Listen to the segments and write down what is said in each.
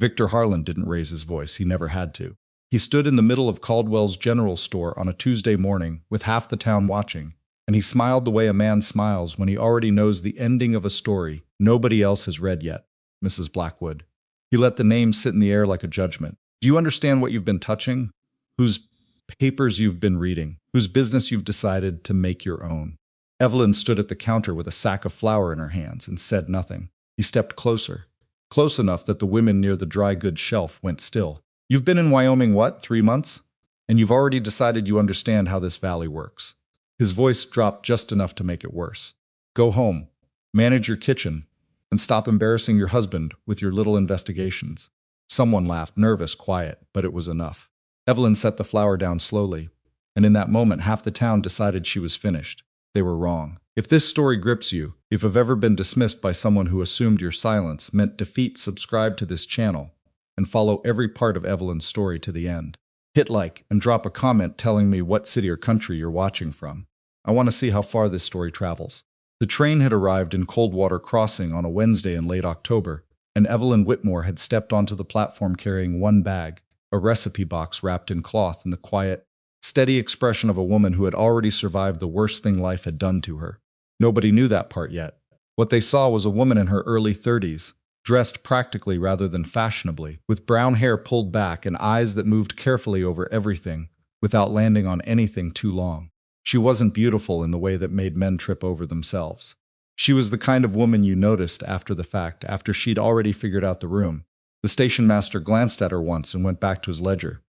Victor Harlan didn't raise his voice. He never had to. He stood in the middle of Caldwell's general store on a Tuesday morning with half the town watching, and he smiled the way a man smiles when he already knows the ending of a story nobody else has read yet. Mrs. Blackwood. He let the name sit in the air like a judgment. Do you understand what you've been touching? Whose papers you've been reading? Whose business you've decided to make your own? Evelyn stood at the counter with a sack of flour in her hands and said nothing. He stepped closer, close enough that the women near the dry goods shelf went still. You've been in Wyoming, what, 3 months? And you've already decided you understand how this valley works. His voice dropped just enough to make it worse. Go home, manage your kitchen, and stop embarrassing your husband with your little investigations. Someone laughed, nervous, quiet, but it was enough. Evelyn set the flour down slowly, and in that moment half the town decided she was finished. They were wrong. If this story grips you, if you've ever been dismissed by someone who assumed your silence meant defeat, subscribe to this channel and follow every part of Evelyn's story to the end. Hit like and drop a comment telling me what city or country you're watching from. I want to see how far this story travels. The train had arrived in Coldwater Crossing on a Wednesday in late October, and Evelyn Whitmore had stepped onto the platform carrying one bag, a recipe box wrapped in cloth, and the quiet, steady expression of a woman who had already survived the worst thing life had done to her. Nobody knew that part yet. What they saw was a woman in her early 30s, dressed practically rather than fashionably, with brown hair pulled back and eyes that moved carefully over everything without landing on anything too long. She wasn't beautiful in the way that made men trip over themselves. She was the kind of woman you noticed after the fact, after she'd already figured out the room. The station master glanced at her once and went back to his ledger.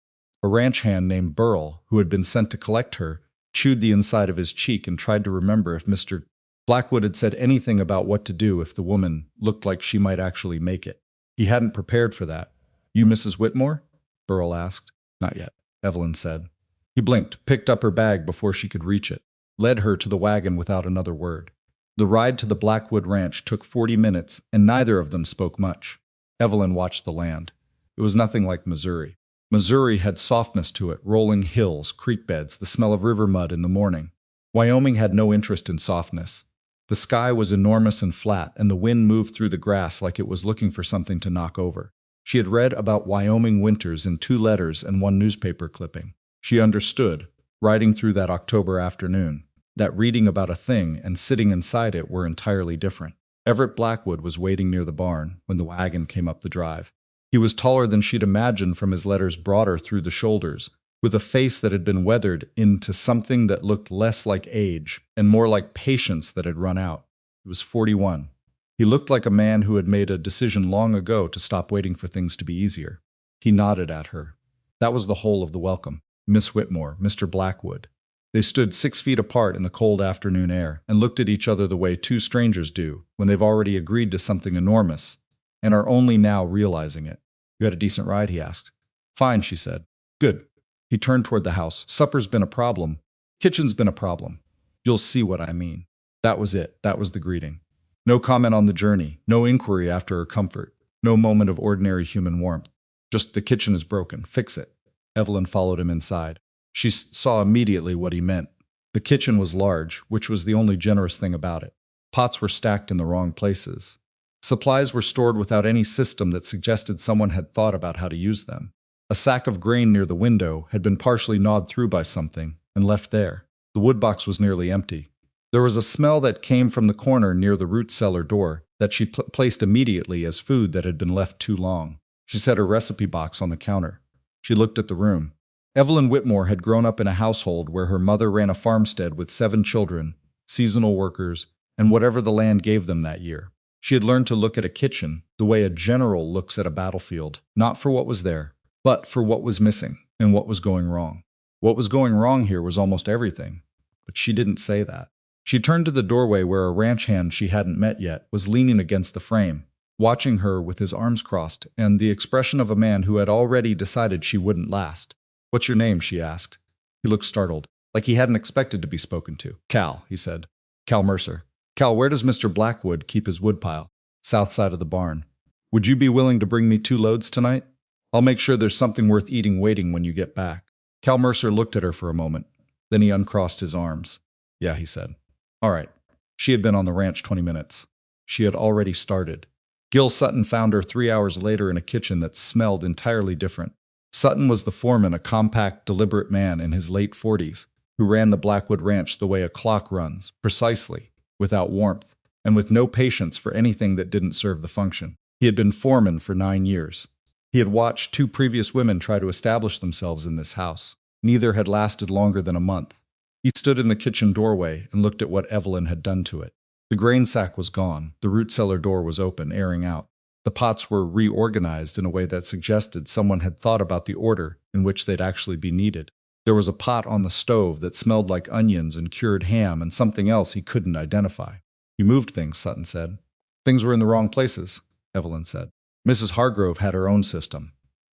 A ranch hand named Burl, who had been sent to collect her, chewed the inside of his cheek and tried to remember if Mr. Blackwood had said anything about what to do if the woman looked like she might actually make it. He hadn't prepared for that. You Mrs. Whitmore? Burl asked. Not yet, Evelyn said. He blinked, picked up her bag before she could reach it, led her to the wagon without another word. The ride to the Blackwood Ranch took 40 minutes, and neither of them spoke much. Evelyn watched the land. It was nothing like Missouri. Missouri had softness to it, rolling hills, creek beds, the smell of river mud in the morning. Wyoming had no interest in softness. The sky was enormous and flat, and the wind moved through the grass like it was looking for something to knock over. She had read about Wyoming winters in 2 letters and 1 newspaper clipping. She understood, riding through that October afternoon, that reading about a thing and sitting inside it were entirely different. Everett Blackwood was waiting near the barn when the wagon came up the drive. He was taller than she'd imagined from his letters, broader through the shoulders, with a face that had been weathered into something that looked less like age and more like patience that had run out. He was 41. He looked like a man who had made a decision long ago to stop waiting for things to be easier. He nodded at her. That was the whole of the welcome. Miss Whitmore, Mr. Blackwood. They stood 6 feet apart in the cold afternoon air and looked at each other the way 2 strangers do when they've already agreed to something enormous and are only now realizing it. You had a decent ride, he asked. Fine, she said. Good. He turned toward the house. Supper's been a problem. Kitchen's been a problem. You'll see what I mean. That was it. That was the greeting. No comment on the journey. No inquiry after her comfort. No moment of ordinary human warmth. Just the kitchen is broken. Fix it. Evelyn followed him inside. She saw immediately what he meant. The kitchen was large, which was the only generous thing about it. Pots were stacked in the wrong places. Supplies were stored without any system that suggested someone had thought about how to use them. A sack of grain near the window had been partially gnawed through by something and left there. The woodbox was nearly empty. There was a smell that came from the corner near the root cellar door that she placed immediately as food that had been left too long. She set her recipe box on the counter. She looked at the room. Evelyn Whitmore had grown up in a household where her mother ran a farmstead with 7 children, seasonal workers, and whatever the land gave them that year. She had learned to look at a kitchen the way a general looks at a battlefield, not for what was there, but for what was missing and what was going wrong. What was going wrong here was almost everything, but she didn't say that. She turned to the doorway where a ranch hand she hadn't met yet was leaning against the frame, watching her with his arms crossed and the expression of a man who had already decided she wouldn't last. What's your name? She asked. He looked startled, like he hadn't expected to be spoken to. Cal, he said. Cal Mercer. Cal, where does Mr. Blackwood keep his woodpile? South side of the barn. Would you be willing to bring me 2 loads tonight? I'll make sure there's something worth eating waiting when you get back. Cal Mercer looked at her for a moment. Then he uncrossed his arms. Yeah, he said. All right. She had been on the ranch 20 minutes. She had already started. Gil Sutton found her 3 hours later in a kitchen that smelled entirely different. Sutton was the foreman, a compact, deliberate man in his late 40s, who ran the Blackwood Ranch the way a clock runs, precisely, without warmth, and with no patience for anything that didn't serve the function. He had been foreman for 9 years. He had watched 2 previous women try to establish themselves in this house. Neither had lasted longer than a month. He stood in the kitchen doorway and looked at what Evelyn had done to it. The grain sack was gone. The root cellar door was open, airing out. The pots were reorganized in a way that suggested someone had thought about the order in which they'd actually be needed. There was a pot on the stove that smelled like onions and cured ham and something else he couldn't identify. "You moved things," Sutton said. "Things were in the wrong places," Evelyn said. "Mrs. Hargrove had her own system."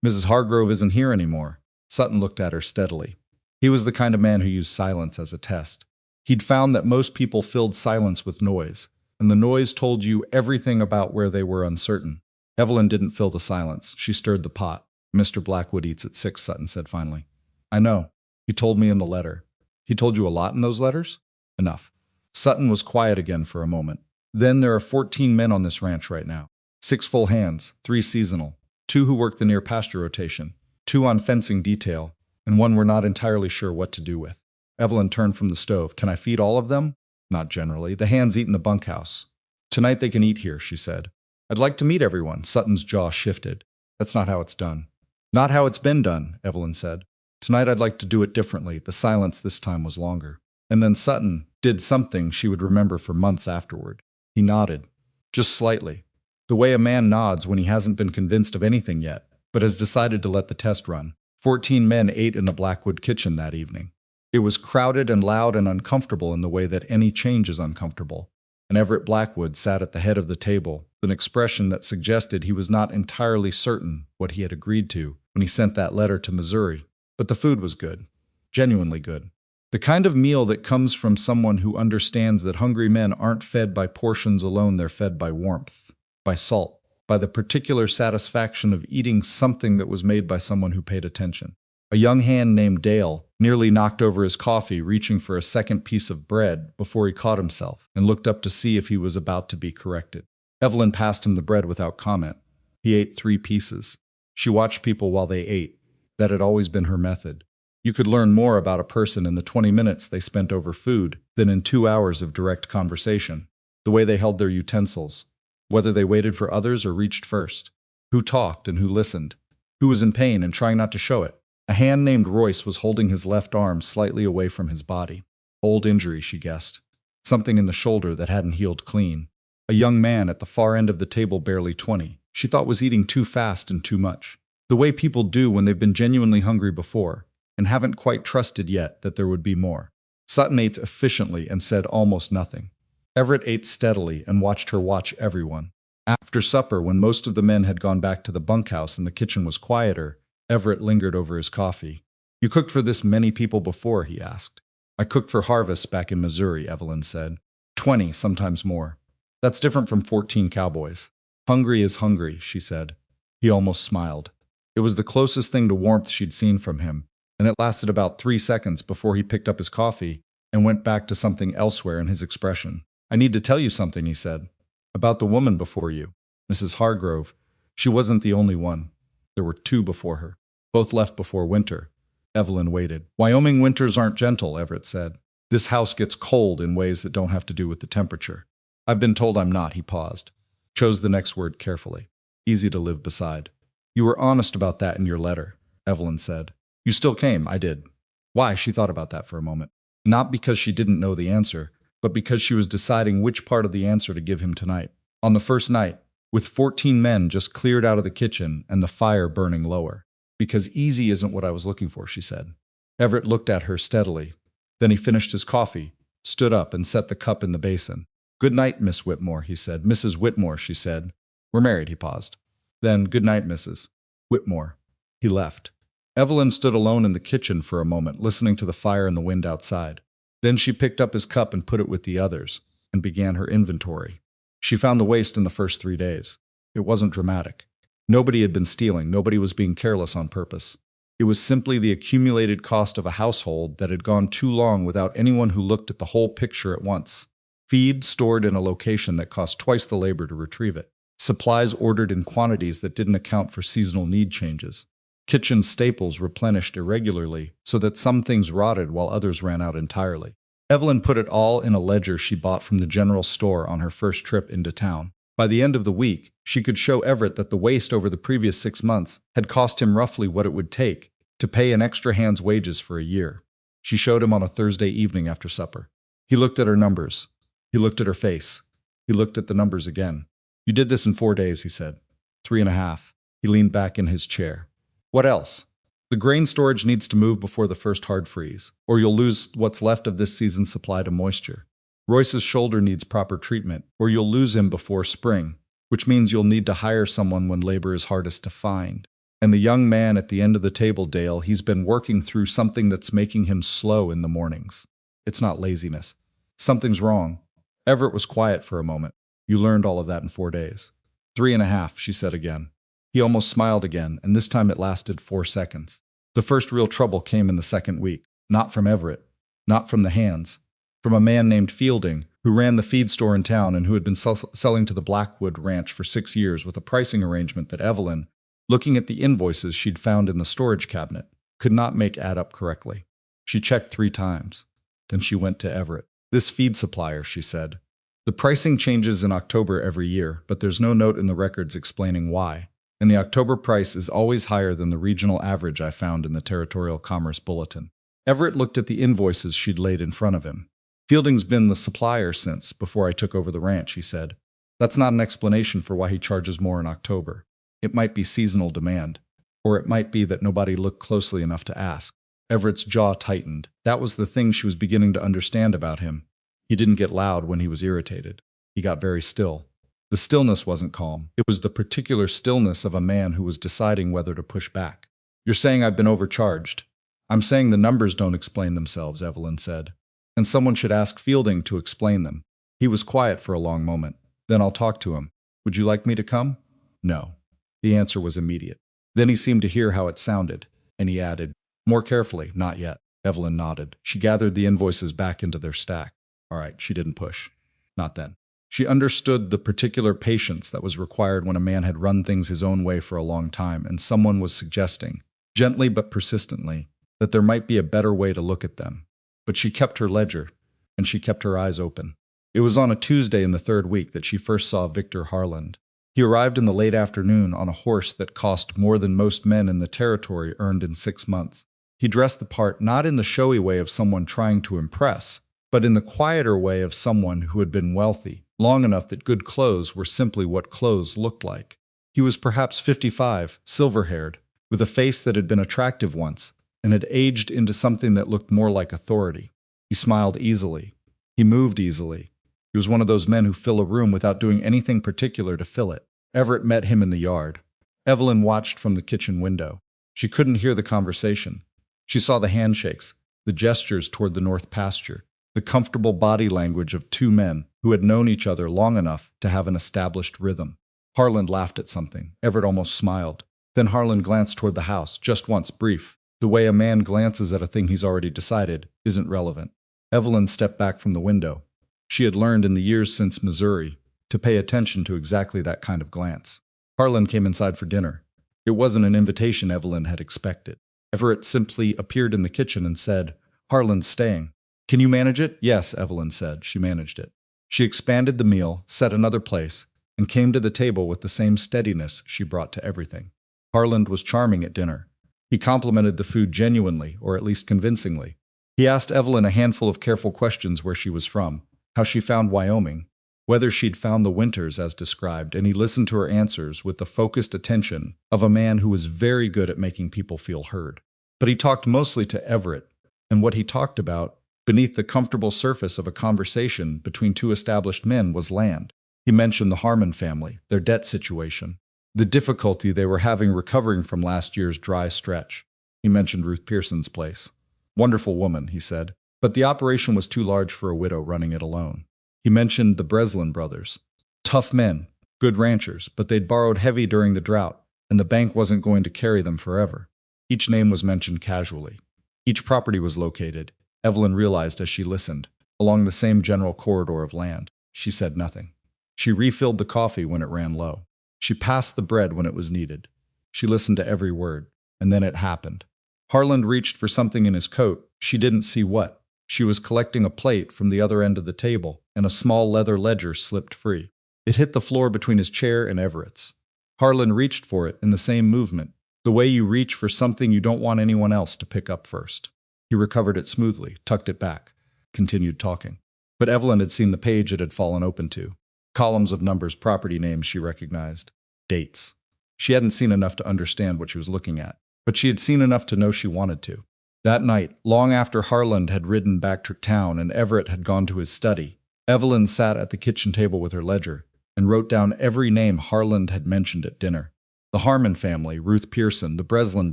"Mrs. Hargrove isn't here anymore." Sutton looked at her steadily. He was the kind of man who used silence as a test. He'd found that most people filled silence with noise, and the noise told you everything about where they were uncertain. Evelyn didn't fill the silence. She stirred the pot. "Mr. Blackwood eats at 6, Sutton said finally. "I know. He told me in the letter." "He told you a lot in those letters?" "Enough." Sutton was quiet again for a moment. "Then there are 14 men on this ranch right now. 6 full hands, 3 seasonal, 2 who work the near pasture rotation, 2 on fencing detail, and 1 we're not entirely sure what to do with." Evelyn turned from the stove. "Can I feed all of them?" "Not generally. The hands eat in the bunkhouse." "Tonight they can eat here," she said. "I'd like to meet everyone." Sutton's jaw shifted. "That's not how it's done." "Not how it's been done," Evelyn said. "Tonight I'd like to do it differently." The silence this time was longer. And then Sutton did something she would remember for months afterward. He nodded. Just slightly. The way a man nods when he hasn't been convinced of anything yet, but has decided to let the test run. 14 men ate in the Blackwood kitchen that evening. It was crowded and loud and uncomfortable in the way that any change is uncomfortable. And Everett Blackwood sat at the head of the table with an expression that suggested he was not entirely certain what he had agreed to when he sent that letter to Missouri. But the food was good. Genuinely good. The kind of meal that comes from someone who understands that hungry men aren't fed by portions alone, they're fed by warmth, by salt, by the particular satisfaction of eating something that was made by someone who paid attention. A young hand named Dale nearly knocked over his coffee, reaching for a second piece of bread before he caught himself and looked up to see if he was about to be corrected. Evelyn passed him the bread without comment. He ate 3 pieces. She watched people while they ate. That had always been her method. You could learn more about a person in the 20 minutes they spent over food than in 2 hours of direct conversation. The way they held their utensils, whether they waited for others or reached first, who talked and who listened, who was in pain and trying not to show it. A hand named Royce was holding his left arm slightly away from his body. Old injury, she guessed. Something in the shoulder that hadn't healed clean. A young man at the far end of the table, barely 20, she thought was eating too fast and too much. The way people do when they've been genuinely hungry before and haven't quite trusted yet that there would be more. Sutton ate efficiently and said almost nothing. Everett ate steadily and watched her watch everyone. After supper, when most of the men had gone back to the bunkhouse and the kitchen was quieter, Everett lingered over his coffee. "You cooked for this many people before?" he asked. "I cooked for Harvest back in Missouri," Evelyn said. 20, sometimes more. "That's different from 14 cowboys." "Hungry is hungry," she said. He almost smiled. It was the closest thing to warmth she'd seen from him, and it lasted about 3 seconds before he picked up his coffee and went back to something elsewhere in his expression. "I need to tell you something," he said. "About the woman before you. Mrs. Hargrove. She wasn't the only one. There were 2 before her. Both left before winter." Evelyn waited. "Wyoming winters aren't gentle," Everett said. "This house gets cold in ways that don't have to do with the temperature." "I've been told I'm not," he paused. Chose the next word carefully. "Easy to live beside." "You were honest about that in your letter," Evelyn said. "You still came." "I did." Why? She thought about that for a moment. Not because she didn't know the answer, but because she was deciding which part of the answer to give him tonight. On the first night, with 14 men just cleared out of the kitchen and the fire burning lower. "Because easy isn't what I was looking for," she said. Everett looked at her steadily. Then he finished his coffee, stood up, and set the cup in the basin. "Good night, Miss Whitmore," he said. "Mrs. Whitmore," she said. "We're married," he paused. Then, "Good night, Mrs. Whitmore." He left. Evelyn stood alone in the kitchen for a moment, listening to the fire and the wind outside. Then she picked up his cup and put it with the others, and began her inventory. She found the waste in the first 3 days. It wasn't dramatic. Nobody had been stealing. Nobody was being careless on purpose. It was simply the accumulated cost of a household that had gone too long without anyone who looked at the whole picture at once. Feed stored in a location that cost twice the labor to retrieve it. Supplies ordered in quantities that didn't account for seasonal need changes. Kitchen staples replenished irregularly so that some things rotted while others ran out entirely. Evelyn put it all in a ledger she bought from the general store on her first trip into town. By the end of the week, she could show Everett that the waste over the previous 6 months had cost him roughly what it would take to pay an extra hand's wages for a year. She showed him on a Thursday evening after supper. He looked at her numbers. He looked at her face. He looked at the numbers again. "You did this in 4 days," he said. 3.5. He leaned back in his chair. "What else?" "The grain storage needs to move before the first hard freeze, or you'll lose what's left of this season's supply to moisture. Royce's shoulder needs proper treatment, or you'll lose him before spring, which means you'll need to hire someone when labor is hardest to find. And the young man at the end of the table, Dale, he's been working through something that's making him slow in the mornings. It's not laziness. Something's wrong." Everett was quiet for a moment. "You learned all of that in 4 days." 3.5, she said again. He almost smiled again, and this time it lasted 4 seconds. The first real trouble came in the second week. Not from Everett. Not from the hands. From a man named Fielding, who ran the feed store in town and who had been selling to the Blackwood ranch for 6 years with a pricing arrangement that Evelyn, looking at the invoices she'd found in the storage cabinet, could not make add up correctly. She checked 3 times. Then she went to Everett. "This feed supplier," she said. "The pricing changes in October every year, but there's no note in the records explaining why. And the October price is always higher than the regional average I found in the Territorial Commerce Bulletin." Everett looked at the invoices she'd laid in front of him. "Fielding's been the supplier since before I took over the ranch," he said. "That's not an explanation for why he charges more in October. It might be seasonal demand, or it might be that nobody looked closely enough to ask." Everett's jaw tightened. That was the thing she was beginning to understand about him. He didn't get loud when he was irritated. He got very still. The stillness wasn't calm. It was the particular stillness of a man who was deciding whether to push back. "You're saying I've been overcharged." "I'm saying the numbers don't explain themselves," Evelyn said. "And someone should ask Fielding to explain them." He was quiet for a long moment. "Then I'll talk to him. Would you like me to come?" "No." The answer was immediate. Then he seemed to hear how it sounded, and he added, more carefully, "Not yet." Evelyn nodded. She gathered the invoices back into their stack. All right, she didn't push. Not then. She understood the particular patience that was required when a man had run things his own way for a long time and someone was suggesting, gently but persistently, that there might be a better way to look at them. But she kept her ledger, and she kept her eyes open. It was on a Tuesday in the 3rd week that she first saw Victor Harland. He arrived in the late afternoon on a horse that cost more than most men in the territory earned in 6 months. He dressed the part not in the showy way of someone trying to impress, but in the quieter way of someone who had been wealthy, long enough that good clothes were simply what clothes looked like. He was perhaps 55, silver-haired, with a face that had been attractive once, and had aged into something that looked more like authority. He smiled easily. He moved easily. He was one of those men who fill a room without doing anything particular to fill it. Everett met him in the yard. Evelyn watched from the kitchen window. She couldn't hear the conversation. She saw the handshakes, the gestures toward the north pasture, the comfortable body language of 2 men who had known each other long enough to have an established rhythm. Harland laughed at something. Everett almost smiled. Then Harland glanced toward the house, just once, brief. The way a man glances at a thing he's already decided isn't relevant. Evelyn stepped back from the window. She had learned in the years since Missouri to pay attention to exactly that kind of glance. Harland came inside for dinner. It wasn't an invitation Evelyn had expected. Everett simply appeared in the kitchen and said, "Harland's staying." "Can you manage it?" "Yes," Evelyn said. She managed it. She expanded the meal, set another place, and came to the table with the same steadiness she brought to everything. Harland was charming at dinner. He complimented the food genuinely, or at least convincingly. He asked Evelyn a handful of careful questions: where she was from, how she found Wyoming, whether she'd found the winters as described, and he listened to her answers with the focused attention of a man who was very good at making people feel heard. But he talked mostly to Everett, and what he talked about, beneath the comfortable surface of a conversation between 2 established men, was land. He mentioned the Harmon family, their debt situation, the difficulty they were having recovering from last year's dry stretch. He mentioned Ruth Pearson's place. "Wonderful woman," he said, but the operation was too large for a widow running it alone. He mentioned the Breslin brothers. Tough men, good ranchers, but they'd borrowed heavy during the drought, and the bank wasn't going to carry them forever. Each name was mentioned casually. Each property was located, Evelyn realized as she listened, along the same general corridor of land. She said nothing. She refilled the coffee when it ran low. She passed the bread when it was needed. She listened to every word, and then it happened. Harland reached for something in his coat. She didn't see what. She was collecting a plate from the other end of the table, and a small leather ledger slipped free. It hit the floor between his chair and Everett's. Harland reached for it in the same movement, the way you reach for something you don't want anyone else to pick up first. He recovered it smoothly, tucked it back, continued talking. But Evelyn had seen the page it had fallen open to. Columns of numbers, property names she recognized. Dates. She hadn't seen enough to understand what she was looking at, but she had seen enough to know she wanted to. That night, long after Harland had ridden back to town and Everett had gone to his study, Evelyn sat at the kitchen table with her ledger and wrote down every name Harland had mentioned at dinner. The Harmon family, Ruth Pearson, the Breslin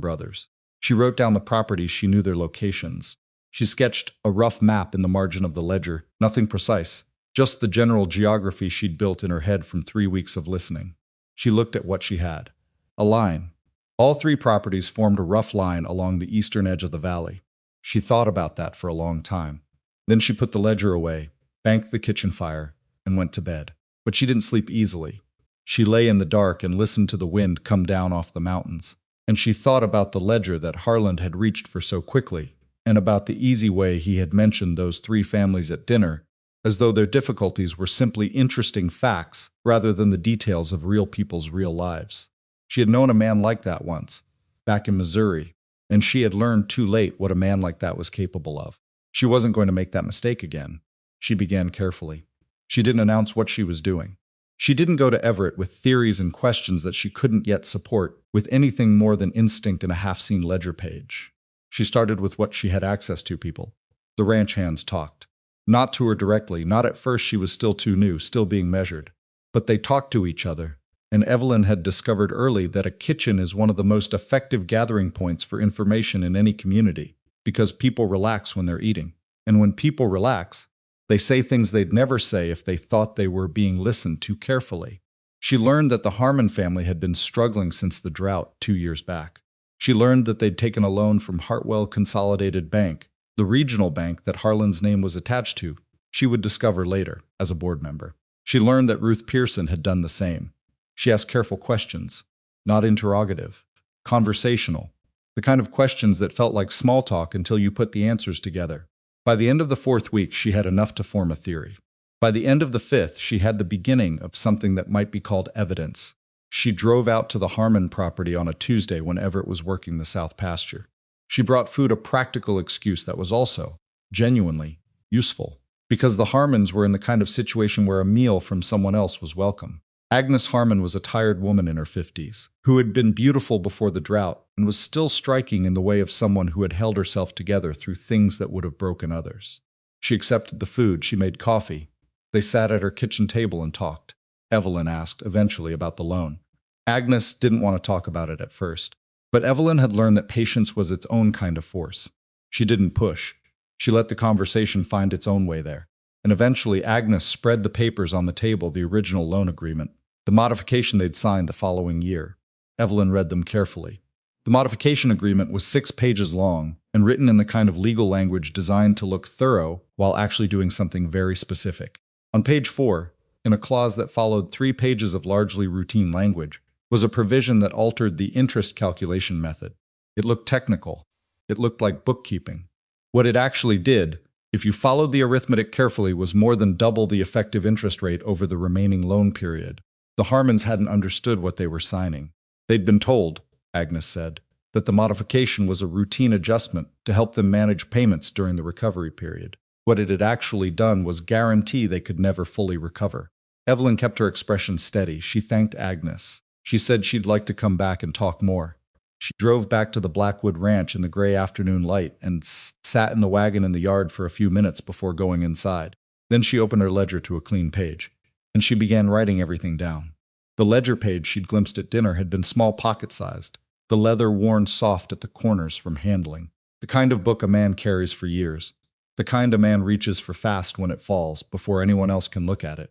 brothers. She wrote down the properties she knew their locations. She sketched a rough map in the margin of the ledger, nothing precise, just the general geography she'd built in her head from 3 weeks of listening. She looked at what she had. A line. All 3 properties formed a rough line along the eastern edge of the valley. She thought about that for a long time. Then she put the ledger away, banked the kitchen fire, and went to bed. But she didn't sleep easily. She lay in the dark and listened to the wind come down off the mountains. And she thought about the ledger that Harland had reached for so quickly, and about the easy way he had mentioned those 3 families at dinner, as though their difficulties were simply interesting facts rather than the details of real people's real lives. She had known a man like that once, back in Missouri, and she had learned too late what a man like that was capable of. She wasn't going to make that mistake again. She began carefully. She didn't announce what she was doing. She didn't go to Everett with theories and questions that she couldn't yet support with anything more than instinct in a half-seen ledger page. She started with what she had access to, people. The ranch hands talked. Not to her directly, not at first, she was still too new, still being measured. But they talked to each other, and Evelyn had discovered early that a kitchen is one of the most effective gathering points for information in any community, because people relax when they're eating. And when people relax, they say things they'd never say if they thought they were being listened to carefully. She learned that the Harmon family had been struggling since the drought 2 years back. She learned that they'd taken a loan from Hartwell Consolidated Bank, the regional bank that Harland's name was attached to. She would discover later, as a board member. She learned that Ruth Pearson had done the same. She asked careful questions, not interrogative, conversational, the kind of questions that felt like small talk until you put the answers together. By the end of the 4th week, she had enough to form a theory. By the end of the 5th, she had the beginning of something that might be called evidence. She drove out to the Harmon property on a Tuesday when Everett was working the south pasture. She brought food, a practical excuse that was also, genuinely, useful, because the Harmons were in the kind of situation where a meal from someone else was welcome. Agnes Harmon was a tired woman in her 50s, who had been beautiful before the drought and was still striking in the way of someone who had held herself together through things that would have broken others. She accepted the food, she made coffee. They sat at her kitchen table and talked. Evelyn asked, eventually, about the loan. Agnes didn't want to talk about it at first, but Evelyn had learned that patience was its own kind of force. She didn't push. She let the conversation find its own way there. And eventually Agnes spread the papers on the table, the original loan agreement, the modification they'd signed the following year. Evelyn read them carefully. The modification agreement was 6 pages long and written in the kind of legal language designed to look thorough while actually doing something very specific. On page 4, in a clause that followed 3 pages of largely routine language, was a provision that altered the interest calculation method. It looked technical. It looked like bookkeeping. What it actually did, if you followed the arithmetic carefully, was more than double the effective interest rate over the remaining loan period. The Harmons hadn't understood what they were signing. They'd been told, Agnes said, that the modification was a routine adjustment to help them manage payments during the recovery period. What it had actually done was guarantee they could never fully recover. Evelyn kept her expression steady. She thanked Agnes. She said she'd like to come back and talk more. She drove back to the Blackwood ranch in the gray afternoon light and sat in the wagon in the yard for a few minutes before going inside. Then she opened her ledger to a clean page, and she began writing everything down. The ledger page she'd glimpsed at dinner had been small pocket-sized, the leather worn soft at the corners from handling, the kind of book a man carries for years, the kind a man reaches for fast when it falls, before anyone else can look at it.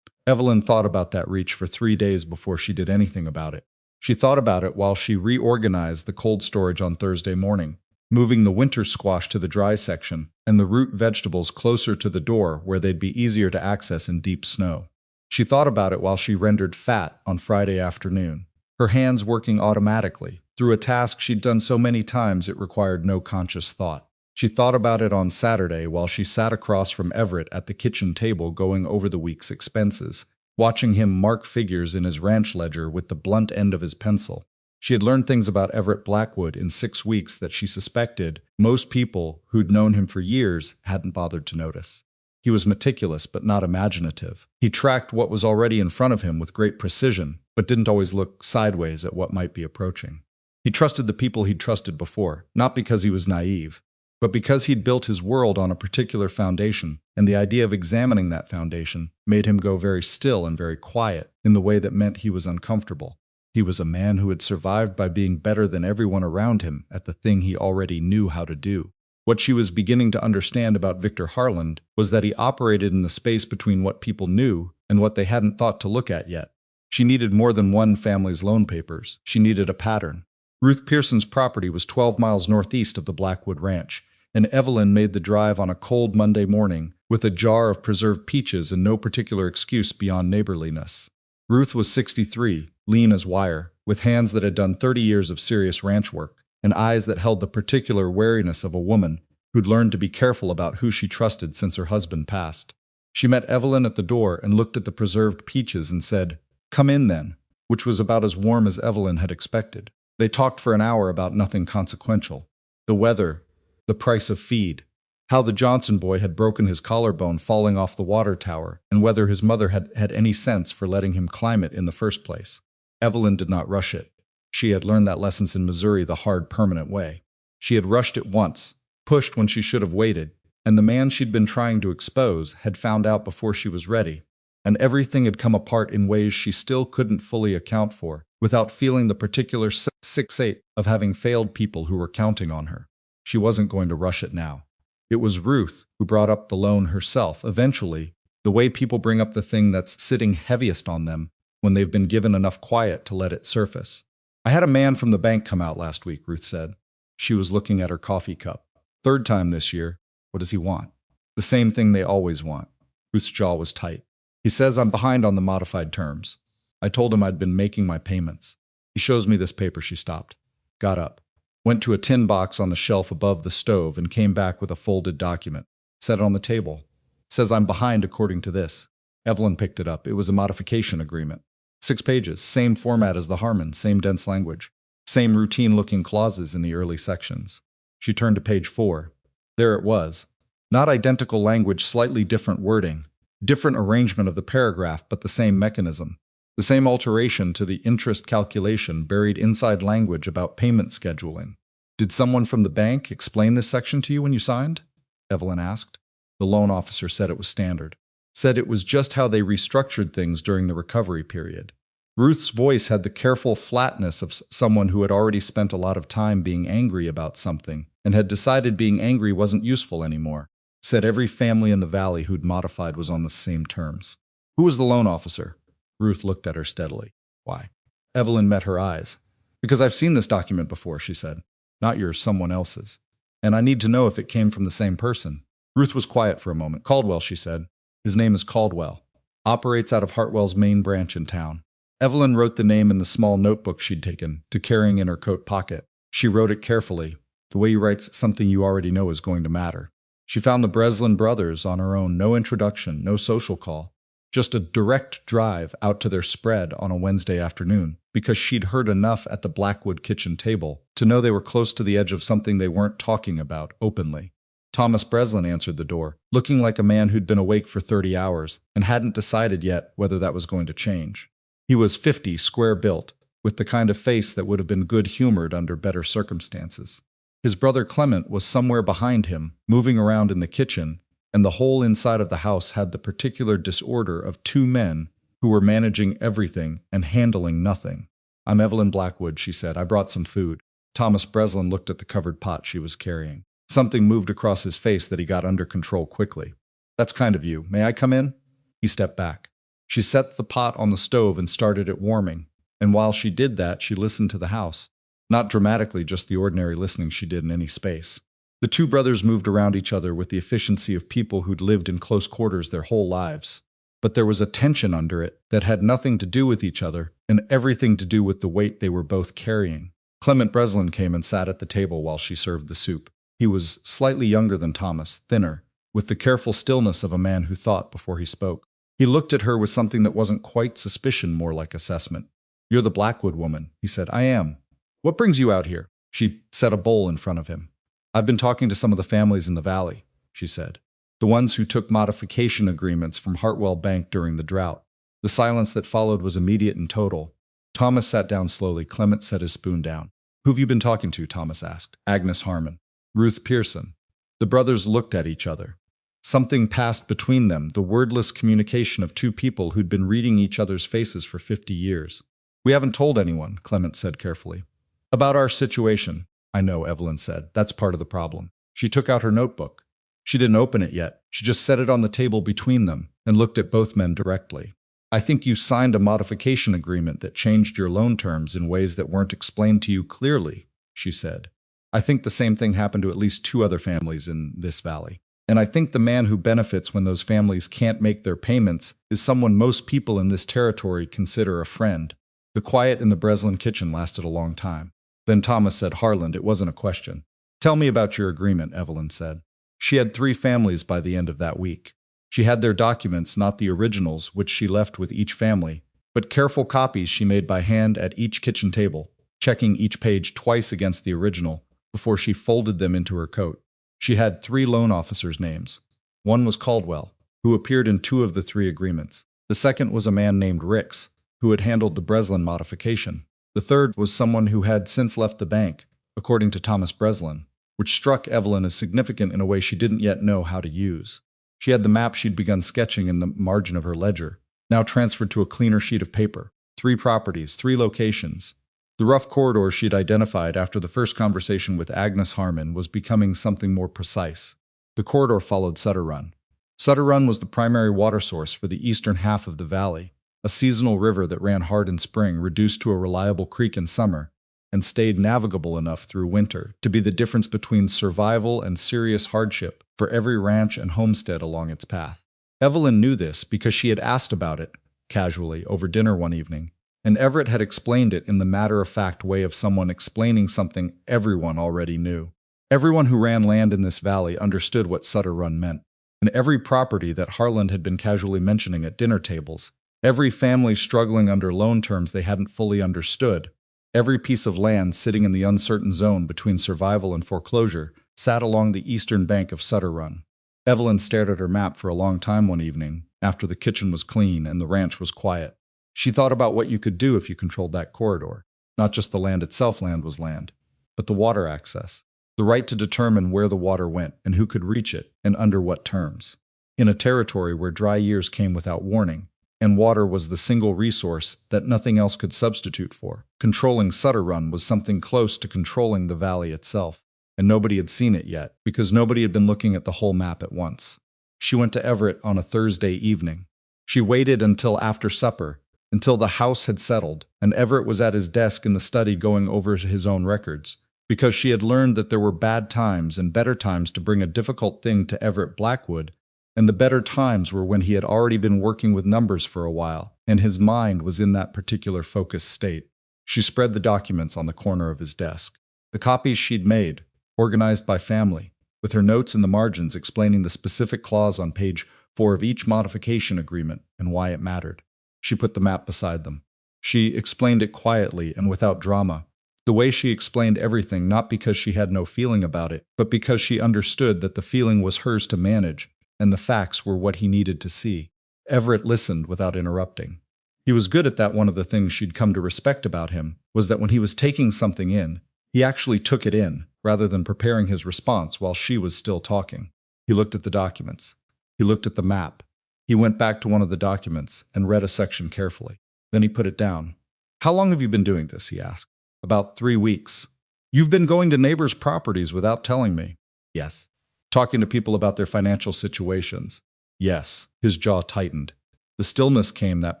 Evelyn thought about that reach for 3 days before she did anything about it. She thought about it while she reorganized the cold storage on Thursday morning, moving the winter squash to the dry section and the root vegetables closer to the door where they'd be easier to access in deep snow. She thought about it while she rendered fat on Friday afternoon, her hands working automatically, through a task she'd done so many times it required no conscious thought. She thought about it on Saturday while she sat across from Everett at the kitchen table going over the week's expenses, watching him mark figures in his ranch ledger with the blunt end of his pencil. She had learned things about Everett Blackwood in 6 weeks that she suspected most people who'd known him for years hadn't bothered to notice. He was meticulous but not imaginative. He tracked what was already in front of him with great precision, but didn't always look sideways at what might be approaching. He trusted the people he'd trusted before, not because he was naive, but because he'd built his world on a particular foundation, and the idea of examining that foundation made him go very still and very quiet in the way that meant he was uncomfortable. He was a man who had survived by being better than everyone around him at the thing he already knew how to do. What she was beginning to understand about Victor Harland was that he operated in the space between what people knew and what they hadn't thought to look at yet. She needed more than one family's loan papers. She needed a pattern. Ruth Pearson's property was 12 miles northeast of the Blackwood Ranch, and Evelyn made the drive on a cold Monday morning with a jar of preserved peaches and no particular excuse beyond neighborliness. Ruth was 63, lean as wire, with hands that had done 30 years of serious ranch work, and eyes that held the particular wariness of a woman who'd learned to be careful about who she trusted since her husband passed. She met Evelyn at the door and looked at the preserved peaches and said, "Come in then," which was about as warm as Evelyn had expected. They talked for an hour about nothing consequential. The weather, the price of feed, how the Johnson boy had broken his collarbone falling off the water tower, and whether his mother had any sense for letting him climb it in the first place. Evelyn did not rush it. She had learned that lessons in Missouri the hard, permanent way. She had rushed it once, pushed when she should have waited, and the man she'd been trying to expose had found out before she was ready, and everything had come apart in ways she still couldn't fully account for, without feeling the particular sick of having failed people who were counting on her. She wasn't going to rush it now. It was Ruth who brought up the loan herself, eventually, the way people bring up the thing that's sitting heaviest on them when they've been given enough quiet to let it surface. "I had a man from the bank come out last week," Ruth said. She was looking at her coffee cup. "Third time this year. What does he want?" "The same thing they always want." Ruth's jaw was tight. "He says I'm behind on the modified terms. I told him I'd been making my payments. He shows me this paper." She stopped, got up, went to a tin box on the shelf above the stove and came back with a folded document. Set it on the table. "Says I'm behind according to this." Evelyn picked it up. It was a modification agreement. 6 pages, same format as the Harmon, same dense language, same routine-looking clauses in the early sections. She turned to page 4. There it was. Not identical language, slightly different wording, different arrangement of the paragraph, but the same mechanism. The same alteration to the interest calculation buried inside language about payment scheduling. "Did someone from the bank explain this section to you when you signed?" Evelyn asked. The loan officer said it was standard. Said it was just how they restructured things during the recovery period. Ruth's voice had the careful flatness of someone who had already spent a lot of time being angry about something and had decided being angry wasn't useful anymore. Said every family in the valley who'd modified was on the same terms. "Who was the loan officer?" Ruth looked at her steadily. "Why?" Evelyn met her eyes. "Because I've seen this document before," she said. "Not yours, someone else's. And I need to know if it came from the same person." Ruth was quiet for a moment. "Caldwell," she said. "His name is Caldwell. Operates out of Hartwell's main branch in town." Evelyn wrote the name in the small notebook she'd taken, to carrying in her coat pocket. She wrote it carefully. The way you write something you already know is going to matter. She found the Breslin brothers on her own, no introduction, no social call. Just a direct drive out to their spread on a Wednesday afternoon, because she'd heard enough at the Blackwood kitchen table to know they were close to the edge of something they weren't talking about openly. Thomas Breslin answered the door, looking like a man who'd been awake for 30 hours and hadn't decided yet whether that was going to change. He was 50, square-built, with the kind of face that would have been good-humored under better circumstances. His brother Clement was somewhere behind him, moving around in the kitchen, and the whole inside of the house had the particular disorder of 2 men who were managing everything and handling nothing. "I'm Evelyn Blackwood," she said. "I brought some food." Thomas Breslin looked at the covered pot she was carrying. Something moved across his face that he got under control quickly. "That's kind of you. May I come in?" He stepped back. She set the pot on the stove and started it warming, and while she did that, she listened to the house. Not dramatically, just the ordinary listening she did in any space. The 2 brothers moved around each other with the efficiency of people who'd lived in close quarters their whole lives. but there was a tension under it that had nothing to do with each other and everything to do with the weight they were both carrying. Clement Breslin came and sat at the table while she served the soup. He was slightly younger than Thomas, thinner, with the careful stillness of a man who thought before he spoke. He looked at her with something that wasn't quite suspicion, more like assessment. "You're the Blackwood woman," he said. "I am." "What brings you out here?" She set a bowl in front of him. "I've been talking to some of the families in the valley," she said. "The ones who took modification agreements from Hartwell Bank during the drought." The silence that followed was immediate and total. Thomas sat down slowly. Clement set his spoon down. "Who've you been talking to?" Thomas asked. "Agnes Harmon." "Ruth Pearson." The brothers looked at each other. Something passed between them, the wordless communication of two people who'd been reading each other's faces for 50 years. "We haven't told anyone," Clement said carefully. "About our situation." "I know," Evelyn said. "That's part of the problem." She took out her notebook. She didn't open it yet. She just set it on the table between them and looked at both men directly. "I think you signed a modification agreement that changed your loan terms in ways that weren't explained to you clearly," she said. "I think the same thing happened to at least 2 other families in this valley. And I think the man who benefits when those families can't make their payments is someone most people in this territory consider a friend." The quiet in the Breslin kitchen lasted a long time. Then Thomas said, "Harland, it wasn't a question." "Tell me about your agreement," Evelyn said. She had 3 families by the end of that week. She had their documents, not the originals, which she left with each family, but careful copies she made by hand at each kitchen table, checking each page twice against the original before she folded them into her coat. She had 3 loan officers' names. One was Caldwell, who appeared in 2 of the 3 agreements. The second was a man named Ricks, who had handled the Breslin modification. The third was someone who had since left the bank, according to Thomas Breslin, which struck Evelyn as significant in a way she didn't yet know how to use. She had the map she'd begun sketching in the margin of her ledger, now transferred to a cleaner sheet of paper. 3 properties, 3 locations. The rough corridor she'd identified after the first conversation with Agnes Harmon was becoming something more precise. The corridor followed Sutter Run. Sutter Run was the primary water source for the eastern half of the valley, a seasonal river that ran hard in spring, reduced to a reliable creek in summer, and stayed navigable enough through winter to be the difference between survival and serious hardship for every ranch and homestead along its path. Evelyn knew this because she had asked about it, casually, over dinner one evening, and Everett had explained it in the matter-of-fact way of someone explaining something everyone already knew. Everyone who ran land in this valley understood what Sutter Run meant, and every property that Harland had been casually mentioning at dinner tables, every family struggling under loan terms they hadn't fully understood, every piece of land sitting in the uncertain zone between survival and foreclosure sat along the eastern bank of Sutter Run. Evelyn stared at her map for a long time one evening, after the kitchen was clean and the ranch was quiet. She thought about what you could do if you controlled that corridor. Not just the land itself, land was land, but the water access, the right to determine where the water went and who could reach it and under what terms. In a territory where dry years came without warning, and water was the single resource that nothing else could substitute for, controlling Sutter Run was something close to controlling the valley itself, and nobody had seen it yet because nobody had been looking at the whole map at once. She went to Everett on a Thursday evening. She waited until after supper, until the house had settled, and Everett was at his desk in the study going over his own records, because she had learned that there were bad times and better times to bring a difficult thing to Everett Blackwood, and the better times were when he had already been working with numbers for a while, and his mind was in that particular focused state. She spread the documents on the corner of his desk. The copies she'd made, organized by family, with her notes in the margins explaining the specific clause on page 4 of each modification agreement and why it mattered. She put the map beside them. She explained it quietly and without drama, the way she explained everything, not because she had no feeling about it, but because she understood that the feeling was hers to manage, and the facts were what he needed to see. Everett listened without interrupting. He was good at that. One of the things she'd come to respect about him was that when he was taking something in, he actually took it in, rather than preparing his response while she was still talking. He looked at the documents. He looked at the map. He went back to one of the documents and read a section carefully. Then he put it down. "How long have you been doing this?" he asked. "About 3 weeks. You've been going to neighbors' properties without telling me." "Yes." "Talking to people about their financial situations." "Yes." His jaw tightened. The stillness came that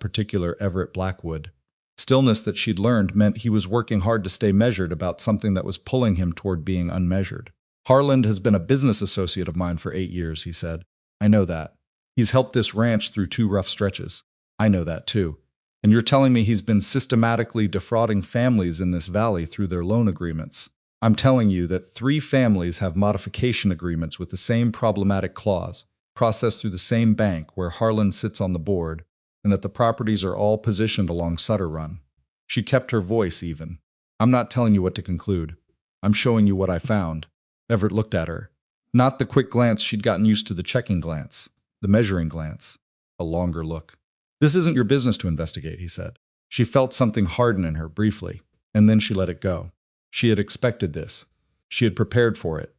particular Everett Blackwood. Stillness that she'd learned meant he was working hard to stay measured about something that was pulling him toward being unmeasured. "Harland has been a business associate of mine for 8 years," he said. "I know that. He's helped this ranch through 2 rough stretches. I know that too. And you're telling me he's been systematically defrauding families in this valley through their loan agreements. I'm telling you that 3 families have modification agreements with the same problematic clause, processed through the same bank where Harlan sits on the board, and that the properties are all positioned along Sutter Run. She kept her voice even. I'm not telling you what to conclude. I'm showing you what I found. Everett looked at her. Not the quick glance she'd gotten used to, the checking glance, the measuring glance, a longer look. This isn't your business to investigate, he said. She felt something harden in her briefly, and then she let it go. She had expected this. She had prepared for it.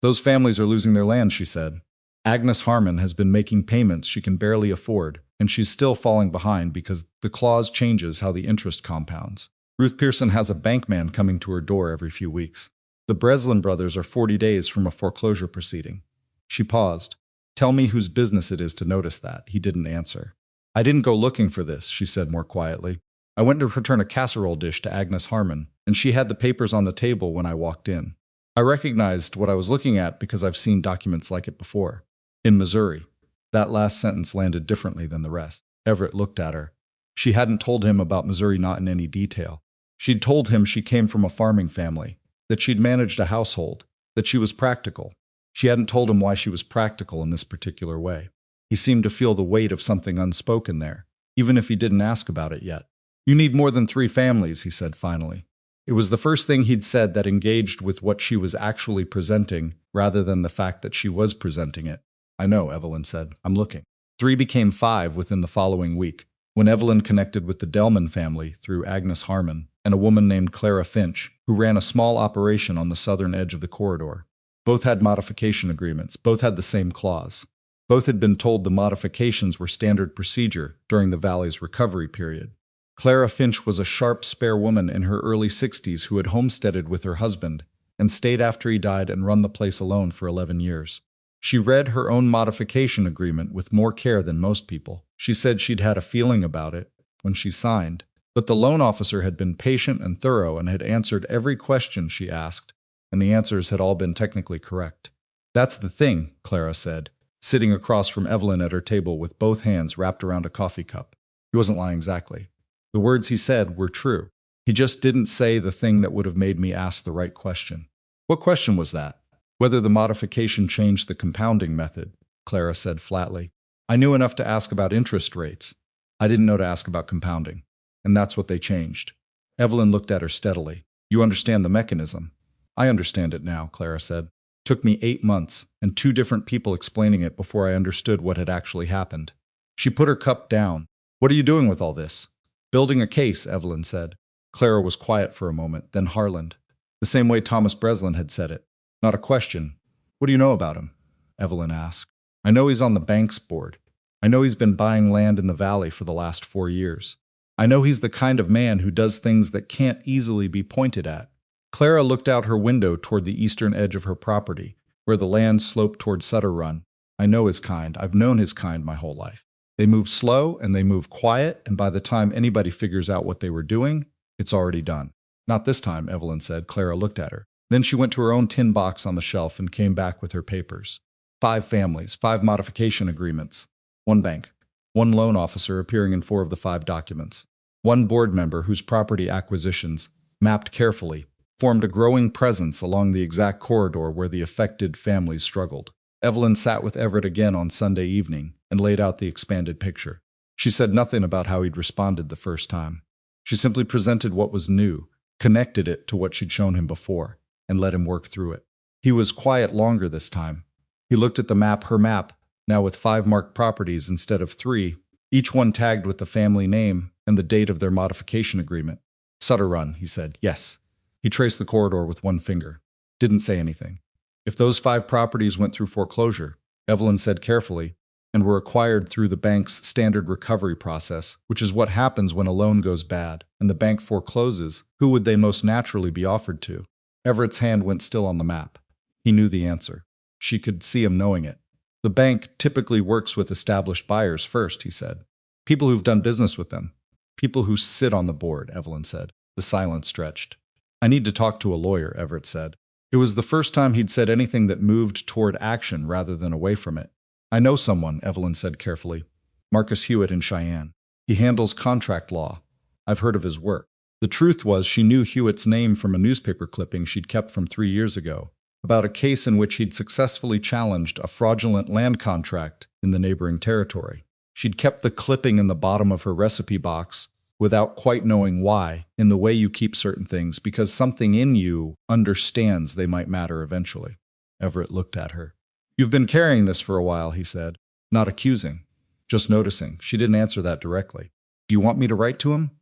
Those families are losing their land, she said. Agnes Harmon has been making payments she can barely afford, and she's still falling behind because the clause changes how the interest compounds. Ruth Pearson has a bankman coming to her door every few weeks. The Breslin brothers are 40 days from a foreclosure proceeding. She paused. Tell me whose business it is to notice that. He didn't answer. I didn't go looking for this, she said more quietly. I went to return a casserole dish to Agnes Harmon, and she had the papers on the table when I walked in. I recognized what I was looking at because I've seen documents like it before. In Missouri. That last sentence landed differently than the rest. Everett looked at her. She hadn't told him about Missouri, not in any detail. She'd told him she came from a farming family, that she'd managed a household, that she was practical. She hadn't told him why she was practical in this particular way. He seemed to feel the weight of something unspoken there, even if he didn't ask about it yet. You need more than 3 families, he said finally. It was the first thing he'd said that engaged with what she was actually presenting, rather than the fact that she was presenting it. I know, Evelyn said. I'm looking. 3 became 5 within the following week, when Evelyn connected with the Delman family through Agnes Harmon and a woman named Clara Finch, who ran a small operation on the southern edge of the corridor. Both had modification agreements. Both had the same clause. Both had been told the modifications were standard procedure during the valley's recovery period. Clara Finch was a sharp, spare woman in her early 60s who had homesteaded with her husband and stayed after he died and run the place alone for 11 years. She read her own modification agreement with more care than most people. She said she'd had a feeling about it when she signed, but the loan officer had been patient and thorough and had answered every question she asked, and the answers had all been technically correct. That's the thing, Clara said, sitting across from Evelyn at her table with both hands wrapped around a coffee cup. He wasn't lying exactly. The words he said were true. He just didn't say the thing that would have made me ask the right question. What question was that? Whether the modification changed the compounding method, Clara said flatly. I knew enough to ask about interest rates. I didn't know to ask about compounding. And that's what they changed. Evelyn looked at her steadily. You understand the mechanism? I understand it now, Clara said. Took me 8 months and 2 different people explaining it before I understood what had actually happened. She put her cup down. What are you doing with all this? Building a case, Evelyn said. Clara was quiet for a moment, then Harland. The same way Thomas Breslin had said it. Not a question. What do you know about him? Evelyn asked. I know he's on the bank's board. I know he's been buying land in the valley for the last 4 years. I know he's the kind of man who does things that can't easily be pointed at. Clara looked out her window toward the eastern edge of her property, where the land sloped toward Sutter Run. I know his kind. I've known his kind my whole life. They move slow and they move quiet, and by the time anybody figures out what they were doing, it's already done. Not this time, Evelyn said. Clara looked at her. Then she went to her own tin box on the shelf and came back with her papers. 5 families, 5 modification agreements, 1 bank, 1 loan officer appearing in 4 of the 5 documents, 1 board member whose property acquisitions, mapped carefully, formed a growing presence along the exact corridor where the affected families struggled. Evelyn sat with Everett again on Sunday evening and laid out the expanded picture. She said nothing about how he'd responded the first time. She simply presented what was new, connected it to what she'd shown him before, and let him work through it. He was quiet longer this time. He looked at the map, her map, now with 5 marked properties instead of 3, each one tagged with the family name and the date of their modification agreement. Sutter Run, he said. Yes. He traced the corridor with 1 finger. Didn't say anything. If those 5 properties went through foreclosure, Evelyn said carefully, and were acquired through the bank's standard recovery process, which is what happens when a loan goes bad and the bank forecloses, who would they most naturally be offered to? Everett's hand went still on the map. He knew the answer. She could see him knowing it. The bank typically works with established buyers first, he said. People who've done business with them. People who sit on the board, Evelyn said. The silence stretched. I need to talk to a lawyer, Everett said. It was the first time he'd said anything that moved toward action rather than away from it. I know someone, Evelyn said carefully. Marcus Hewitt in Cheyenne. He handles contract law. I've heard of his work. The truth was she knew Hewitt's name from a newspaper clipping she'd kept from 3 years ago, about a case in which he'd successfully challenged a fraudulent land contract in the neighboring territory. She'd kept the clipping in the bottom of her recipe box, without quite knowing why, in the way you keep certain things, because something in you understands they might matter eventually. Everett looked at her. You've been carrying this for a while, he said, not accusing, just noticing. She didn't answer that directly. Do you want me to write to him?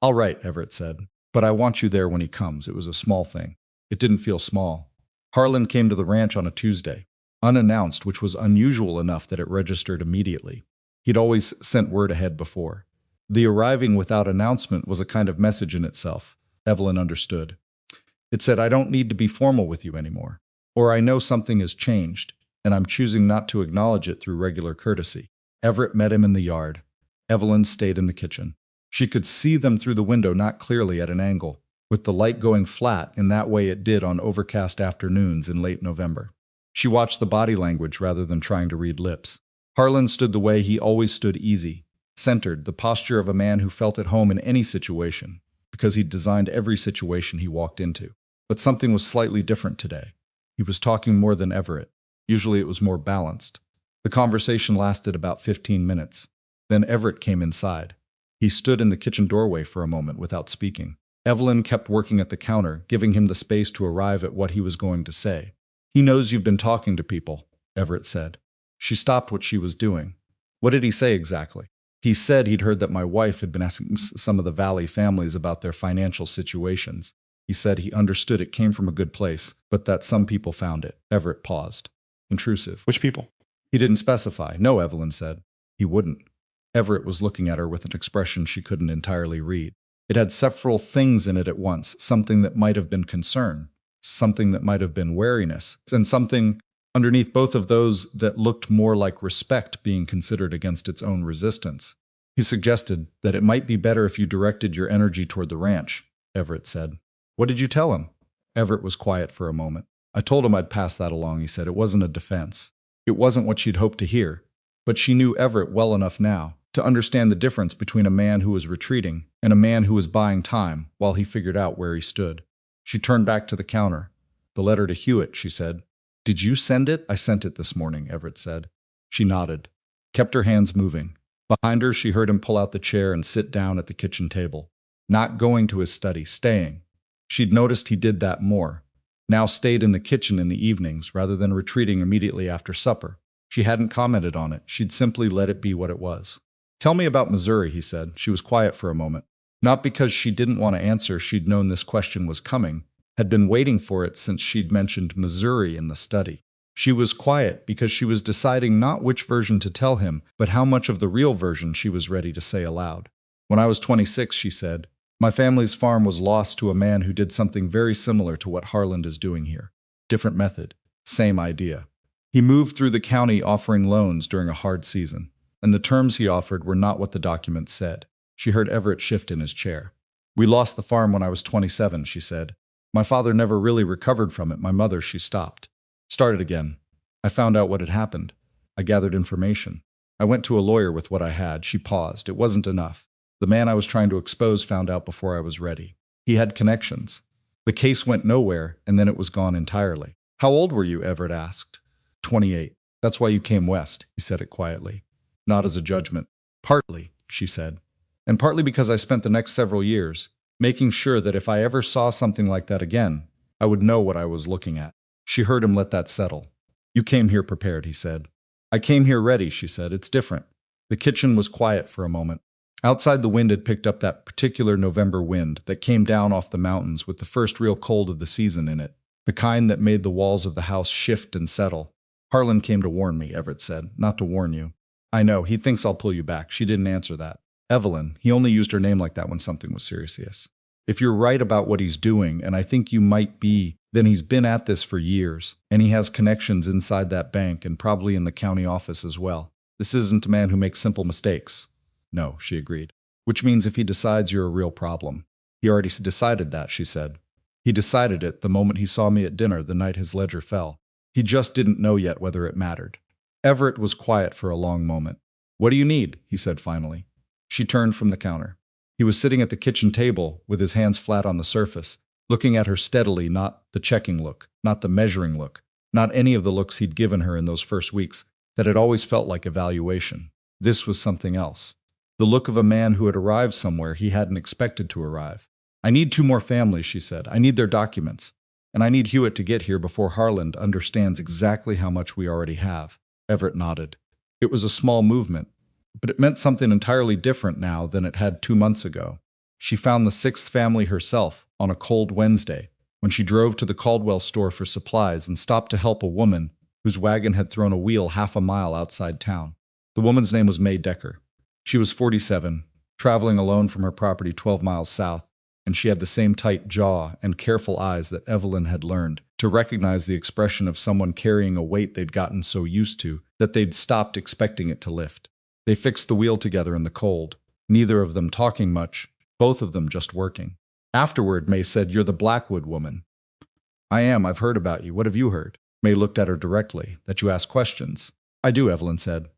I'll write, Everett said, but I want you there when he comes. It was a small thing. It didn't feel small. Harlan came to the ranch on a Tuesday, unannounced, which was unusual enough that it registered immediately. He'd always sent word ahead before. The arriving without announcement was a kind of message in itself. Evelyn understood. It said, I don't need to be formal with you anymore, or I know something has changed, and I'm choosing not to acknowledge it through regular courtesy. Everett met him in the yard. Evelyn stayed in the kitchen. She could see them through the window, not clearly at an angle, with the light going flat in that way it did on overcast afternoons in late November. She watched the body language rather than trying to read lips. Harlan stood the way he always stood, easy, centered, the posture of a man who felt at home in any situation, because he'd designed every situation he walked into. But something was slightly different today. He was talking more than Everett. Usually it was more balanced. The conversation lasted about 15 minutes. Then Everett came inside. He stood in the kitchen doorway for a moment without speaking. Evelyn kept working at the counter, giving him the space to arrive at what he was going to say. He knows you've been talking to people, Everett said. She stopped what she was doing. What did he say exactly? He said he'd heard that my wife had been asking some of the Valley families about their financial situations. He said he understood it came from a good place, but that some people found it. Everett paused. Intrusive. Which people? He didn't specify. No, Evelyn said. He wouldn't. Everett was looking at her with an expression she couldn't entirely read. It had several things in it at once, something that might have been concern, something that might have been wariness, and something underneath both of those that looked more like respect being considered against its own resistance. He suggested that it might be better if you directed your energy toward the ranch, Everett said. What did you tell him? Everett was quiet for a moment. I told him I'd pass that along, he said. It wasn't a defense. It wasn't what she'd hoped to hear, but she knew Everett well enough now to understand the difference between a man who was retreating and a man who was buying time while he figured out where he stood. She turned back to the counter. The letter to Hewitt, she said. Did you send it? I sent it this morning, Everett said. She nodded, kept her hands moving. Behind her, she heard him pull out the chair and sit down at the kitchen table. Not going to his study, staying. She'd noticed he did that more. Now stayed in the kitchen in the evenings rather than retreating immediately after supper. She hadn't commented on it. She'd simply let it be what it was. Tell me about Missouri, he said. She was quiet for a moment. Not because she didn't want to answer. She'd known this question was coming, had been waiting for it since she'd mentioned Missouri in the study. She was quiet because she was deciding not which version to tell him, but how much of the real version she was ready to say aloud. When I was 26, she said, my family's farm was lost to a man who did something very similar to what Harlan is doing here. Different method, same idea. He moved through the county offering loans during a hard season, and the terms he offered were not what the document said. She heard Everett shift in his chair. We lost the farm when I was 27, she said. My father never really recovered from it. My mother, she stopped. Started again. I found out what had happened. I gathered information. I went to a lawyer with what I had. She paused. It wasn't enough. The man I was trying to expose found out before I was ready. He had connections. The case went nowhere, and then it was gone entirely. How old were you? Everett asked. 28. That's why you came west, he said it quietly. Not as a judgment. Partly, she said. And partly because I spent the next several years making sure that if I ever saw something like that again, I would know what I was looking at. She heard him let that settle. You came here prepared, he said. I came here ready, she said. It's different. The kitchen was quiet for a moment. Outside, the wind had picked up that particular November wind that came down off the mountains with the first real cold of the season in it, the kind that made the walls of the house shift and settle. Harlan came to warn me, Everett said, not to warn you. I know, he thinks I'll pull you back. She didn't answer that. Evelyn, he only used her name like that when something was serious. If you're right about what he's doing, and I think you might be, then he's been at this for years, and he has connections inside that bank and probably in the county office as well. This isn't a man who makes simple mistakes. No, she agreed. Which means if he decides you're a real problem. He already decided that, she said. He decided it the moment he saw me at dinner the night his ledger fell. He just didn't know yet whether it mattered. Everett was quiet for a long moment. "What do you need?" he said finally. She turned from the counter. He was sitting at the kitchen table with his hands flat on the surface, looking at her steadily, not the checking look, not the measuring look, not any of the looks he'd given her in those first weeks that had always felt like evaluation. This was something else. The look of a man who had arrived somewhere he hadn't expected to arrive. "I need 2 more families," she said. "I need their documents. And I need Hewitt to get here before Harland understands exactly how much we already have." Everett nodded. It was a small movement, but it meant something entirely different now than it had 2 months ago. She found the 6th family herself on a cold Wednesday when she drove to the Caldwell store for supplies and stopped to help a woman whose wagon had thrown a wheel half a mile outside town. The woman's name was May Decker. She was 47, traveling alone from her property 12 miles south, and she had the same tight jaw and careful eyes that Evelyn had learned to recognize the expression of someone carrying a weight they'd gotten so used to that they'd stopped expecting it to lift. They fixed the wheel together in the cold, neither of them talking much, both of them just working. Afterward, May said, "You're the Blackwood woman." "I am. I've heard about you. What have you heard?" May looked at her directly. "That you ask questions." "I do," Evelyn said.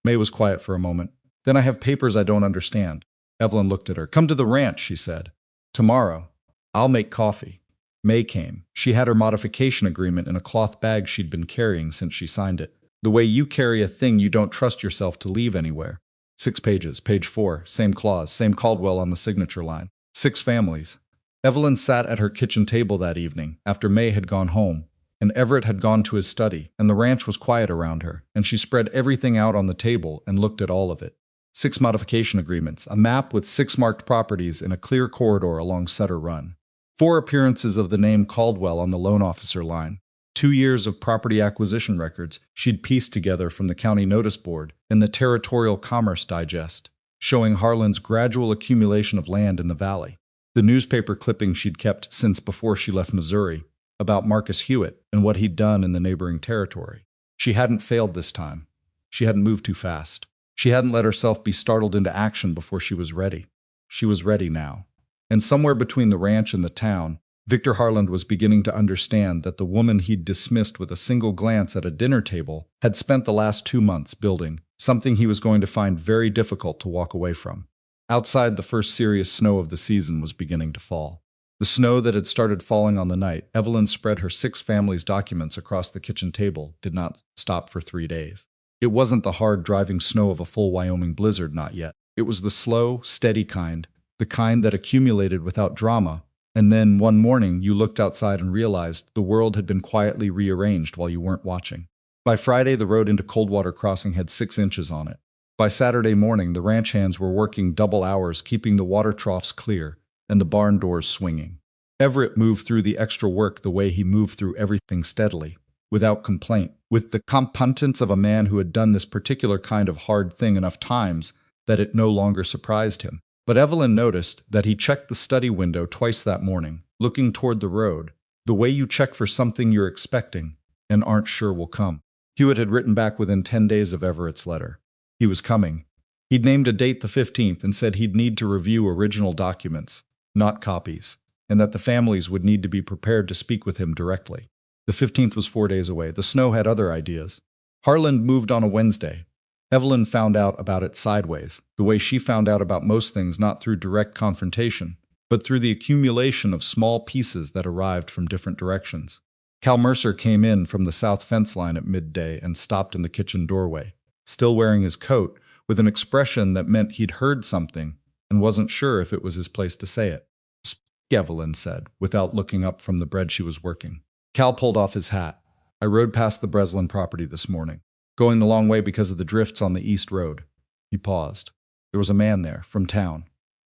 May was quiet for a moment. "Then I have papers I don't understand." Evelyn looked at her. "Come to the ranch," she said. "Tomorrow. I'll make coffee." May came. She had her modification agreement in a cloth bag she'd been carrying since she signed it. The way you carry a thing you don't trust yourself to leave anywhere. 6 pages, page 4, same clause, same Caldwell on the signature line. 6 families. Evelyn sat at her kitchen table that evening, after May had gone home, and Everett had gone to his study, and the ranch was quiet around her, and she spread everything out on the table and looked at all of it. 6 modification agreements, a map with 6 marked properties in a clear corridor along Sutter Run. 4 appearances of the name Caldwell on the loan officer line. 2 years of property acquisition records she'd pieced together from the county notice board and the Territorial Commerce Digest, showing Harlan's gradual accumulation of land in the valley. The newspaper clippings she'd kept since before she left Missouri about Marcus Hewitt and what he'd done in the neighboring territory. She hadn't failed this time. She hadn't moved too fast. She hadn't let herself be startled into action before she was ready. She was ready now. And somewhere between the ranch and the town, Victor Harland was beginning to understand that the woman he'd dismissed with a single glance at a dinner table had spent the last 2 months building something he was going to find very difficult to walk away from. Outside, the first serious snow of the season was beginning to fall. The snow that had started falling on the night Evelyn spread her 6 families' documents across the kitchen table did not stop for 3 days. It wasn't the hard driving snow of a full Wyoming blizzard, not yet. It was the slow, steady kind, the kind that accumulated without drama, and then one morning you looked outside and realized the world had been quietly rearranged while you weren't watching. By Friday, the road into Coldwater Crossing had 6 inches on it. By Saturday morning, the ranch hands were working double hours, keeping the water troughs clear and the barn doors swinging. Everett moved through the extra work the way he moved through everything steadily, without complaint, with the competence of a man who had done this particular kind of hard thing enough times that it no longer surprised him. But Evelyn noticed that he checked the study window twice that morning, looking toward the road, the way you check for something you're expecting and aren't sure will come. Hewitt had written back within 10 days of Everett's letter. He was coming. He'd named a date the 15th and said he'd need to review original documents, not copies, and that the families would need to be prepared to speak with him directly. The 15th was 4 days away. The snow had other ideas. Harland moved on a Wednesday. Evelyn found out about it sideways, the way she found out about most things, not through direct confrontation, but through the accumulation of small pieces that arrived from different directions. Cal Mercer came in from the south fence line at midday and stopped in the kitchen doorway, still wearing his coat, with an expression that meant he'd heard something and wasn't sure if it was his place to say it. "Speak," Evelyn said, without looking up from the bread she was working. Cal pulled off his hat. "I rode past the Breslin property this morning, going the long way because of the drifts on the east road." He paused. "There was a man there, from town.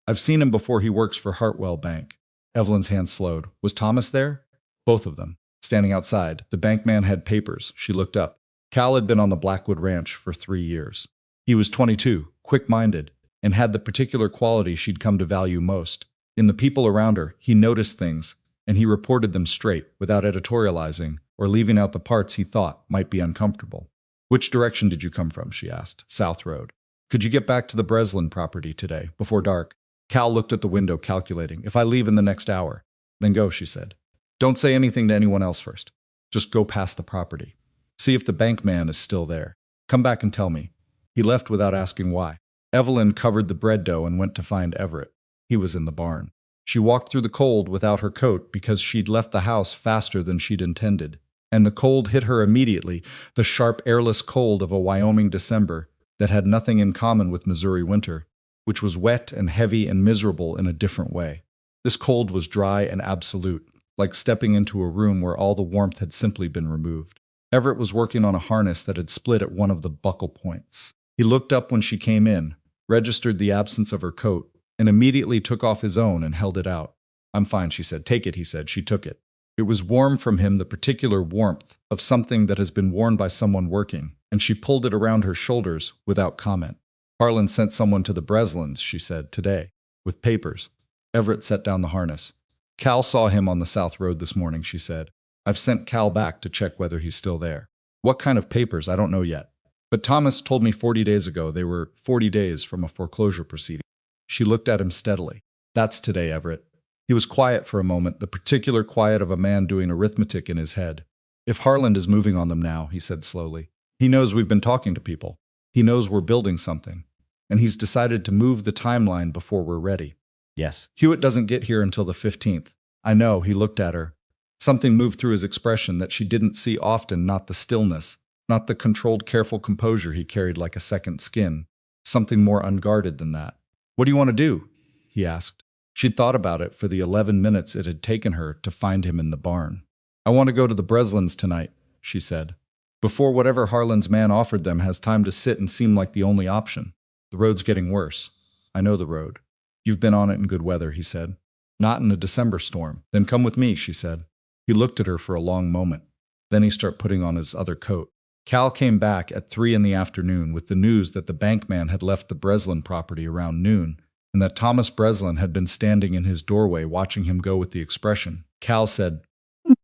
I've seen him before. He works for Hartwell Bank." Evelyn's hand slowed. "Was Thomas there?" "Both of them, standing outside. The bank man had papers." She looked up. Cal had been on the Blackwood Ranch for 3 years. He was 22, quick-minded, and had the particular quality she'd come to value most. In the people around her, he noticed things, and he reported them straight, without editorializing or leaving out the parts he thought might be uncomfortable. "Which direction did you come from?" she asked. "South Road." "Could you get back to the Breslin property today, before dark?" Cal looked at the window, calculating. "If I leave in the next hour." "Then go," she said. "Don't say anything to anyone else first. Just go past the property. See if the bank man is still there." Come back and tell me." He left without asking why. Evelyn covered the bread dough and went to find Everett. He was in the barn. She walked through the cold without her coat because she'd left the house faster than she'd intended. And the cold hit her immediately, the sharp, airless cold of a Wyoming December that had nothing in common with Missouri winter, which was wet and heavy and miserable in a different way. This cold was dry and absolute, like stepping into a room where all the warmth had simply been removed. Everett was working on a harness that had split at one of the buckle points. He looked up when she came in, registered the absence of her coat, and immediately took off his own and held it out. "I'm fine," she said. "Take it," he said. She took it. It was warm from him, the particular warmth of something that has been worn by someone working, and she pulled it around her shoulders without comment. "Harlan sent someone to the Breslins," she said, "today, with papers." Everett set down the harness. "Cal saw him on the South Road this morning," she said. "I've sent Cal back to check whether he's still there." "What kind of papers? I don't know yet. But Thomas told me 40 days ago they were 40 days from a foreclosure proceeding." She looked at him steadily. "That's today, Everett." He was quiet for a moment, the particular quiet of a man doing arithmetic in his head. "If Harlan is moving on them now," he said slowly. "He knows we've been talking to people. He knows we're building something. And he's decided to move the timeline before we're ready." Yes. "Hewitt doesn't get here until the 15th. "I know," he looked at her. Something moved through his expression that she didn't see often, not the stillness, not the controlled, careful composure he carried like a second skin. Something more unguarded than that. "What do you want to do?" he asked. She'd thought about it for the 11 minutes it had taken her to find him in the barn. "I want to go to the Breslins tonight," she said. "Before whatever Harlan's man offered them has time to sit and seem like the only option. The road's getting worse." "I know the road." "You've been on it in good weather," he said. "Not in a December storm." "Then come with me," she said. He looked at her for a long moment. Then he started putting on his other coat. Cal came back at 3 in the afternoon with the news that the bankman had left the Breslin property around noon, and that Thomas Breslin had been standing in his doorway watching him go with the expression, Cal said,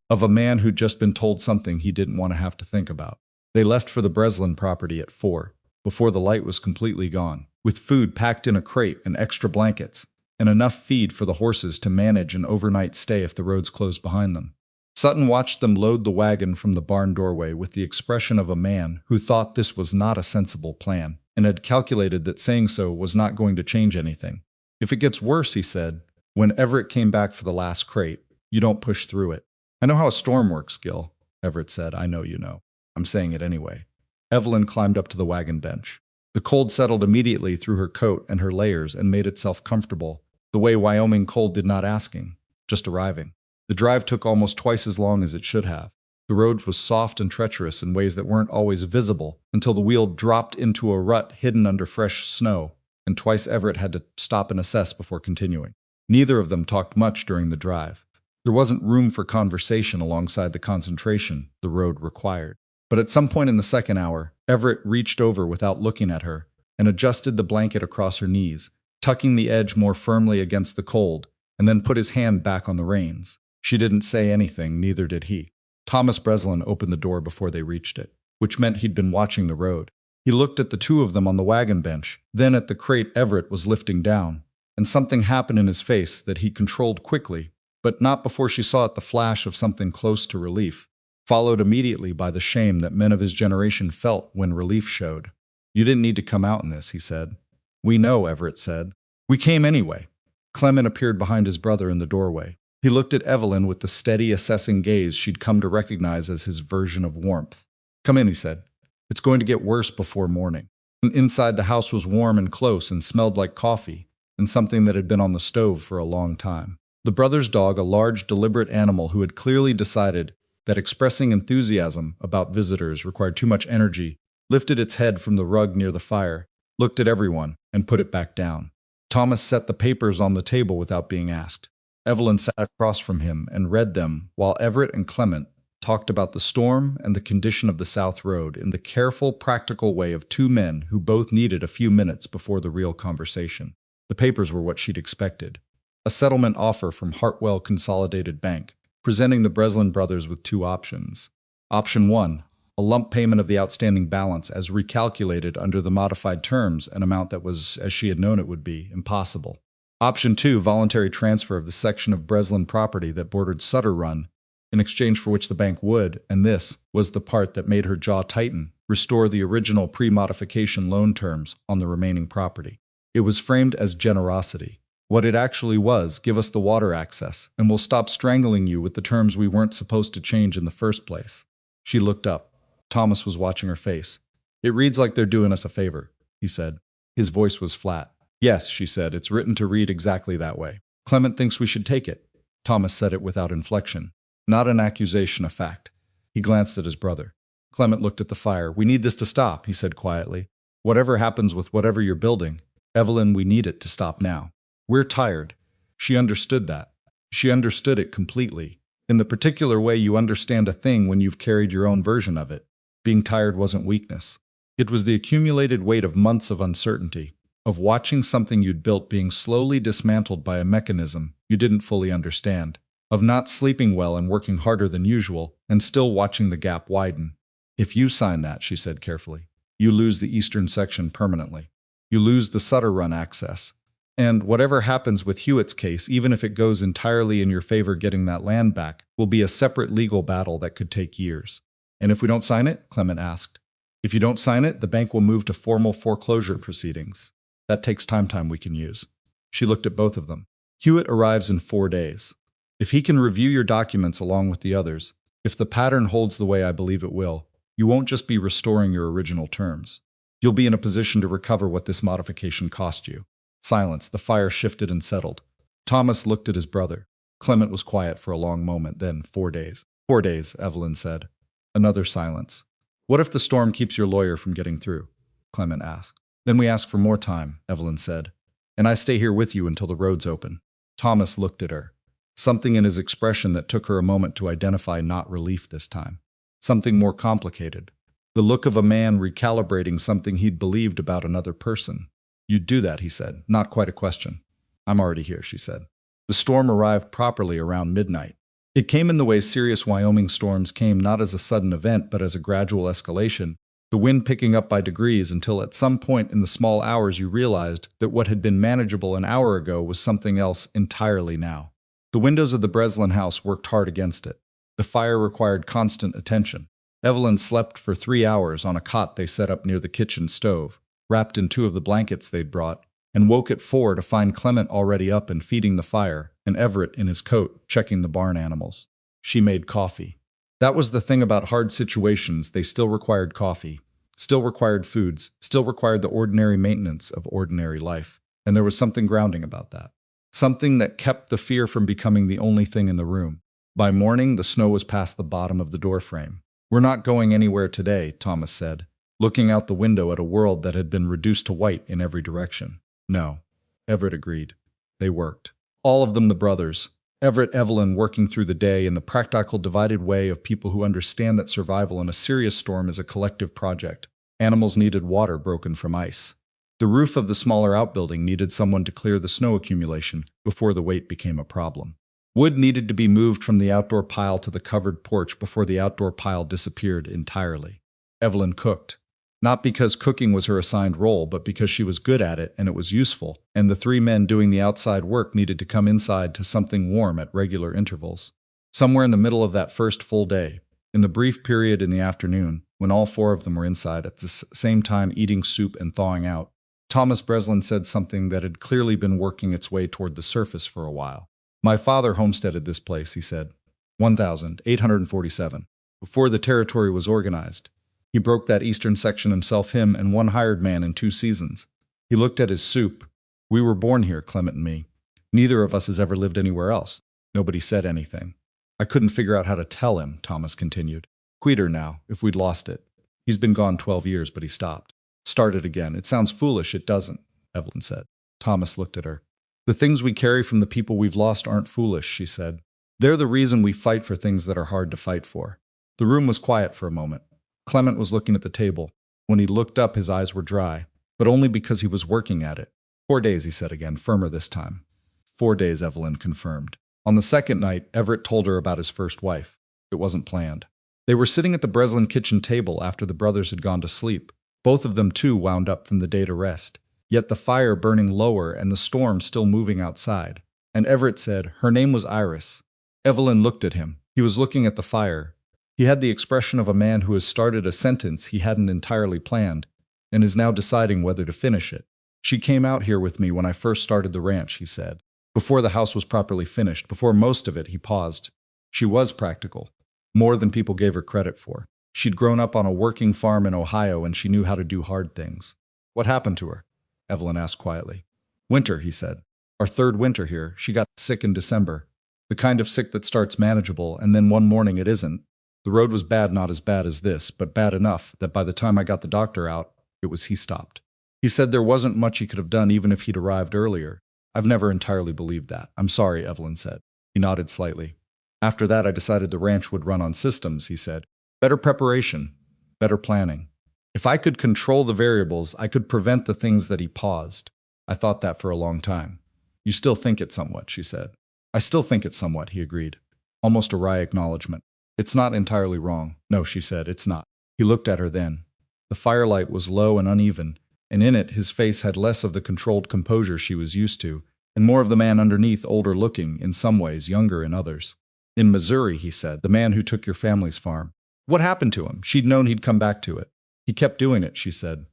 of a man who'd just been told something he didn't want to have to think about. They left for the Breslin property at 4, before the light was completely gone, with food packed in a crate and extra blankets, and enough feed for the horses to manage an overnight stay if the roads closed behind them. Sutton watched them load the wagon from the barn doorway with the expression of a man who thought this was not a sensible plan, and had calculated that saying so was not going to change anything. "If it gets worse," he said, when Everett came back for the last crate, "you don't push through it." "I know how a storm works, Gil," Everett said. "I know you know. I'm saying it anyway." Evelyn climbed up to the wagon bench. The cold settled immediately through her coat and her layers and made itself comfortable, the way Wyoming cold did, not asking, just arriving. The drive took almost twice as long as it should have. The road was soft and treacherous in ways that weren't always visible until the wheel dropped into a rut hidden under fresh snow, and twice Everett had to stop and assess before continuing. Neither of them talked much during the drive. There wasn't room for conversation alongside the concentration the road required. But at some point in the second hour, Everett reached over without looking at her and adjusted the blanket across her knees, tucking the edge more firmly against the cold, and then put his hand back on the reins. She didn't say anything, neither did he. Thomas Breslin opened the door before they reached it, which meant he'd been watching the road. He looked at the two of them on the wagon bench, then at the crate Everett was lifting down, and something happened in his face that he controlled quickly, but not before she saw it the flash of something close to relief, followed immediately by the shame that men of his generation felt when relief showed. "You didn't need to come out in this," he said. "We know," Everett said. "We came anyway." Clement appeared behind his brother in the doorway. He looked at Evelyn with the steady, assessing gaze she'd come to recognize as his version of warmth. "Come in," he said. "It's going to get worse before morning." And inside, the house was warm and close and smelled like coffee and something that had been on the stove for a long time. The brother's dog, a large, deliberate animal who had clearly decided that expressing enthusiasm about visitors required too much energy, lifted its head from the rug near the fire, looked at everyone, and put it back down. Thomas set the papers on the table without being asked. Evelyn sat across from him and read them while Everett and Clement talked about the storm and the condition of the South Road in the careful, practical way of two men who both needed a few minutes before the real conversation. The papers were what she'd expected. A settlement offer from Hartwell Consolidated Bank, presenting the Breslin brothers with two options. Option 1, a lump payment of the outstanding balance as recalculated under the modified terms, an amount that was, as she had known it would be, impossible. Option 2, voluntary transfer of the section of Breslin property that bordered Sutter Run in exchange for which the bank would, and this was the part that made her jaw tighten, restore the original pre-modification loan terms on the remaining property. It was framed as generosity. What it actually was, give us the water access, and we'll stop strangling you with the terms we weren't supposed to change in the first place. She looked up. Thomas was watching her face. It reads like they're doing us a favor, he said. His voice was flat. Yes, she said, it's written to read exactly that way. Clement thinks we should take it. Thomas said it without inflection. Not an accusation, a fact. He glanced at his brother. Clement looked at the fire. We need this to stop, he said quietly. Whatever happens with whatever you're building, Evelyn, we need it to stop now. We're tired. She understood that. She understood it completely. In the particular way you understand a thing when you've carried your own version of it. Being tired wasn't weakness. It was the accumulated weight of months of uncertainty, of watching something you'd built being slowly dismantled by a mechanism you didn't fully understand, of not sleeping well and working harder than usual, and still watching the gap widen. If you sign that, she said carefully, you lose the eastern section permanently. You lose the Sutter Run access. And whatever happens with Hewitt's case, even if it goes entirely in your favor getting that land back, will be a separate legal battle that could take years. And if we don't sign it? Clement asked. If you don't sign it, the bank will move to formal foreclosure proceedings. That takes time we can use. She looked at both of them. Hewitt arrives in 4 days. If he can review your documents along with the others, if the pattern holds the way I believe it will, you won't just be restoring your original terms. You'll be in a position to recover what this modification cost you. Silence. The fire shifted and settled. Thomas looked at his brother. Clement was quiet for a long moment, then 4 days. 4 days, Evelyn said. Another silence. What if the storm keeps your lawyer from getting through? Clement asked. Then we ask for more time, Evelyn said. And I stay here with you until the roads open. Thomas looked at her. Something in his expression that took her a moment to identify, not relief this time. Something more complicated. The look of a man recalibrating something he'd believed about another person. You'd do that, he said. Not quite a question. I'm already here, she said. The storm arrived properly around midnight. It came in the way serious Wyoming storms came, not as a sudden event, but as a gradual escalation, the wind picking up by degrees until at some point in the small hours you realized that what had been manageable an hour ago was something else entirely now. The windows of the Breslin house worked hard against it. The fire required constant attention. Evelyn slept for 3 hours on a cot they set up near the kitchen stove, wrapped in 2 of the blankets they'd brought, and woke at 4 to find Clement already up and feeding the fire, and Everett in his coat, checking the barn animals. She made coffee. That was the thing about hard situations, they still required coffee, still required foods, still required the ordinary maintenance of ordinary life. And there was something grounding about that. Something that kept the fear from becoming the only thing in the room. By morning, the snow was past the bottom of the doorframe. We're not going anywhere today, Thomas said, looking out the window at a world that had been reduced to white in every direction. No, Everett agreed. They worked. All of them the brothers. Everett, Evelyn working through the day in the practical divided way of people who understand that survival in a serious storm is a collective project. Animals needed water broken from ice. The roof of the smaller outbuilding needed someone to clear the snow accumulation before the weight became a problem. Wood needed to be moved from the outdoor pile to the covered porch before the outdoor pile disappeared entirely. Evelyn cooked. Not because cooking was her assigned role, but because she was good at it and it was useful, and the 3 men doing the outside work needed to come inside to something warm at regular intervals. Somewhere in the middle of that first full day, in the brief period in the afternoon, when all 4 of them were inside at the same time eating soup and thawing out, Thomas Breslin said something that had clearly been working its way toward the surface for a while. My father homesteaded this place, he said. 1847, before the territory was organized. He broke that eastern section himself, him and 1 hired man in 2 seasons. He looked at his soup. We were born here, Clement and me. Neither of us has ever lived anywhere else. Nobody said anything. I couldn't figure out how to tell him, Thomas continued. Quieter now, if we'd lost it. He's been gone 12 years, but he stopped. Started again. It sounds foolish, it doesn't, Evelyn said. Thomas looked at her. The things we carry from the people we've lost aren't foolish, she said. They're the reason we fight for things that are hard to fight for. The room was quiet for a moment. Clement was looking at the table. When he looked up, his eyes were dry, but only because he was working at it. 4 days, he said again, firmer this time. 4 days, Evelyn confirmed. On the second night, Everett told her about his first wife. It wasn't planned. They were sitting at the Breslin kitchen table after the brothers had gone to sleep. Both of them, too, wound up from the day to rest, yet the fire burning lower and the storm still moving outside. And Everett said, her name was Iris. Evelyn looked at him. He was looking at the fire. He had the expression of a man who has started a sentence he hadn't entirely planned and is now deciding whether to finish it. She came out here with me when I first started the ranch, he said. Before the house was properly finished, before most of it, he paused. She was practical, more than people gave her credit for. She'd grown up on a working farm in Ohio and she knew how to do hard things. What happened to her? Evelyn asked quietly. Winter, he said. Our third winter here. She got sick in December. The kind of sick that starts manageable and then one morning it isn't. The road was bad, not as bad as this, but bad enough that by the time I got the doctor out, he stopped. He said there wasn't much he could have done even if he'd arrived earlier. I've never entirely believed that. I'm sorry, Evelyn said. He nodded slightly. After that, I decided the ranch would run on systems, he said. Better preparation, better planning. If I could control the variables, I could prevent the things that he paused. I thought that for a long time. You still think it somewhat, she said. I still think it somewhat, he agreed. Almost a wry acknowledgement. It's not entirely wrong. No, she said, it's not. He looked at her then. The firelight was low and uneven, and in it his face had less of the controlled composure she was used to, and more of the man underneath, older looking, in some ways, younger in others. In Missouri, he said, the man who took your family's farm. What happened to him? She'd known he'd come back to it. He kept doing it, she said.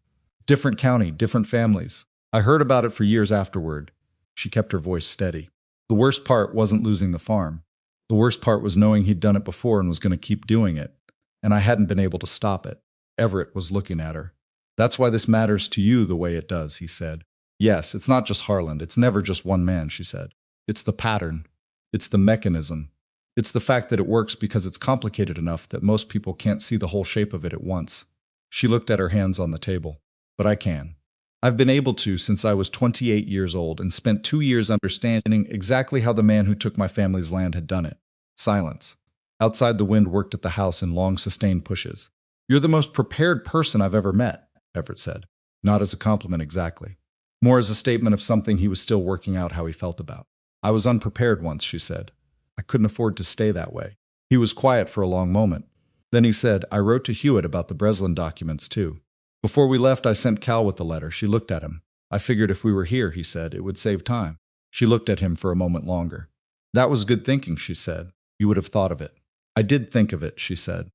Different county, different families. I heard about it for years afterward. She kept her voice steady. The worst part wasn't losing the farm. The worst part was knowing he'd done it before and was going to keep doing it, and I hadn't been able to stop it. Everett was looking at her. That's why this matters to you the way it does, he said. Yes, it's not just Harland. It's never just one man, she said. It's the pattern. It's the mechanism. It's the fact that it works because it's complicated enough that most people can't see the whole shape of it at once. She looked at her hands on the table. But I can. I've been able to since I was 28 years old and spent 2 years understanding exactly how the man who took my family's land had done it. Silence. Outside, the wind worked at the house in long, sustained pushes. You're the most prepared person I've ever met, Everett said. Not as a compliment exactly. More as a statement of something he was still working out how he felt about. I was unprepared once, she said. I couldn't afford to stay that way. He was quiet for a long moment. Then he said, I wrote to Hewitt about the Breslin documents, too. Before we left, I sent Cal with the letter. She looked at him. I figured if we were here, he said, it would save time. She looked at him for a moment longer. That was good thinking, she said. You would have thought of it. I did think of it, she said.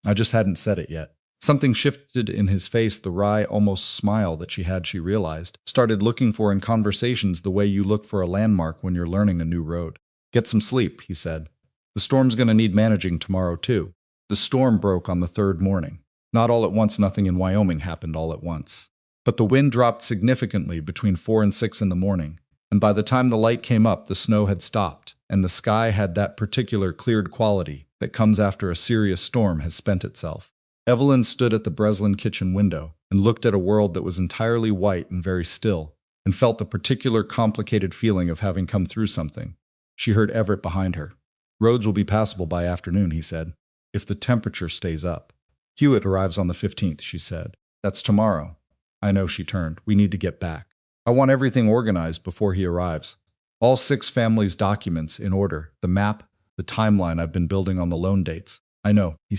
I just hadn't said it yet. Something shifted in his face, the wry, almost smile that she realized. Started looking for in conversations the way you look for a landmark when you're learning a new road. Get some sleep, he said. The storm's going to need managing tomorrow, too. The storm broke on the third morning. Not all at once, nothing in Wyoming happened all at once. But the wind dropped significantly between 4 and 6 in the morning, and by the time the light came up, the snow had stopped, and the sky had that particular cleared quality that comes after a serious storm has spent itself. Evelyn stood at the Breslin kitchen window and looked at a world that was entirely white and very still, and felt the particular complicated feeling of having come through something. She heard Everett behind her. Roads will be passable by afternoon, he said, if the temperature stays up. Hewitt arrives on the 15th, she said. That's tomorrow. I know, she turned. We need to get back. I want everything organized before he arrives. All 6 families' documents in order, the map, the timeline I've been building on the loan dates. I know, he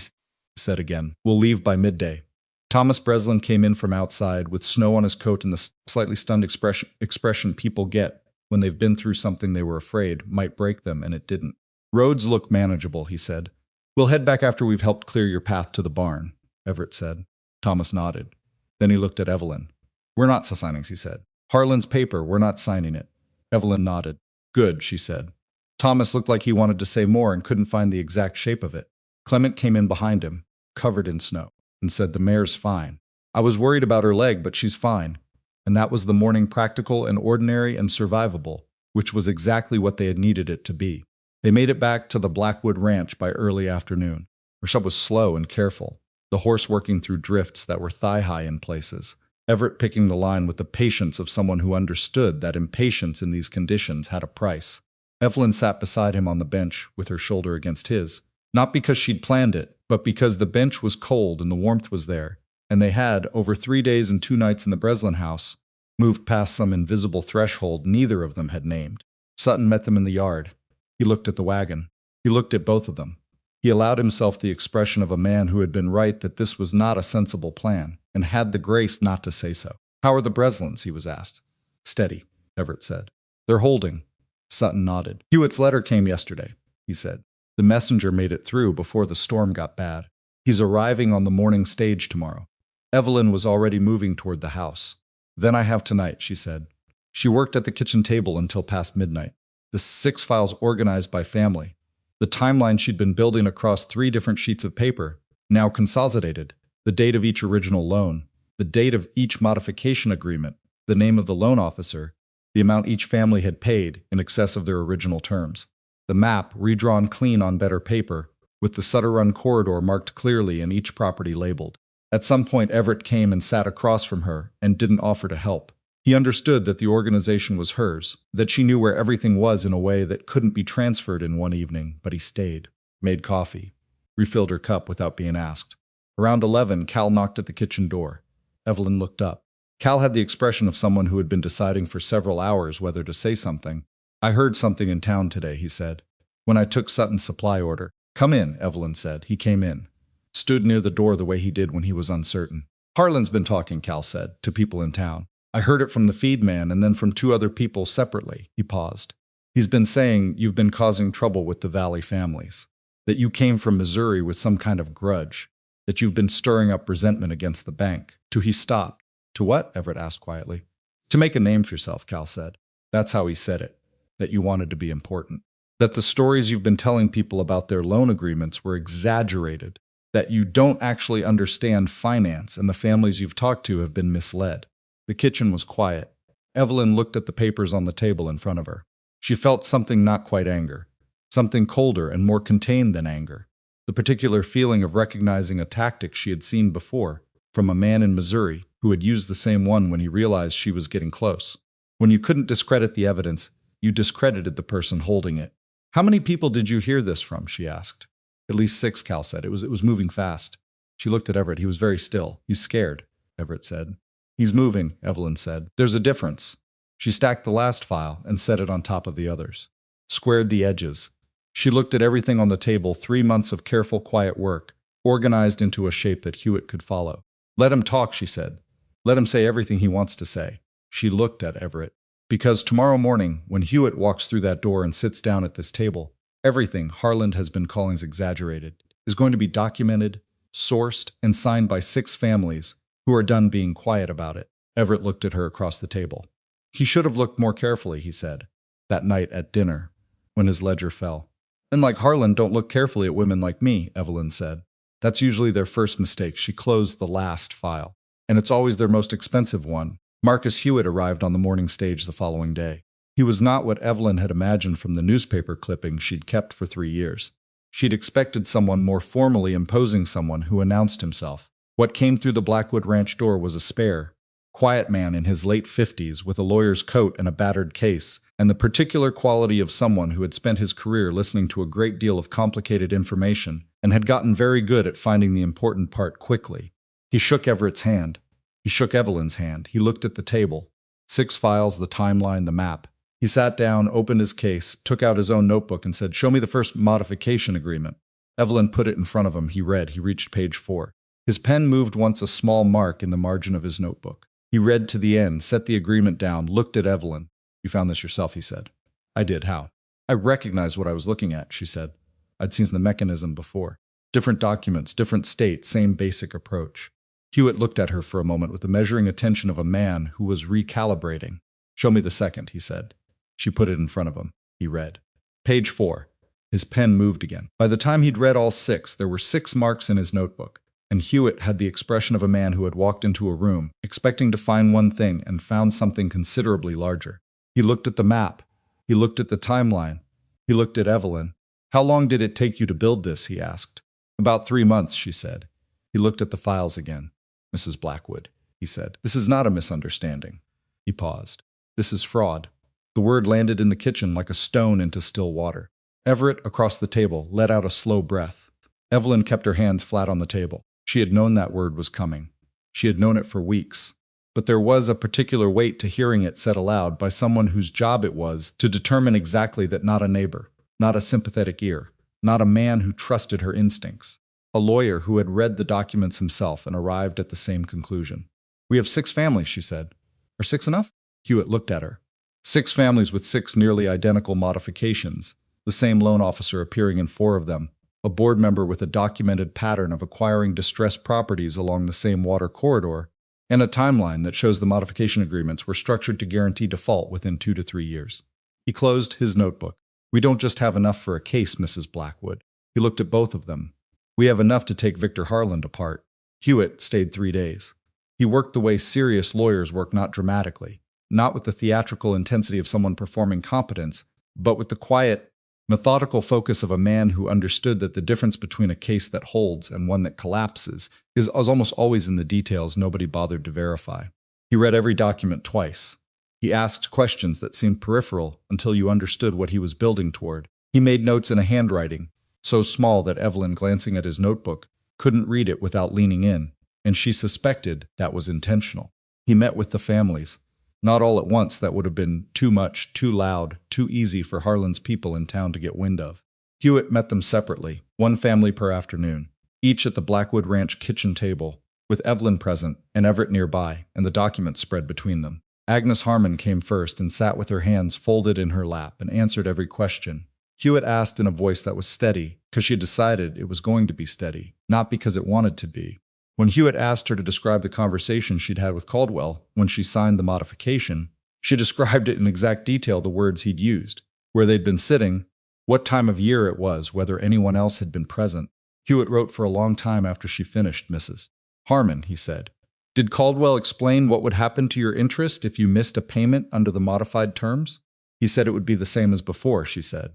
said again. We'll leave by midday. Thomas Breslin came in from outside with snow on his coat and the slightly stunned expression people get when they've been through something they were afraid might break them, and it didn't. Roads look manageable, he said. We'll head back after we've helped clear your path to the barn, Everett said. Thomas nodded. Then he looked at Evelyn. We're not signing, he said. Harlan's paper, we're not signing it. Evelyn nodded. Good, she said. Thomas looked like he wanted to say more and couldn't find the exact shape of it. Clement came in behind him, covered in snow, and said, the mare's fine. I was worried about her leg, but she's fine. And that was the morning practical and ordinary and survivable, which was exactly what they had needed it to be. They made it back to the Blackwood ranch by early afternoon. Rashad was slow and careful, the horse working through drifts that were thigh-high in places, Everett picking the line with the patience of someone who understood that impatience in these conditions had a price. Evelyn sat beside him on the bench with her shoulder against his, not because she'd planned it, but because the bench was cold and the warmth was there, and they had, over 3 days and 2 nights in the Breslin house, moved past some invisible threshold neither of them had named. Sutton met them in the yard. He looked at the wagon. He looked at both of them. He allowed himself the expression of a man who had been right that this was not a sensible plan, and had the grace not to say so. How are the Breslins? He was asked. Steady, Everett said. They're holding. Sutton nodded. Hewitt's letter came yesterday. he said. The messenger made it through before the storm got bad. He's arriving on the morning stage tomorrow. Evelyn was already moving toward the house. Then I have tonight, she said. She worked at the kitchen table until past midnight. The 6 files organized by family. The timeline she'd been building across 3 different sheets of paper, now consolidated. The date of each original loan, the date of each modification agreement, the name of the loan officer, the amount each family had paid in excess of their original terms. The map, redrawn clean on better paper, with the Sutter Run corridor marked clearly and each property labeled. At some point, Everett came and sat across from her and didn't offer to help. He understood that the organization was hers, that she knew where everything was in a way that couldn't be transferred in one evening, but he stayed, made coffee, refilled her cup without being asked. Around 11, Cal knocked at the kitchen door. Evelyn looked up. Cal had the expression of someone who had been deciding for several hours whether to say something. I heard something in town today, he said, when I took Sutton's supply order. Come in, Evelyn said. He came in. Stood near the door the way he did when he was uncertain. Harlan's been talking, Cal said, to people in town. I heard it from the feed man and then from 2 other people separately. He paused. He's been saying you've been causing trouble with the Valley families, that you came from Missouri with some kind of grudge, that you've been stirring up resentment against the bank. He stopped. To what? Everett asked quietly. To make a name for yourself, Cal said. That's how he said it, that you wanted to be important. That the stories you've been telling people about their loan agreements were exaggerated, that you don't actually understand finance and the families you've talked to have been misled. The kitchen was quiet. Evelyn looked at the papers on the table in front of her. She felt something not quite anger, something colder and more contained than anger. The particular feeling of recognizing a tactic she had seen before from a man in Missouri who had used the same one when he realized she was getting close. When you couldn't discredit the evidence, you discredited the person holding it. How many people did you hear this from? She asked. At least 6, Cal said. It was moving fast. She looked at Everett. He was very still. He's scared, Everett said. He's moving, Evelyn said. There's a difference. She stacked the last file and set it on top of the others. Squared the edges. She looked at everything on the table, 3 months of careful, quiet work, organized into a shape that Hewitt could follow. Let him talk, she said. Let him say everything he wants to say. She looked at Everett. Because tomorrow morning, when Hewitt walks through that door and sits down at this table, everything Harlan has been calling exaggerated is going to be documented, sourced, and signed by 6 families who are done being quiet about it. Everett looked at her across the table. He should have looked more carefully, he said, that night at dinner, when his ledger fell. Men like Harlan don't look carefully at women like me, Evelyn said. That's usually their first mistake. She closed the last file. And it's always their most expensive one. Marcus Hewitt arrived on the morning stage the following day. He was not what Evelyn had imagined from the newspaper clippings she'd kept for 3 years. She'd expected someone more formally imposing, someone who announced himself. What came through the Blackwood Ranch door was a spare, quiet man in his late 50s with a lawyer's coat and a battered case, and the particular quality of someone who had spent his career listening to a great deal of complicated information and had gotten very good at finding the important part quickly. He shook Everett's hand. He shook Evelyn's hand. He looked at the table. 6 files, the timeline, the map. He sat down, opened his case, took out his own notebook and said, "Show me the first modification agreement." Evelyn put it in front of him. He read. He reached page 4. His pen moved once a small mark in the margin of his notebook. He read to the end, set the agreement down, looked at Evelyn. "You found this yourself," he said. "I did. How?" "I recognized what I was looking at," she said. "I'd seen the mechanism before. Different documents, different state, same basic approach." Hewitt looked at her for a moment with the measuring attention of a man who was recalibrating. "Show me the second," he said. She put it in front of him. He read. Page 4. His pen moved again. By the time he'd read all 6, there were 6 marks in his notebook, and Hewitt had the expression of a man who had walked into a room, expecting to find one thing and found something considerably larger. He looked at the map. He looked at the timeline. He looked at Evelyn. "How long did it take you to build this?" he asked. "About 3 months," she said. He looked at the files again. "Mrs. Blackwood," he said, "this is not a misunderstanding." He paused. "This is fraud." The word landed in the kitchen like a stone into still water. Everett, across the table, let out a slow breath. Evelyn kept her hands flat on the table. She had known that word was coming. She had known it for weeks. But there was a particular weight to hearing it said aloud by someone whose job it was to determine exactly that, not a neighbor, not a sympathetic ear, not a man who trusted her instincts. A lawyer who had read the documents himself and arrived at the same conclusion. "We have 6 families," she said. "Are 6 enough?" Hewitt looked at her. 6 families with 6 nearly identical modifications. the same loan officer appearing in 4 of them, a board member with a documented pattern of acquiring distressed properties along the same water corridor, and a timeline that shows the modification agreements were structured to guarantee default within 2 to 3 years. He closed his notebook. "We don't just have enough for a case, Mrs. Blackwood." He looked at both of them. "We have enough to take Victor Harland apart." Hewitt stayed 3 days. He worked the way serious lawyers work, not dramatically, not with the theatrical intensity of someone performing competence, but with the quiet, methodical focus of a man who understood that the difference between a case that holds and one that collapses is almost always in the details nobody bothered to verify. He read every document twice. He asked questions that seemed peripheral until you understood what he was building toward. He made notes in a handwriting so small that Evelyn, glancing at his notebook, couldn't read it without leaning in, and she suspected that was intentional. He met with the families. Not all at once, that would have been too much, too loud, too easy for Harlan's people in town to get wind of. Hewitt met them separately, one family per afternoon, each at the Blackwood Ranch kitchen table, with Evelyn present and Everett nearby, and the documents spread between them. Agnes Harmon came first and sat with her hands folded in her lap and answered every question. Hewitt asked in a voice that was steady, because she had decided it was going to be steady, not because it wanted to be. When Hewitt asked her to describe the conversation she'd had with Caldwell when she signed the modification, she described it in exact detail, the words he'd used, where they'd been sitting, what time of year it was, whether anyone else had been present. Hewitt wrote for a long time after she finished. "Mrs. Harmon," he said, "did Caldwell explain what would happen to your interest if you missed a payment under the modified terms?" "He said it would be the same as before," she said.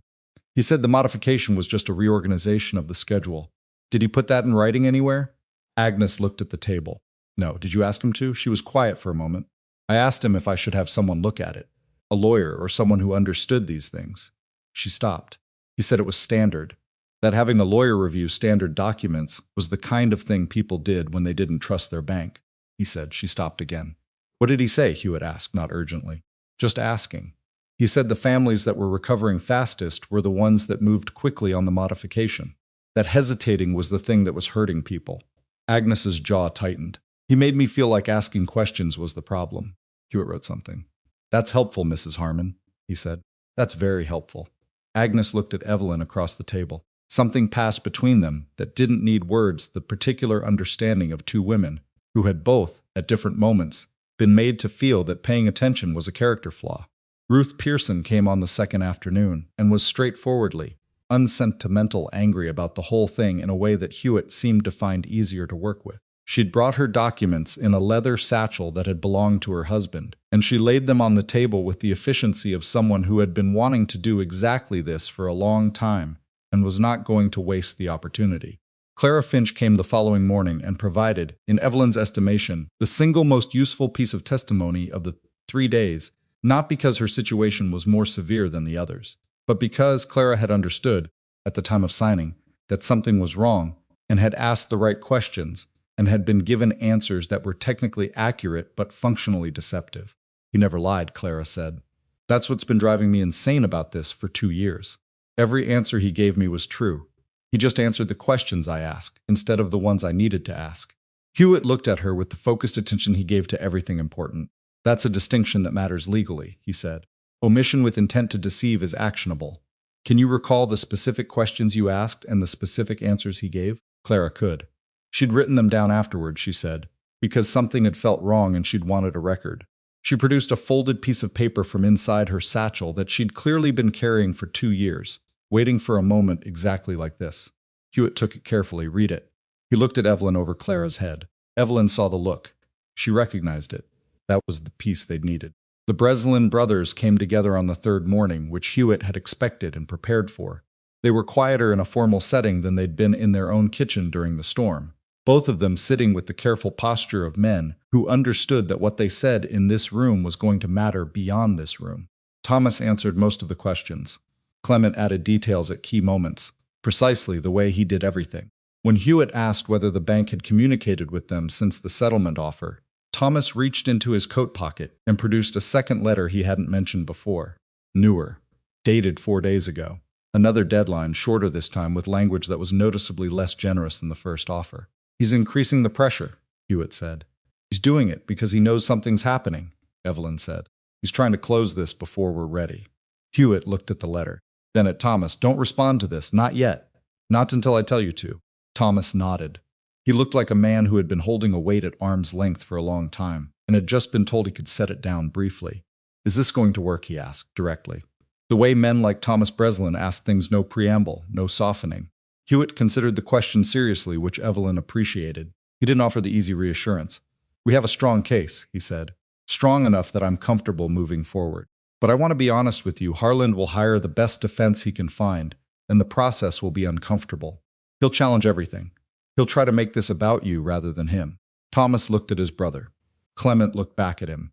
"He said the modification was just a reorganization of the schedule." "Did he put that in writing anywhere?" Agnes looked at the table. "No. Did you ask him to?" She was quiet for a moment. "I asked him if I should have someone look at it. A lawyer or someone who understood these things." She stopped. "He said it was standard. That having a lawyer review standard documents was the kind of thing people did when they didn't trust their bank." He said. She stopped again. "What did he say?" Hewitt asked, not urgently. "Just asking." "He said the families that were recovering fastest were the ones that moved quickly on the modification. That hesitating was the thing that was hurting people." Agnes's jaw tightened. "He made me feel like asking questions was the problem." Hewitt wrote something. "That's helpful, Mrs. Harmon," he said. "That's very helpful." Agnes looked at Evelyn across the table. Something passed between them that didn't need words, the particular understanding of 2 women who had both, at different moments, been made to feel that paying attention was a character flaw. Ruth Pearson came on the second afternoon and was straightforwardly, unsentimental, angry about the whole thing in a way that Hewitt seemed to find easier to work with. She'd brought her documents in a leather satchel that had belonged to her husband, and she laid them on the table with the efficiency of someone who had been wanting to do exactly this for a long time and was not going to waste the opportunity. Clara Finch came the following morning and provided, in Evelyn's estimation, the single most useful piece of testimony of the 3 days, not because her situation was more severe than the others, but because Clara had understood, at the time of signing, that something was wrong and had asked the right questions and had been given answers that were technically accurate but functionally deceptive. "He never lied," Clara said. "That's what's been driving me insane about this for 2 years. Every answer he gave me was true. He just answered the questions I asked, instead of the ones I needed to ask." Hewitt looked at her with the focused attention he gave to everything important. "That's a distinction that matters legally," he said. "Omission with intent to deceive is actionable. Can you recall the specific questions you asked and the specific answers he gave?" Clara could. She'd written them down afterward, she said, because something had felt wrong and she'd wanted a record. She produced a folded piece of paper from inside her satchel that she'd clearly been carrying for 2 years, waiting for a moment exactly like this. Hewitt took it carefully. "Read it." He looked at Evelyn over Clara's head. Evelyn saw the look. She recognized it. That was the piece they'd needed. The Breslin brothers came together on the 3rd morning, which Hewitt had expected and prepared for. They were quieter in a formal setting than they'd been in their own kitchen during the storm, both of them sitting with the careful posture of men who understood that what they said in this room was going to matter beyond this room. Thomas answered most of the questions. Clement added details at key moments, precisely the way he did everything. When Hewitt asked whether the bank had communicated with them since the settlement offer, Thomas reached into his coat pocket and produced a second letter he hadn't mentioned before. Newer. Dated 4 days ago. Another deadline, shorter this time, with language that was noticeably less generous than the first offer. "He's increasing the pressure," Hewitt said. "He's doing it because he knows something's happening," Evelyn said. "He's trying to close this before we're ready." Hewitt looked at the letter. Then at Thomas, "Don't respond to this, not yet. Not until I tell you to." Thomas nodded. He looked like a man who had been holding a weight at arm's length for a long time, and had just been told he could set it down briefly. "Is this going to work?" he asked, directly. The way men like Thomas Breslin asked things, no preamble, no softening. Hewitt considered the question seriously, which Evelyn appreciated. He didn't offer the easy reassurance. "We have a strong case," he said. "Strong enough that I'm comfortable moving forward. But I want to be honest with you, Harland will hire the best defense he can find, and the process will be uncomfortable. He'll challenge everything. He'll try to make this about you rather than him." Thomas looked at his brother. Clement looked back at him.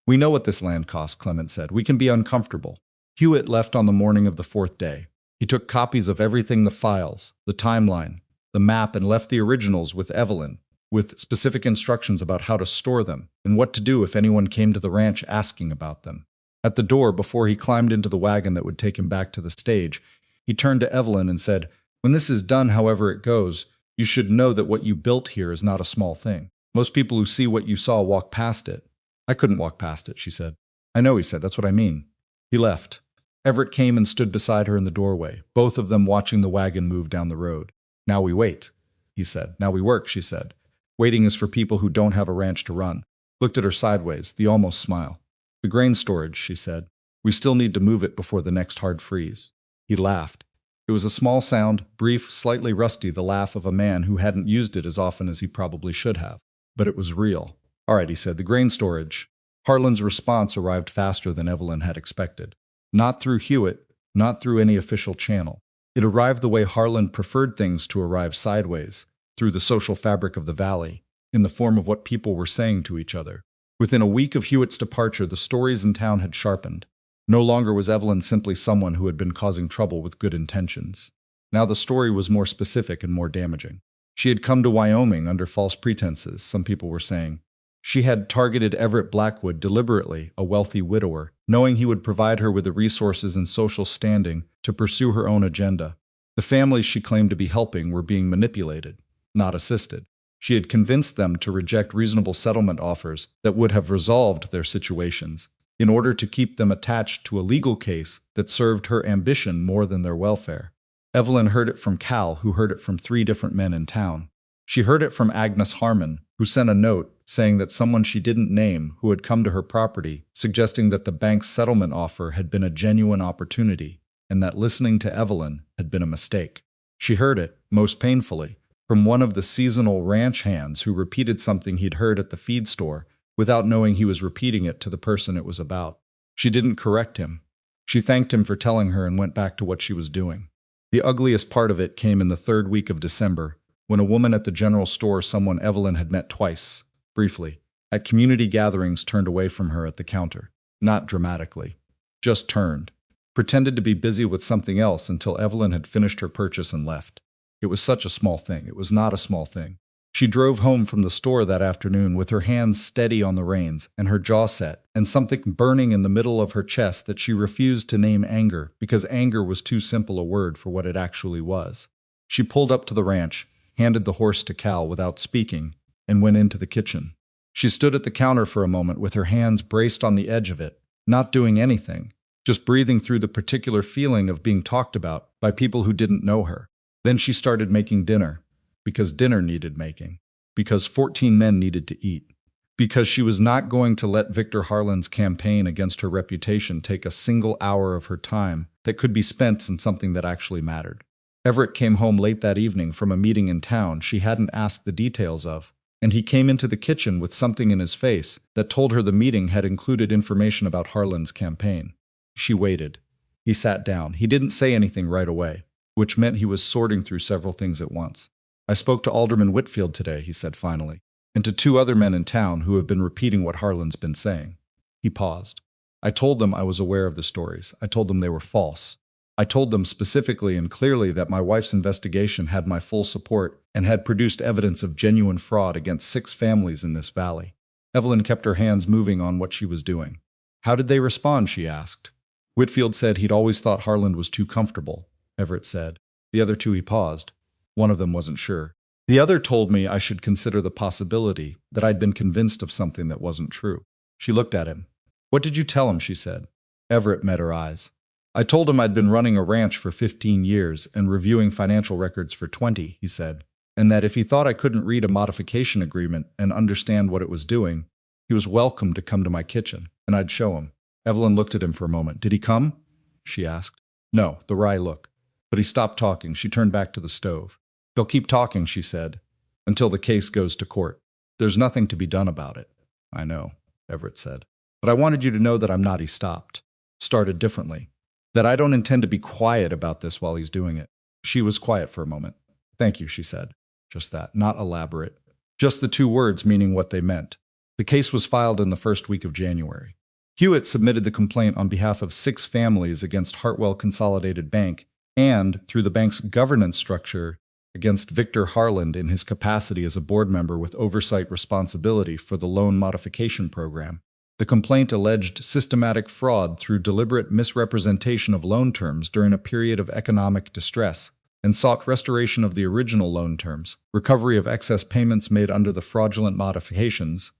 "We know what this land costs," Clement said. "We can be uncomfortable." Hewitt left on the morning of the 4th day. He took copies of everything, the files, the timeline, the map, and left the originals with Evelyn, with specific instructions about how to store them and what to do if anyone came to the ranch asking about them. At the door, before he climbed into the wagon that would take him back to the stage, he turned to Evelyn and said, "When this is done, however it goes, you should know that what you built here is not a small thing. Most people who see what you saw walk past it." "I couldn't walk past it," she said. "I know," he said. "That's what I mean." He left. Everett came and stood beside her in the doorway, both of them watching the wagon move down the road. "Now we wait," he said. "Now we work," she said. "Waiting is for people who don't have a ranch to run." Looked at her sideways, the almost smile. "The grain storage," she said. "We still need to move it before the next hard freeze." He laughed. It was a small sound, brief, slightly rusty, the laugh of a man who hadn't used it as often as he probably should have. But it was real. "All right," he said, "the grain storage." Harlan's response arrived faster than Evelyn had expected. Not through Hewitt, not through any official channel. It arrived the way Harlan preferred things to arrive, sideways, through the social fabric of the valley, in the form of what people were saying to each other. Within a week of Hewitt's departure, the stories in town had sharpened. No longer was Evelyn simply someone who had been causing trouble with good intentions. Now the story was more specific and more damaging. She had come to Wyoming under false pretenses, some people were saying. She had targeted Evelyn Blackwood deliberately, a wealthy widower, knowing he would provide her with the resources and social standing to pursue her own agenda. The families she claimed to be helping were being manipulated, not assisted. She had convinced them to reject reasonable settlement offers that would have resolved their situations, in order to keep them attached to a legal case that served her ambition more than their welfare. Evelyn heard it from Cal, who heard it from 3 different men in town. She heard it from Agnes Harmon, who sent a note saying that someone she didn't name who had come to her property, suggesting that the bank's settlement offer had been a genuine opportunity, and that listening to Evelyn had been a mistake. She heard it, most painfully, from one of the seasonal ranch hands who repeated something he'd heard at the feed store without knowing he was repeating it to the person it was about. She didn't correct him. She thanked him for telling her and went back to what she was doing. The ugliest part of it came in the 3rd week of December, when a woman at the general store someone Evelyn had met twice, briefly, at community gatherings turned away from her at the counter. Not dramatically. Just turned. Pretended to be busy with something else until Evelyn had finished her purchase and left. It was such a small thing. It was not a small thing. She drove home from the store that afternoon with her hands steady on the reins and her jaw set, and something burning in the middle of her chest that she refused to name anger, because anger was too simple a word for what it actually was. She pulled up to the ranch, handed the horse to Cal without speaking, and went into the kitchen. She stood at the counter for a moment with her hands braced on the edge of it, not doing anything, just breathing through the particular feeling of being talked about by people who didn't know her. Then she started making dinner, because dinner needed making, because 14 men needed to eat, because she was not going to let Victor Harlan's campaign against her reputation take a single hour of her time that could be spent on something that actually mattered. Everett came home late that evening from a meeting in town she hadn't asked the details of, and he came into the kitchen with something in his face that told her the meeting had included information about Harlan's campaign. She waited. He sat down. He didn't say anything right away, which meant he was sorting through several things at once. "I spoke to Alderman Whitfield today," he said finally, "and to 2 other men in town who have been repeating what Harlan's been saying." He paused. "I told them I was aware of the stories. I told them they were false. I told them specifically and clearly that my wife's investigation had my full support and had produced evidence of genuine fraud against 6 families in this valley." Evelyn kept her hands moving on what she was doing. "How did they respond?" she asked. "Whitfield said he'd always thought Harlan was too comfortable," Everett said. The other 2, he paused. One of them wasn't sure. "The other told me I should consider the possibility that I'd been convinced of something that wasn't true." She looked at him. "What did you tell him?" she said. Everett met her eyes. I told him I'd been running a ranch for 15 years and reviewing financial records for 20, he said, and that if he thought I couldn't read a modification agreement and understand what it was doing, he was welcome to come to my kitchen, and I'd show him. Evelyn looked at him for a moment. Did he come? She asked. No, the wry look. But he stopped talking. She turned back to the stove. They'll keep talking, she said, until the case goes to court. There's nothing to be done about it. I know, Everett said. But I wanted you to know that I'm not. He stopped. Started differently. That I don't intend to be quiet about this while he's doing it. She was quiet for a moment. Thank you, she said. Just that, not elaborate. Just the two words meaning what they meant. The case was filed in the first week of January. Hewitt submitted the complaint on behalf of 6 families against Hartwell Consolidated Bank and, through the bank's governance structure, against Victor Harland in his capacity as a board member with oversight responsibility for the loan modification program. The complaint alleged systematic fraud through deliberate misrepresentation of loan terms during a period of economic distress, and sought restoration of the original loan terms, recovery of excess payments made under the fraudulent modifications,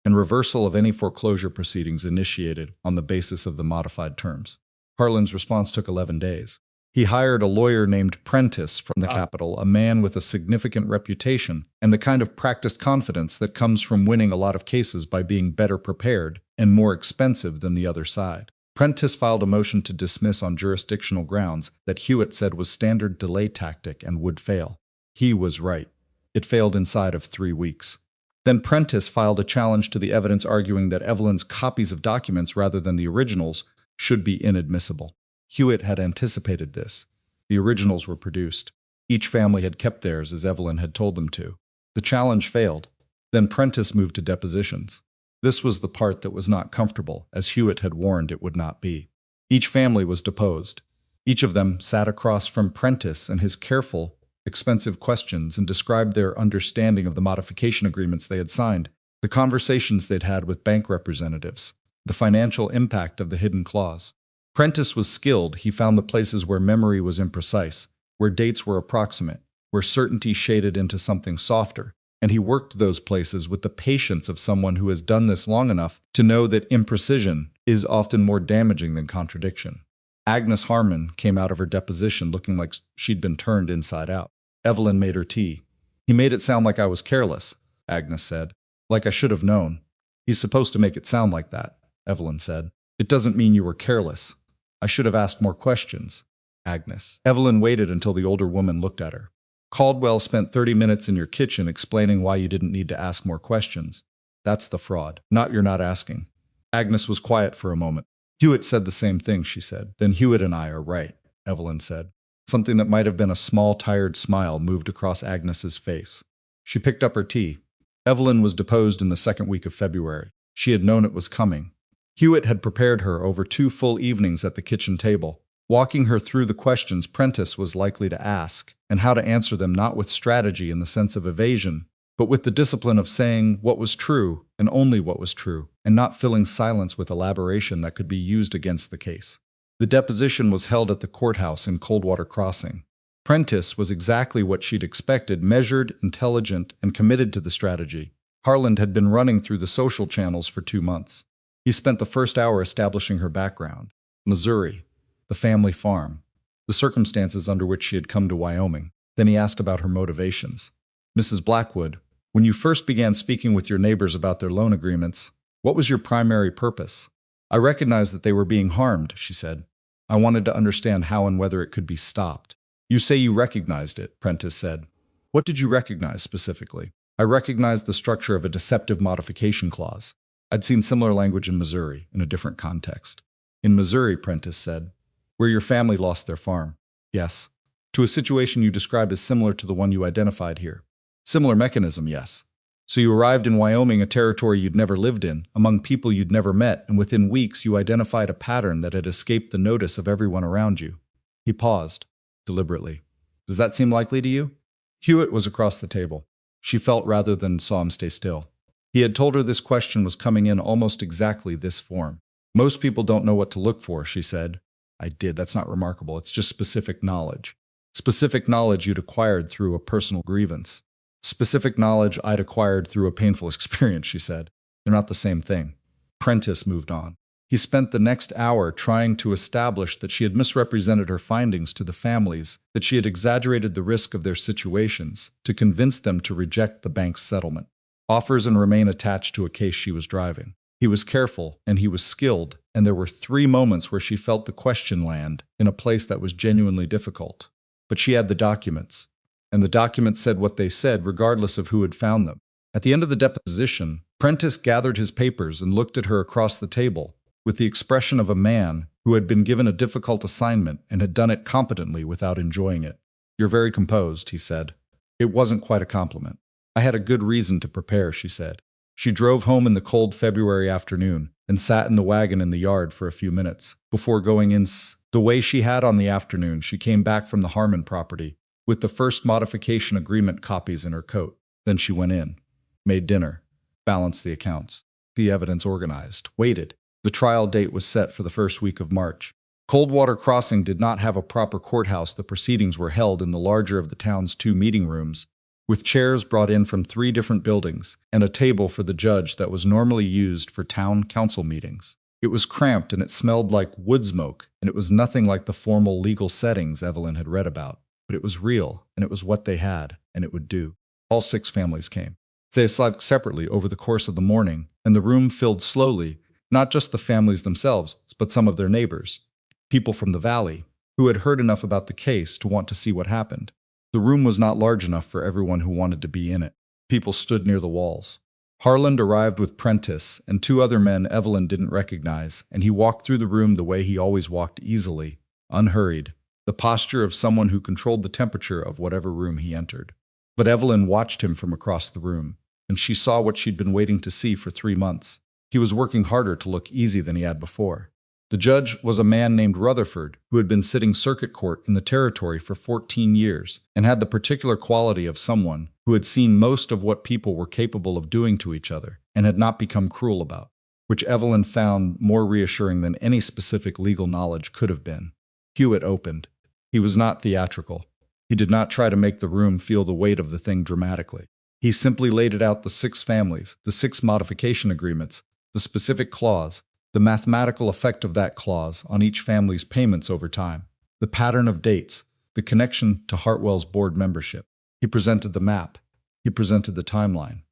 and reversal of any foreclosure proceedings initiated on the basis of the modified terms. Harland's response took 11 days. He hired a lawyer named Prentice from the Capitol, a man with a significant reputation and the kind of practiced confidence that comes from winning a lot of cases by being better prepared and more expensive than the other side. Prentice filed a motion to dismiss on jurisdictional grounds that Hewitt said was standard delay tactic and would fail. He was right. It failed inside of 3 weeks. Then Prentice filed a challenge to the evidence arguing that Evelyn's copies of documents rather than the originals should be inadmissible. Hewitt had anticipated this. The originals were produced. Each family had kept theirs as Evelyn had told them to. The challenge failed. Then Prentice moved to depositions. This was the part that was not comfortable, as Hewitt had warned it would not be. Each family was deposed. Each of them sat across from Prentice and his careful, expensive questions and described their understanding of the modification agreements they had signed, the conversations they'd had with bank representatives, the financial impact of the hidden clause. Prentice was skilled. He found the places where memory was imprecise, where dates were approximate, where certainty shaded into something softer, and he worked those places with the patience of someone who has done this long enough to know that imprecision is often more damaging than contradiction. Agnes Harmon came out of her deposition looking like she'd been turned inside out. Evelyn made her tea. He made it sound like I was careless, Agnes said. Like I should have known. He's supposed to make it sound like that, Evelyn said. It doesn't mean you were careless. I should have asked more questions, Agnes. Evelyn waited until the older woman looked at her. Caldwell spent 30 minutes in your kitchen explaining why you didn't need to ask more questions. That's the fraud, not you're not asking. Agnes was quiet for a moment. Hewitt said the same thing, she said. Then Hewitt and I are right, Evelyn said. Something that might have been a small, tired smile moved across Agnes's face. She picked up her tea. Evelyn was deposed in the second week of February. She had known it was coming. Hewitt had prepared her over 2 full evenings at the kitchen table, walking her through the questions Prentice was likely to ask, and how to answer them not with strategy in the sense of evasion, but with the discipline of saying what was true and only what was true, and not filling silence with elaboration that could be used against the case. The deposition was held at the courthouse in Coldwater Crossing. Prentice was exactly what she'd expected, measured, intelligent, and committed to the strategy. Harland had been running through the social channels for 2 months. He spent the first hour establishing her background, Missouri, the family farm, the circumstances under which she had come to Wyoming. Then he asked about her motivations. Mrs. Blackwood, when you first began speaking with your neighbors about their loan agreements, what was your primary purpose? I recognized that they were being harmed, she said. I wanted to understand how and whether it could be stopped. You say you recognized it, Prentice said. What did you recognize specifically? I recognized the structure of a deceptive modification clause. I'd seen similar language in Missouri, in a different context. In Missouri, Prentice said, where your family lost their farm. Yes. To a situation you describe as similar to the one you identified here. Similar mechanism, yes. So you arrived in Wyoming, a territory you'd never lived in, among people you'd never met, and within weeks you identified a pattern that had escaped the notice of everyone around you. He paused, deliberately. Does that seem likely to you? Hewitt was across the table. She felt rather than saw him stay still. He had told her this question was coming in almost exactly this form. Most people don't know what to look for, she said. I did. That's not remarkable. It's just specific knowledge. Specific knowledge you'd acquired through a personal grievance. Specific knowledge I'd acquired through a painful experience, she said. They're not the same thing. Prentice moved on. He spent the next hour trying to establish that she had misrepresented her findings to the families, that she had exaggerated the risk of their situations to convince them to reject the bank's settlement, offers and remain attached to a case she was driving. He was careful and he was skilled, and there were 3 moments where she felt the question land in a place that was genuinely difficult. But she had the documents, and the documents said what they said regardless of who had found them. At the end of the deposition, Prentice gathered his papers and looked at her across the table, with the expression of a man who had been given a difficult assignment and had done it competently without enjoying it. "You're very composed," he said. It wasn't quite a compliment. "I had a good reason to prepare," she said. She drove home in the cold February afternoon and sat in the wagon in the yard for a few minutes before going in. The way she had on the afternoon, she came back from the Harmon property with the first modification agreement copies in her coat. Then she went in, made dinner, balanced the accounts, the evidence organized, waited. The trial date was set for the first week of March. Coldwater Crossing did not have a proper courthouse. The proceedings were held in the larger of the town's 2 meeting rooms, with chairs brought in from 3 different buildings and a table for the judge that was normally used for town council meetings. It was cramped and it smelled like wood smoke, and it was nothing like the formal legal settings Evelyn had read about. But it was real, and it was what they had, and it would do. All 6 families came. They slept separately over the course of the morning, and the room filled slowly, not just the families themselves, but some of their neighbors, people from the valley, who had heard enough about the case to want to see what happened. The room was not large enough for everyone who wanted to be in it. People stood near the walls. Harland arrived with Prentice and 2 other men Evelyn didn't recognize, and he walked through the room the way he always walked, easily, unhurried, the posture of someone who controlled the temperature of whatever room he entered. But Evelyn watched him from across the room, and she saw what she'd been waiting to see for 3 months. He was working harder to look easy than he had before. The judge was a man named Rutherford, who had been sitting circuit court in the territory for 14 years and had the particular quality of someone who had seen most of what people were capable of doing to each other and had not become cruel about, which Evelyn found more reassuring than any specific legal knowledge could have been. Hewitt opened. He was not theatrical. He did not try to make the room feel the weight of the thing dramatically. He simply laid it out: the 6 families, the 6 modification agreements, the specific clause, the mathematical effect of that clause on each family's payments over time, the pattern of dates, the connection to Hartwell's board membership. He presented the map. He presented the timeline.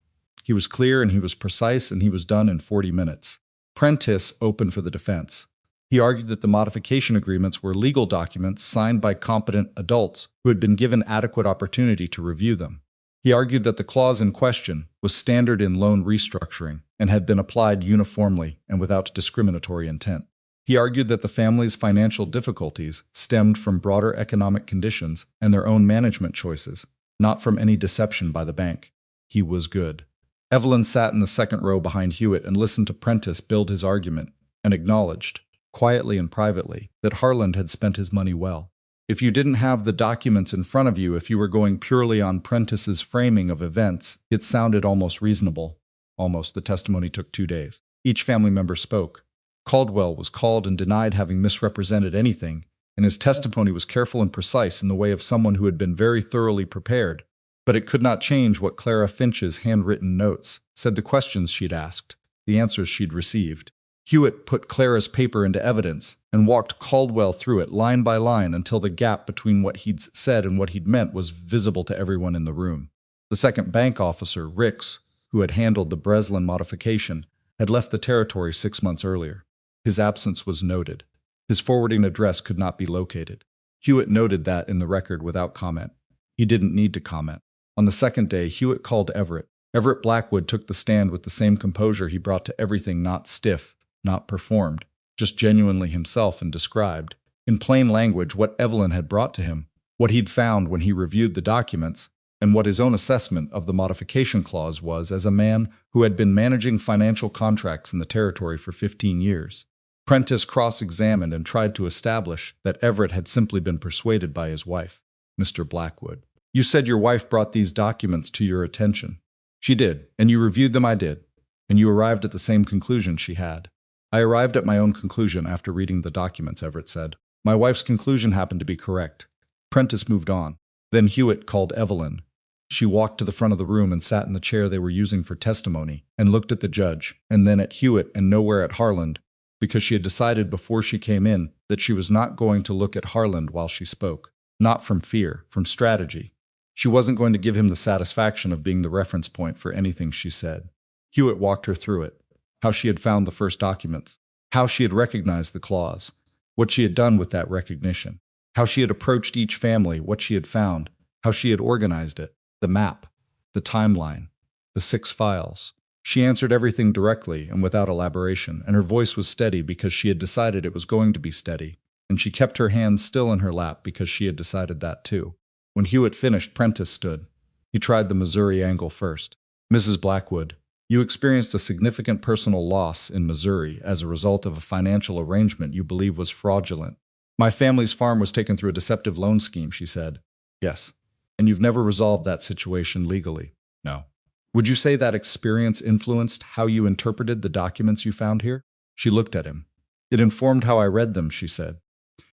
He was clear and he was precise, and he was done in 40 minutes. Prentice opened for the defense. He argued that the modification agreements were legal documents signed by competent adults who had been given adequate opportunity to review them. He argued that the clause in question was standard in loan restructuring and had been applied uniformly and without discriminatory intent. He argued that the family's financial difficulties stemmed from broader economic conditions and their own management choices, not from any deception by the bank. He was good. Evelyn sat in the second row behind Hewitt and listened to Prentice build his argument, and acknowledged, quietly and privately, that Harland had spent his money well. If you didn't have the documents in front of you, if you were going purely on Prentice's framing of events, it sounded almost reasonable. Almost. The testimony took 2 days. Each family member spoke. Caldwell was called and denied having misrepresented anything, and his testimony was careful and precise in the way of someone who had been very thoroughly prepared. But it could not change what Clara Finch's handwritten notes said, the questions she'd asked, the answers she'd received. Hewitt put Clara's paper into evidence and walked Caldwell through it line by line until the gap between what he'd said and what he'd meant was visible to everyone in the room. The second bank officer, Ricks, who had handled the Breslin modification, had left the territory 6 months earlier. His absence was noted. His forwarding address could not be located. Hewitt noted that in the record without comment. He didn't need to comment. On the second day, Hewitt called Everett. Everett Blackwood took the stand with the same composure he brought to everything, not stiff, not performed, just genuinely himself, and described, in plain language, what Evelyn had brought to him, what he'd found when he reviewed the documents, and what his own assessment of the modification clause was as a man who had been managing financial contracts in the territory for 15 years. Prentice cross-examined and tried to establish that Everett had simply been persuaded by his wife. Mr. Blackwood, you said your wife brought these documents to your attention. She did, and you reviewed them. I did, and you arrived at the same conclusion she had. I arrived at my own conclusion after reading the documents, Everett said. My wife's conclusion happened to be correct. Prentice moved on. Then Hewitt called Evelyn. She walked to the front of the room and sat in the chair they were using for testimony, and looked at the judge, and then at Hewitt and nowhere at Harland, because she had decided before she came in that she was not going to look at Harland while she spoke. Not from fear, from strategy. She wasn't going to give him the satisfaction of being the reference point for anything she said. Hewitt walked her through it. How she had found the first documents. How she had recognized the clause. What she had done with that recognition. How she had approached each family, what she had found. How she had organized it. The map. The timeline. The 6 files. She answered everything directly and without elaboration, and her voice was steady because she had decided it was going to be steady, and she kept her hands still in her lap because she had decided that too. When Hewitt finished, Prentice stood. He tried the Missouri angle first. Mrs. Blackwood, you experienced a significant personal loss in Missouri as a result of a financial arrangement you believe was fraudulent. My family's farm was taken through a deceptive loan scheme, she said. Yes. And you've never resolved that situation legally? No. Would you say that experience influenced how you interpreted the documents you found here? She looked at him. It informed how I read them, she said.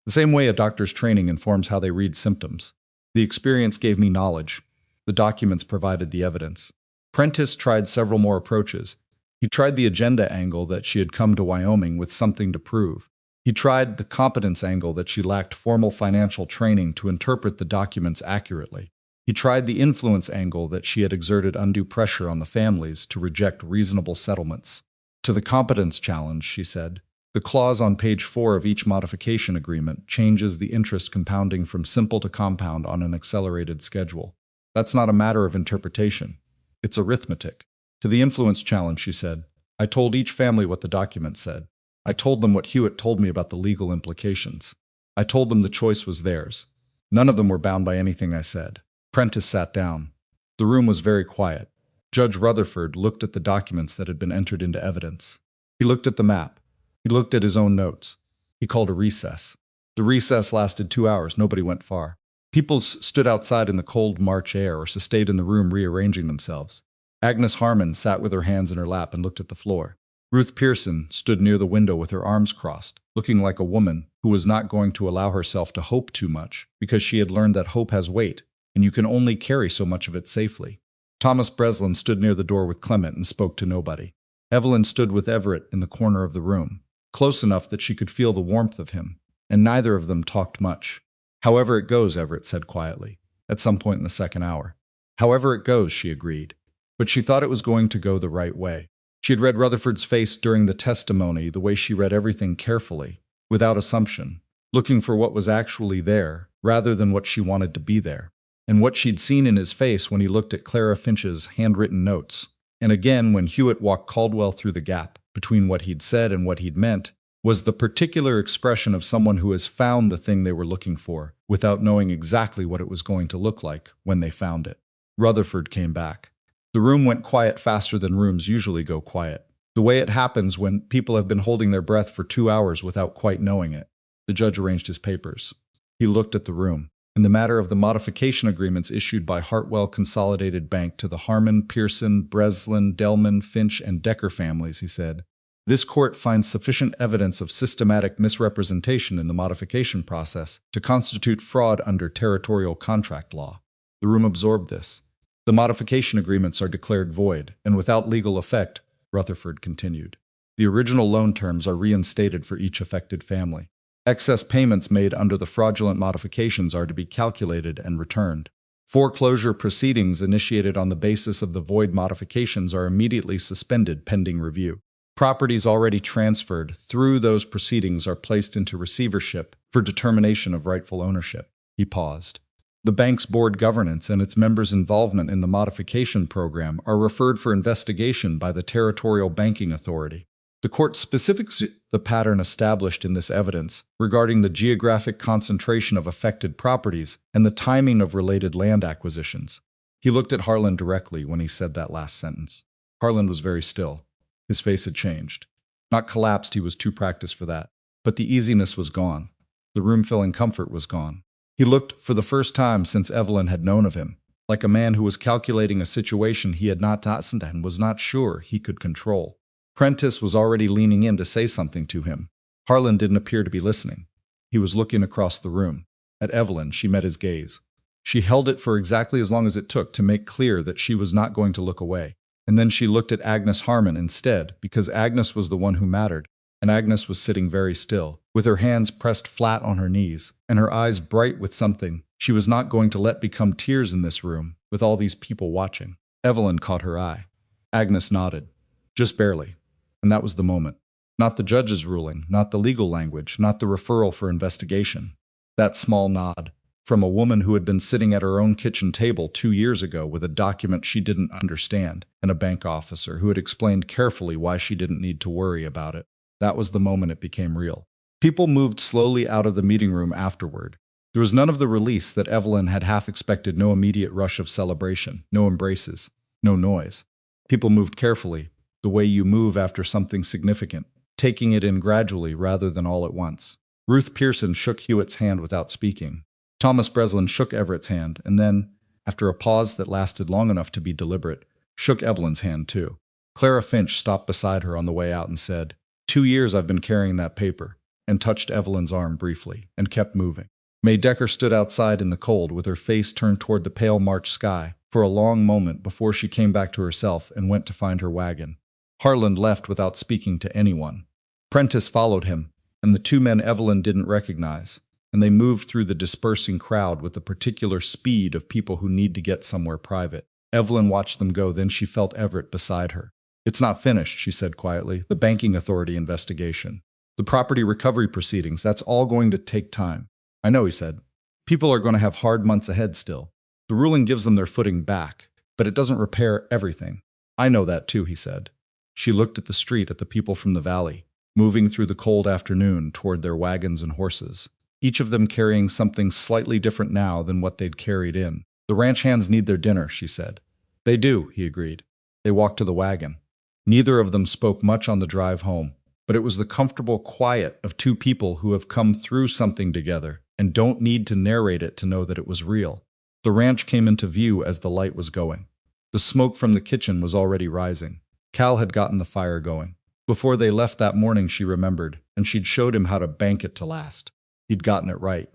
The same way a doctor's training informs how they read symptoms. The experience gave me knowledge. The documents provided the evidence. Prentice tried several more approaches. He tried the agenda angle that she had come to Wyoming with something to prove. He tried the competence angle that she lacked formal financial training to interpret the documents accurately. He tried the influence angle that she had exerted undue pressure on the families to reject reasonable settlements. To the competence challenge, she said, the clause on page 4 of each modification agreement changes the interest compounding from simple to compound on an accelerated schedule. That's not a matter of interpretation. It's arithmetic. To the influence challenge, she said, I told each family what the document said. I told them what Hewitt told me about the legal implications. I told them the choice was theirs. None of them were bound by anything I said. Prentice sat down. The room was very quiet. Judge Rutherford looked at the documents that had been entered into evidence. He looked at the map. He looked at his own notes. He called a recess. The recess lasted 2 hours. Nobody went far. People stood outside in the cold March air or stayed in the room rearranging themselves. Agnes Harmon sat with her hands in her lap and looked at the floor. Ruth Pearson stood near the window with her arms crossed, looking like a woman who was not going to allow herself to hope too much because she had learned that hope has weight, and you can only carry so much of it safely. Thomas Breslin stood near the door with Clement and spoke to nobody. Evelyn stood with Everett in the corner of the room, close enough that she could feel the warmth of him, and neither of them talked much. However it goes, Everett said quietly, at some point in the second hour. However it goes, she agreed. But she thought it was going to go the right way. She had read Rutherford's face during the testimony the way she read everything carefully, without assumption, looking for what was actually there, rather than what she wanted to be there. And what she'd seen in his face when he looked at Clara Finch's handwritten notes, and again when Hewitt walked Caldwell through the gap between what he'd said and what he'd meant, was the particular expression of someone who has found the thing they were looking for, without knowing exactly what it was going to look like when they found it. Rutherford came back. The room went quiet faster than rooms usually go quiet, the way it happens when people have been holding their breath for 2 hours without quite knowing it. The judge arranged his papers. He looked at the room. In the matter of the modification agreements issued by Hartwell Consolidated Bank to the Harmon, Pearson, Breslin, Delman, Finch, and Decker families, he said, this court finds sufficient evidence of systematic misrepresentation in the modification process to constitute fraud under territorial contract law. The room absorbed this. The modification agreements are declared void, and without legal effect, Rutherford continued. The original loan terms are reinstated for each affected family. Excess payments made under the fraudulent modifications are to be calculated and returned. Foreclosure proceedings initiated on the basis of the void modifications are immediately suspended pending review. Properties already transferred through those proceedings are placed into receivership for determination of rightful ownership. He paused. The bank's board governance and its members' involvement in the modification program are referred for investigation by the Territorial Banking Authority. The court specifics the pattern established in this evidence regarding the geographic concentration of affected properties and the timing of related land acquisitions. He looked at Harland directly when he said that last sentence. Harland was very still. His face had changed. Not collapsed, he was too practiced for that. But the easiness was gone. The room-filling comfort was gone. He looked, for the first time since Evelyn had known of him, like a man who was calculating a situation he had not tasted and was not sure he could control. Prentice was already leaning in to say something to him. Harland didn't appear to be listening. He was looking across the room. At Evelyn, she met his gaze. She held it for exactly as long as it took to make clear that she was not going to look away. And then she looked at Agnes Harmon instead, because Agnes was the one who mattered. and Agnes was sitting very still, with her hands pressed flat on her knees, and her eyes bright with something she was not going to let become tears in this room, with all these people watching. Evelyn caught her eye. Agnes nodded. Just barely. And that was the moment. Not the judge's ruling, not the legal language, not the referral for investigation. That small nod, from a woman who had been sitting at her own kitchen table 2 years ago with a document she didn't understand, and a bank officer who had explained carefully why she didn't need to worry about it. That was the moment it became real. People moved slowly out of the meeting room afterward. There was none of the release that Evelyn had half expected, no immediate rush of celebration, no embraces, no noise. People moved carefully, the way you move after something significant, taking it in gradually rather than all at once. Ruth Pearson shook Hewitt's hand without speaking. Thomas Breslin shook Everett's hand, and then, after a pause that lasted long enough to be deliberate, shook Evelyn's hand too. Clara Finch stopped beside her on the way out and said, 2 years I've been carrying that paper, and touched Evelyn's arm briefly, and kept moving. May Decker stood outside in the cold with her face turned toward the pale March sky for a long moment before she came back to herself and went to find her wagon. Harland left without speaking to anyone. Prentice followed him, and the 2 men Evelyn didn't recognize, and they moved through the dispersing crowd with the particular speed of people who need to get somewhere private. Evelyn watched them go, then she felt Everett beside her. It's not finished, she said quietly. The banking authority investigation. The property recovery proceedings, that's all going to take time. I know, he said. People are going to have hard months ahead still. The ruling gives them their footing back, but it doesn't repair everything. I know that too, he said. She looked at the street, at the people from the valley, moving through the cold afternoon toward their wagons and horses, each of them carrying something slightly different now than what they'd carried in. The ranch hands need their dinner, she said. They do, he agreed. They walked to the wagon. Neither of them spoke much on the drive home, but it was the comfortable quiet of 2 people who have come through something together and don't need to narrate it to know that it was real. The ranch came into view as the light was going. The smoke from the kitchen was already rising. Cal had gotten the fire going. Before they left that morning, she remembered, and she'd showed him how to bank it to last. He'd gotten it right.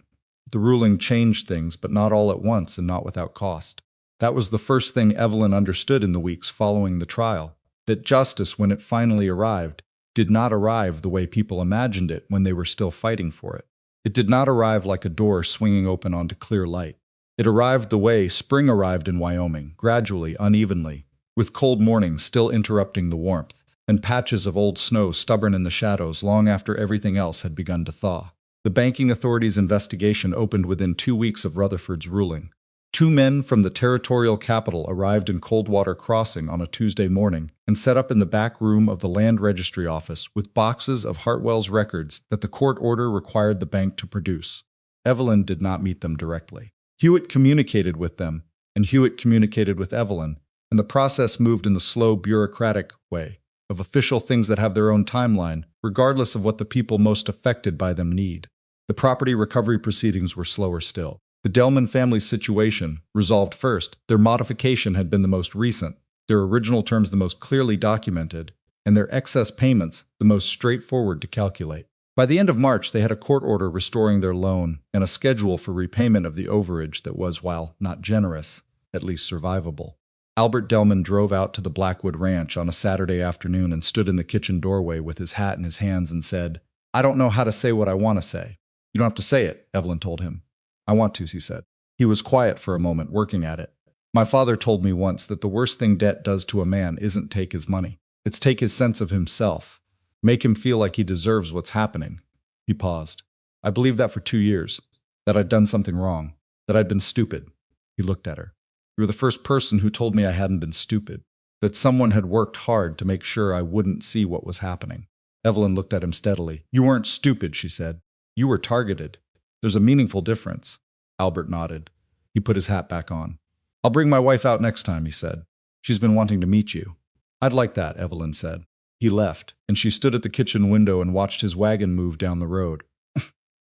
The ruling changed things, but not all at once and not without cost. That was the first thing Evelyn understood in the weeks following the trial, that justice, when it finally arrived, did not arrive the way people imagined it when they were still fighting for it. It did not arrive like a door swinging open onto clear light. It arrived the way spring arrived in Wyoming, gradually, unevenly, with cold mornings still interrupting the warmth, and patches of old snow stubborn in the shadows long after everything else had begun to thaw. The banking authority's investigation opened within 2 weeks of Rutherford's ruling. 2 men from the territorial capital arrived in Coldwater Crossing on a Tuesday morning and set up in the back room of the land registry office with boxes of Hartwell's records that the court order required the bank to produce. Evelyn did not meet them directly. Hewitt communicated with them, and Hewitt communicated with Evelyn, and the process moved in the slow, bureaucratic way of official things that have their own timeline, regardless of what the people most affected by them need. The property recovery proceedings were slower still. The Delman family's situation, resolved first, their modification had been the most recent, their original terms the most clearly documented, and their excess payments the most straightforward to calculate. By the end of March, they had a court order restoring their loan and a schedule for repayment of the overage that was, while not generous, at least survivable. Albert Delman drove out to the Blackwood Ranch on a Saturday afternoon and stood in the kitchen doorway with his hat in his hands and said, "I don't know how to say what I want to say." "You don't have to say it," Evelyn told him. "I want to," he said. He was quiet for a moment, working at it. "My father told me once that the worst thing debt does to a man isn't take his money. It's take his sense of himself. Make him feel like he deserves what's happening." He paused. "I believed that for 2 years. That I'd done something wrong. That I'd been stupid." He looked at her. "You were the first person who told me I hadn't been stupid. That someone had worked hard to make sure I wouldn't see what was happening." Evelyn looked at him steadily. "You weren't stupid," she said. "You were targeted. There's a meaningful difference." Albert nodded. He put his hat back on. "I'll bring my wife out next time," he said. "She's been wanting to meet you." "I'd like that," Evelyn said. He left, and she stood at the kitchen window and watched his wagon move down the road.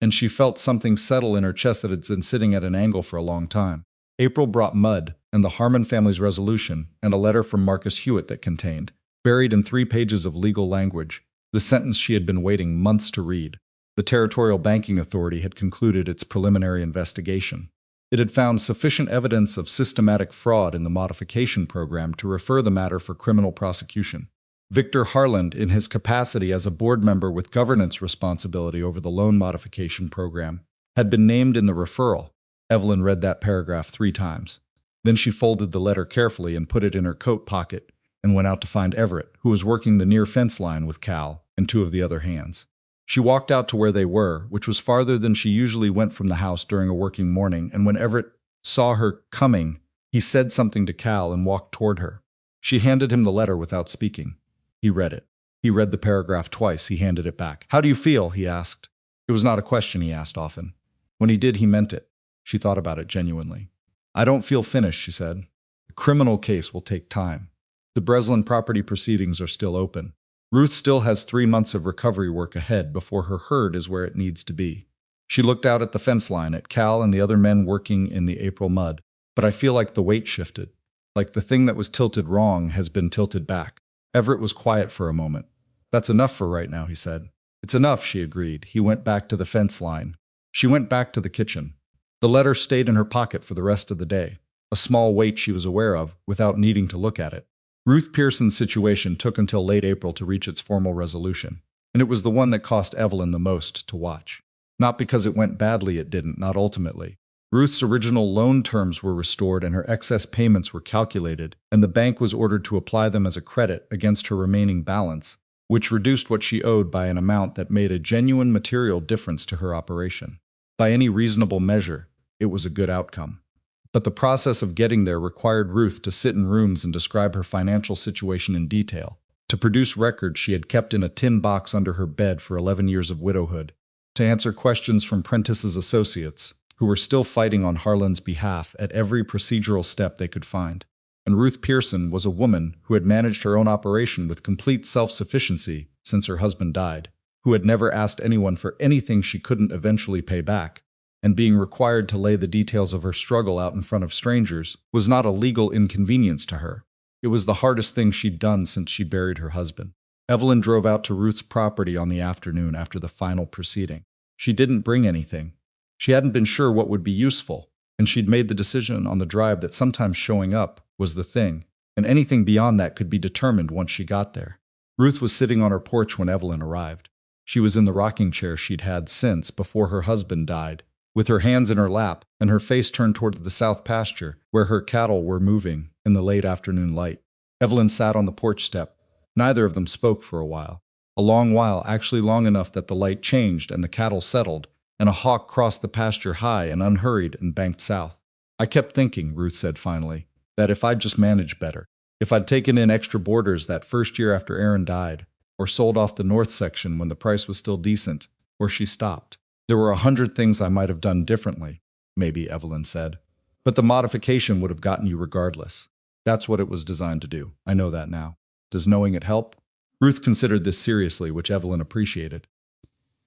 And she felt something settle in her chest that had been sitting at an angle for a long time. April brought mud, and the Harmon family's resolution, and a letter from Marcus Hewitt that contained, buried in 3 pages of legal language, the sentence she had been waiting months to read. The Territorial Banking Authority had concluded its preliminary investigation. It had found sufficient evidence of systematic fraud in the modification program to refer the matter for criminal prosecution. Victor Harland, in his capacity as a board member with governance responsibility over the loan modification program, had been named in the referral. Evelyn read that paragraph 3 times. Then she folded the letter carefully and put it in her coat pocket and went out to find Everett, who was working the near fence line with Cal and 2 of the other hands. She walked out to where they were, which was farther than she usually went from the house during a working morning, and when Everett saw her coming, he said something to Cal and walked toward her. She handed him the letter without speaking. He read it. He read the paragraph twice. He handed it back. "How do you feel?" he asked. It was not a question he asked often. When he did, he meant it. She thought about it genuinely. "I don't feel finished," she said. "The criminal case will take time. The Breslin property proceedings are still open. Ruth still has 3 months of recovery work ahead before her herd is where it needs to be." She looked out at the fence line, at Cal and the other men working in the April mud. "But I feel like the weight shifted. Like the thing that was tilted wrong has been tilted back." Everett was quiet for a moment. "That's enough for right now," he said. "It's enough," she agreed. He went back to the fence line. She went back to the kitchen. The letter stayed in her pocket for the rest of the day, a small weight she was aware of, without needing to look at it. Ruth Pearson's situation took until late April to reach its formal resolution, and it was the one that cost Evelyn the most to watch. Not because it went badly, it didn't, not ultimately. Ruth's original loan terms were restored and her excess payments were calculated, and the bank was ordered to apply them as a credit against her remaining balance, which reduced what she owed by an amount that made a genuine material difference to her operation. By any reasonable measure, it was a good outcome. But the process of getting there required Ruth to sit in rooms and describe her financial situation in detail, to produce records she had kept in a tin box under her bed for 11 years of widowhood, to answer questions from Prentice's associates, who were still fighting on Harlan's behalf at every procedural step they could find. And Ruth Pearson was a woman who had managed her own operation with complete self-sufficiency since her husband died, who had never asked anyone for anything she couldn't eventually pay back, and being required to lay the details of her struggle out in front of strangers was not a legal inconvenience to her. It was the hardest thing she'd done since she buried her husband. Evelyn drove out to Ruth's property on the afternoon after the final proceeding. She didn't bring anything. She hadn't been sure what would be useful, and she'd made the decision on the drive that sometimes showing up was the thing, and anything beyond that could be determined once she got there. Ruth was sitting on her porch when Evelyn arrived. She was in the rocking chair she'd had since before her husband died, with her hands in her lap and her face turned toward the south pasture, where her cattle were moving in the late afternoon light. Evelyn sat on the porch step. Neither of them spoke for a while. A long while, actually long enough that the light changed and the cattle settled, and a hawk crossed the pasture high and unhurried and banked south. "I kept thinking," Ruth said finally, "that if I'd just managed better, if I'd taken in extra boarders that first year after Aaron died, or sold off the north section when the price was still decent, or she stopped. There were 100 things I might have done differently," maybe, Evelyn said. "But the modification would have gotten you regardless. That's what it was designed to do. I know that now. Does knowing it help?" Ruth considered this seriously, which Evelyn appreciated.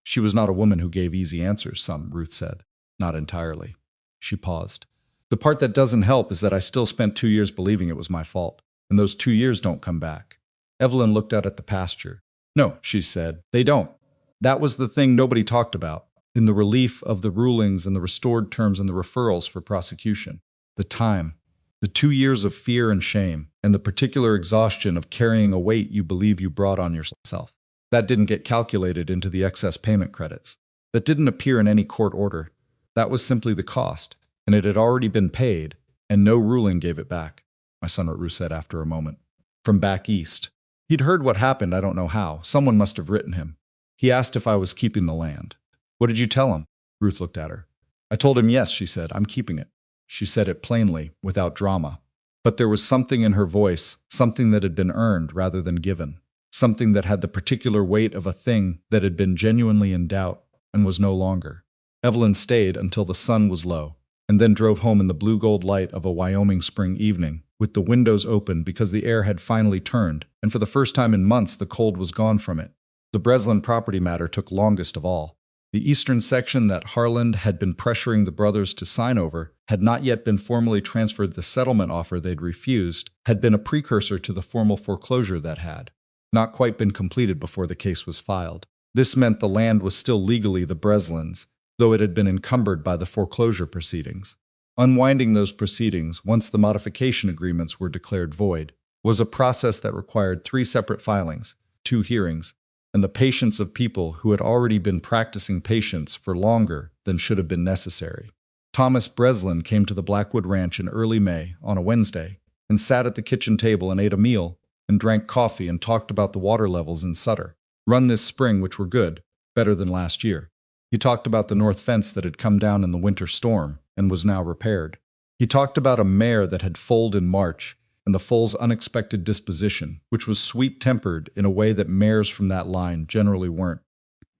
She was not a woman who gave easy answers, Ruth said. Not entirely. She paused. "The part that doesn't help is that I still spent 2 years believing it was my fault, and those 2 years don't come back." Evelyn looked out at the pasture. "No," she said, "they don't. That was the thing nobody talked about, in the relief of the rulings and the restored terms and the referrals for prosecution. The time. The 2 years of fear and shame, and the particular exhaustion of carrying a weight you believe you brought on yourself. That didn't get calculated into the excess payment credits. That didn't appear in any court order. That was simply the cost, and it had already been paid, and no ruling gave it back," my son Ruth said after a moment. "From back east. He'd heard what happened, I don't know how. Someone must have written him. He asked if I was keeping the land." "What did you tell him?" Ruth looked at her. "I told him yes," she said. "I'm keeping it." She said it plainly, without drama. But there was something in her voice, something that had been earned rather than given. Something that had the particular weight of a thing that had been genuinely in doubt and was no longer. Evelyn stayed until the sun was low, and then drove home in the blue-gold light of a Wyoming spring evening, with the windows open because the air had finally turned, and for the first time in months the cold was gone from it. The Breslin property matter took longest of all. The eastern section that Harland had been pressuring the brothers to sign over had not yet been formally transferred. The settlement offer they'd refused had been a precursor to the formal foreclosure that had not quite been completed before the case was filed. This meant the land was still legally the Breslins, though it had been encumbered by the foreclosure proceedings. Unwinding those proceedings, once the modification agreements were declared void, was a process that required 3 separate filings, 2 hearings, and the patience of people who had already been practicing patience for longer than should have been necessary. Thomas Breslin came to the Blackwood Ranch in early May, on a Wednesday, and sat at the kitchen table and ate a meal, and drank coffee and talked about the water levels in Sutter, run this spring, which were good, better than last year. He talked about the north fence that had come down in the winter storm and was now repaired. He talked about a mare that had foaled in March, and the foal's unexpected disposition, which was sweet-tempered in a way that mares from that line generally weren't.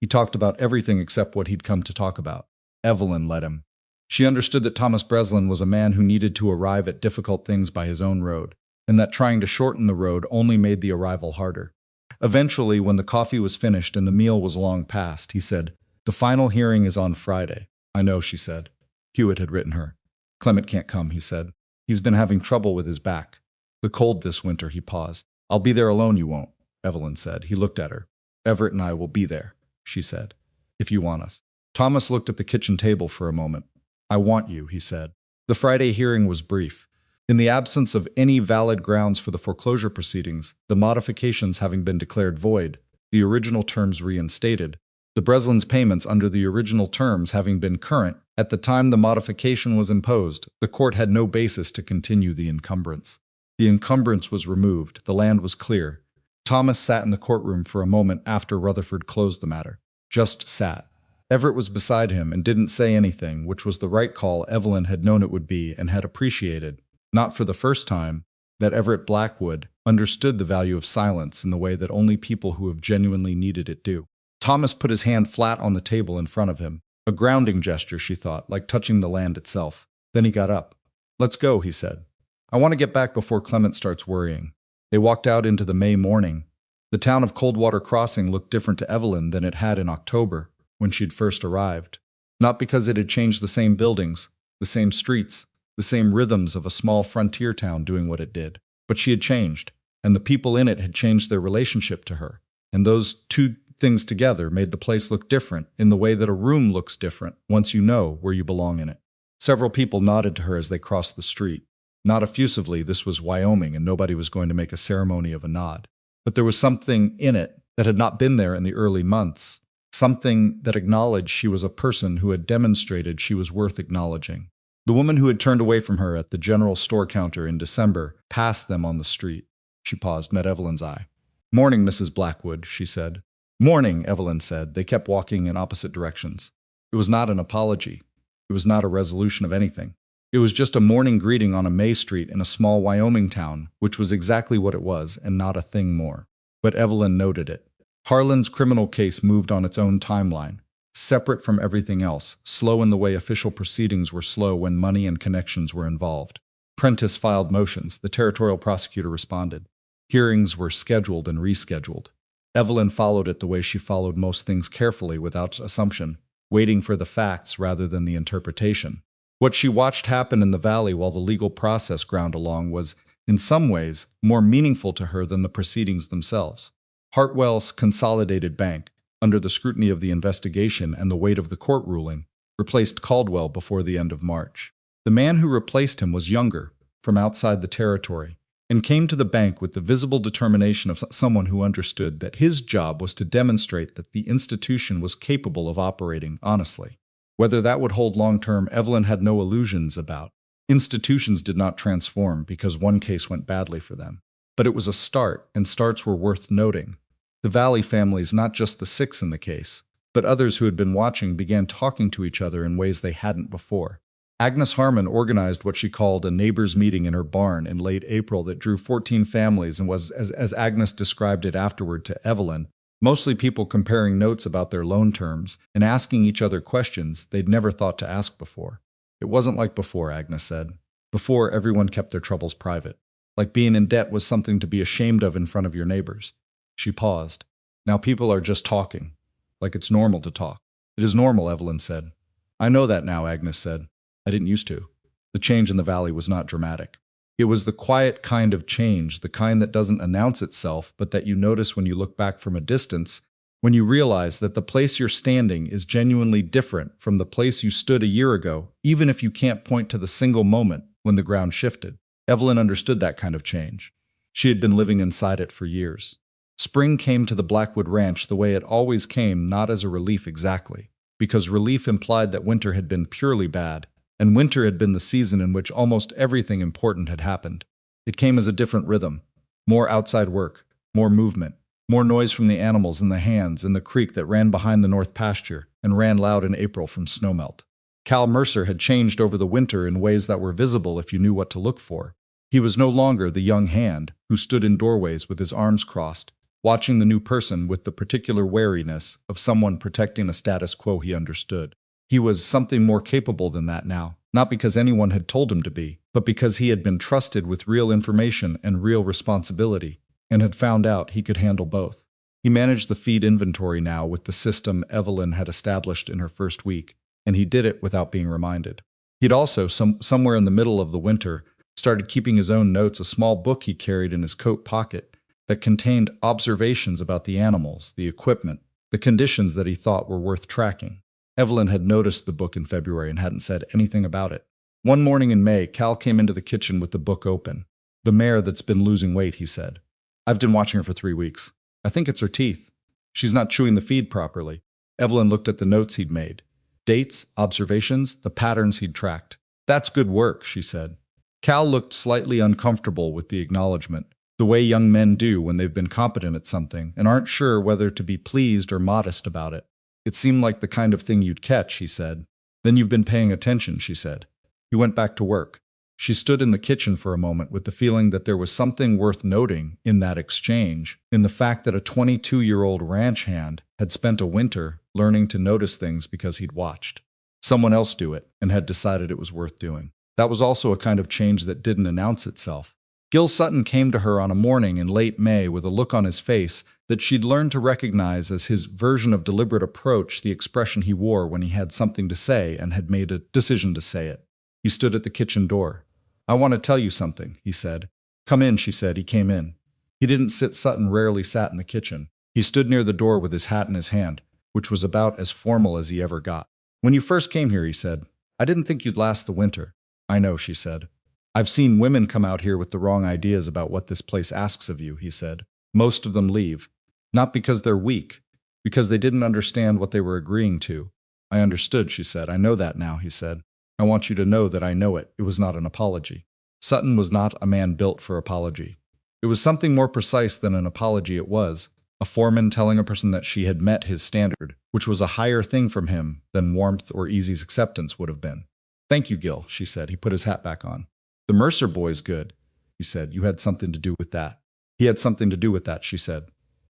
He talked about everything except what he'd come to talk about. Evelyn led him. She understood that Thomas Breslin was a man who needed to arrive at difficult things by his own road, and that trying to shorten the road only made the arrival harder. Eventually, when the coffee was finished and the meal was long past, he said, "The final hearing is on Friday." "I know," she said. Hewitt had written her. "Clement can't come," he said. "He's been having trouble with his back. The cold this winter," he paused. "I'll be there alone, you won't," Evelyn said. He looked at her. "Everett and I will be there," she said, "if you want us." Thomas looked at the kitchen table for a moment. "I want you," he said. The Friday hearing was brief. In the absence of any valid grounds for the foreclosure proceedings, the modifications having been declared void, the original terms reinstated, the Breslins' payments under the original terms having been current at the time the modification was imposed, the court had no basis to continue the encumbrance. The encumbrance was removed, the land was clear. Thomas sat in the courtroom for a moment after Rutherford closed the matter. Just sat. Everett was beside him and didn't say anything, which was the right call Evelyn had known it would be and had appreciated, not for the first time, that Everett Blackwood understood the value of silence in the way that only people who have genuinely needed it do. Thomas put his hand flat on the table in front of him, a grounding gesture, she thought, like touching the land itself. Then he got up. "Let's go," he said. "I want to get back before Clement starts worrying." They walked out into the May morning. The town of Coldwater Crossing looked different to Evelyn than it had in October, when she'd first arrived. Not because it had changed the same buildings, the same streets, the same rhythms of a small frontier town doing what it did, but she had changed, and the people in it had changed their relationship to her, and those 2 things together made the place look different in the way that a room looks different once you know where you belong in it. Several people nodded to her as they crossed the street. Not effusively, this was Wyoming, and nobody was going to make a ceremony of a nod. But there was something in it that had not been there in the early months, something that acknowledged she was a person who had demonstrated she was worth acknowledging. The woman who had turned away from her at the general store counter in December passed them on the street. She paused, met Evelyn's eye. "Morning, Mrs. Blackwood," she said. "Morning," Evelyn said. They kept walking in opposite directions. It was not an apology. It was not a resolution of anything. It was just a morning greeting on a May street in a small Wyoming town, which was exactly what it was and not a thing more. But Evelyn noted it. Harlan's criminal case moved on its own timeline, separate from everything else, slow in the way official proceedings were slow when money and connections were involved. Prentice filed motions. The territorial prosecutor responded. Hearings were scheduled and rescheduled. Evelyn followed it the way she followed most things, carefully, without assumption, waiting for the facts rather than the interpretation. What she watched happen in the valley while the legal process ground along was, in some ways, more meaningful to her than the proceedings themselves. Hartwell's Consolidated Bank, under the scrutiny of the investigation and the weight of the court ruling, replaced Caldwell before the end of March. The man who replaced him was younger, from outside the territory, and came to the bank with the visible determination of someone who understood that his job was to demonstrate that the institution was capable of operating honestly. Whether that would hold long-term, Evelyn had no illusions about. Institutions did not transform because one case went badly for them. But it was a start, and starts were worth noting. The Valley families, not just the 6 in the case, but others who had been watching, began talking to each other in ways they hadn't before. Agnes Harmon organized what she called a neighbors' meeting in her barn in late April that drew 14 families and was, as Agnes described it afterward to Evelyn, mostly people comparing notes about their loan terms and asking each other questions they'd never thought to ask before. It wasn't like before, Agnes said. Before, everyone kept their troubles private. Like being in debt was something to be ashamed of in front of your neighbors. She paused. Now people are just talking. Like it's normal to talk. It is normal, Evelyn said. I know that now, Agnes said. I didn't used to. The change in the valley was not dramatic. It was the quiet kind of change, the kind that doesn't announce itself, but that you notice when you look back from a distance, when you realize that the place you're standing is genuinely different from the place you stood a year ago, even if you can't point to the single moment when the ground shifted. Evelyn understood that kind of change. She had been living inside it for years. Spring came to the Blackwood Ranch the way it always came, not as a relief exactly, because relief implied that winter had been purely bad, and winter had been the season in which almost everything important had happened. It came as a different rhythm, more outside work, more movement, more noise from the animals in the hands in the creek that ran behind the north pasture and ran loud in April from snowmelt. Cal Mercer had changed over the winter in ways that were visible if you knew what to look for. He was no longer the young hand who stood in doorways with his arms crossed, watching the new person with the particular wariness of someone protecting a status quo he understood. He was something more capable than that now, not because anyone had told him to be, but because he had been trusted with real information and real responsibility, and had found out he could handle both. He managed the feed inventory now with the system Evelyn had established in her first week, and he did it without being reminded. He'd also, somewhere in the middle of the winter, started keeping his own notes, a small book he carried in his coat pocket that contained observations about the animals, the equipment, the conditions that he thought were worth tracking. Evelyn had noticed the book in February and hadn't said anything about it. One morning in May, Cal came into the kitchen with the book open. "The mare that's been losing weight," he said. "I've been watching her for 3 weeks. I think it's her teeth. She's not chewing the feed properly." Evelyn looked at the notes he'd made. Dates, observations, the patterns he'd tracked. "That's good work," she said. Cal looked slightly uncomfortable with the acknowledgement, the way young men do when they've been competent at something and aren't sure whether to be pleased or modest about it. "It seemed like the kind of thing you'd catch," he said. "Then you've been paying attention," she said. He went back to work. She stood in the kitchen for a moment with the feeling that there was something worth noting in that exchange, in the fact that a 22-year-old ranch hand had spent a winter learning to notice things because he'd watched someone else do it and had decided it was worth doing. That was also a kind of change that didn't announce itself. Gil Sutton came to her on a morning in late May with a look on his face that she'd learned to recognize as his version of deliberate approach, the expression he wore when he had something to say and had made a decision to say it. He stood at the kitchen door. "I want to tell you something," he said. "Come in," she said. He came in. He didn't sit. Sutton rarely sat in the kitchen. He stood near the door with his hat in his hand, which was about as formal as he ever got. "When you first came here," he said, "I didn't think you'd last the winter." "I know," she said. "I've seen women come out here with the wrong ideas about what this place asks of you," he said. "Most of them leave. Not because they're weak, because they didn't understand what they were agreeing to." "I understood," she said. "I know that now," he said. "I want you to know that I know it. It was not an apology." Sutton was not a man built for apology. It was something more precise than an apology. It was a foreman telling a person that she had met his standard, which was a higher thing from him than warmth or easy acceptance would have been. "Thank you, Gil," she said. He put his hat back on. "The Mercer boy's good," he said. "You had something to do with that." "He had something to do with that," she said.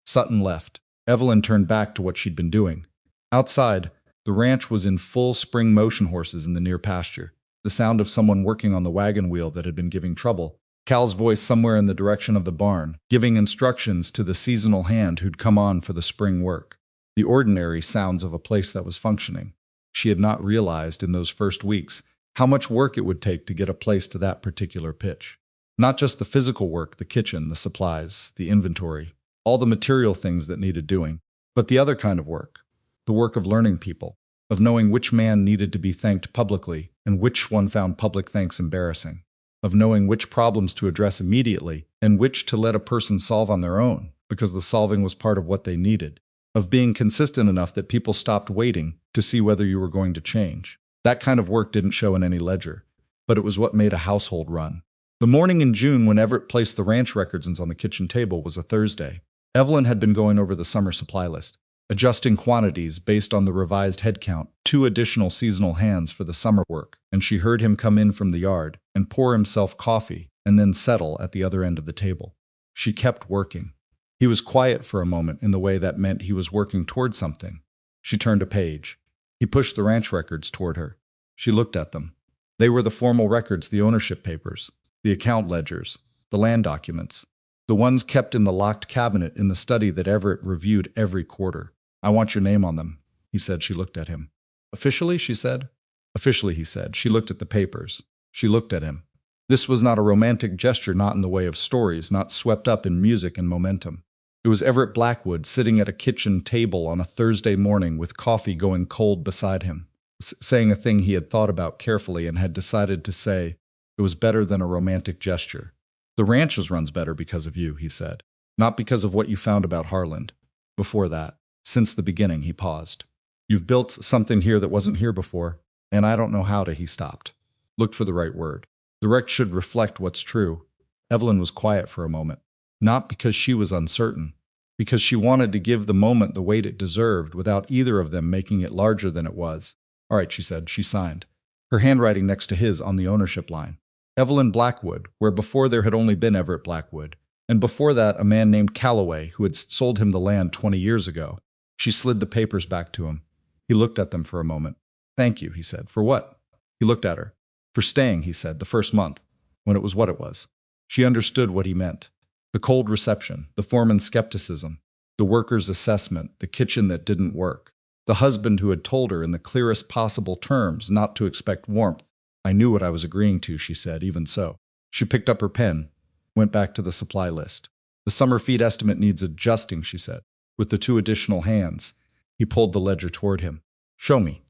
Sutton left. Evelyn turned back to what she'd been doing. Outside, the ranch was in full spring motion, horses in the near pasture, the sound of someone working on the wagon wheel that had been giving trouble, Cal's voice somewhere in the direction of the barn, giving instructions to the seasonal hand who'd come on for the spring work. The ordinary sounds of a place that was functioning. She had not realized in those first weeks how much work it would take to get a place to that particular pitch. Not just the physical work, the kitchen, the supplies, the inventory, all the material things that needed doing, but the other kind of work, the work of learning people, of knowing which man needed to be thanked publicly and which one found public thanks embarrassing, of knowing which problems to address immediately and which to let a person solve on their own because the solving was part of what they needed, of being consistent enough that people stopped waiting to see whether you were going to change. That kind of work didn't show in any ledger, but it was what made a household run. The morning in June when Everett placed the ranch records on the kitchen table was a Thursday. Evelyn had been going over the summer supply list, adjusting quantities based on the revised head count, 2 additional seasonal hands for the summer work, and she heard him come in from the yard and pour himself coffee and then settle at the other end of the table. She kept working. He was quiet for a moment in the way that meant he was working toward something. She turned a page. He pushed the ranch records toward her. She looked at them. They were the formal records, the ownership papers, the account ledgers, the land documents, the ones kept in the locked cabinet in the study that Everett reviewed every quarter. "I want your name on them," he said. She looked at him. "Officially?" she said. "Officially," he said. She looked at the papers. She looked at him. This was not a romantic gesture, not in the way of stories, not swept up in music and momentum. It was Everett Blackwood sitting at a kitchen table on a Thursday morning with coffee going cold beside him, saying a thing he had thought about carefully and had decided to say. It was better than a romantic gesture. The ranch runs better because of you, he said. Not because of what you found about Harland. Before that, since the beginning, he paused. You've built something here that wasn't here before, and I don't know how to, he stopped. Looked for the right word. The wreck should reflect what's true. Evelyn was quiet for a moment. Not because she was uncertain, because she wanted to give the moment the weight it deserved without either of them making it larger than it was. All right, she said. She signed, her handwriting next to his on the ownership line. Evelyn Blackwood, where before there had only been Everett Blackwood, and before that a man named Calloway who had sold him the land 20 years ago. She slid the papers back to him. He looked at them for a moment. Thank you, he said. For what? He looked at her. For staying, he said, the first month, when it was what it was. She understood what he meant. The cold reception, the foreman's skepticism, the worker's assessment, the kitchen that didn't work, the husband who had told her in the clearest possible terms not to expect warmth. I knew what I was agreeing to, she said, even so. She picked up her pen, went back to the supply list. The summer feed estimate needs adjusting, she said. With the 2 additional hands, he pulled the ledger toward him. Show me,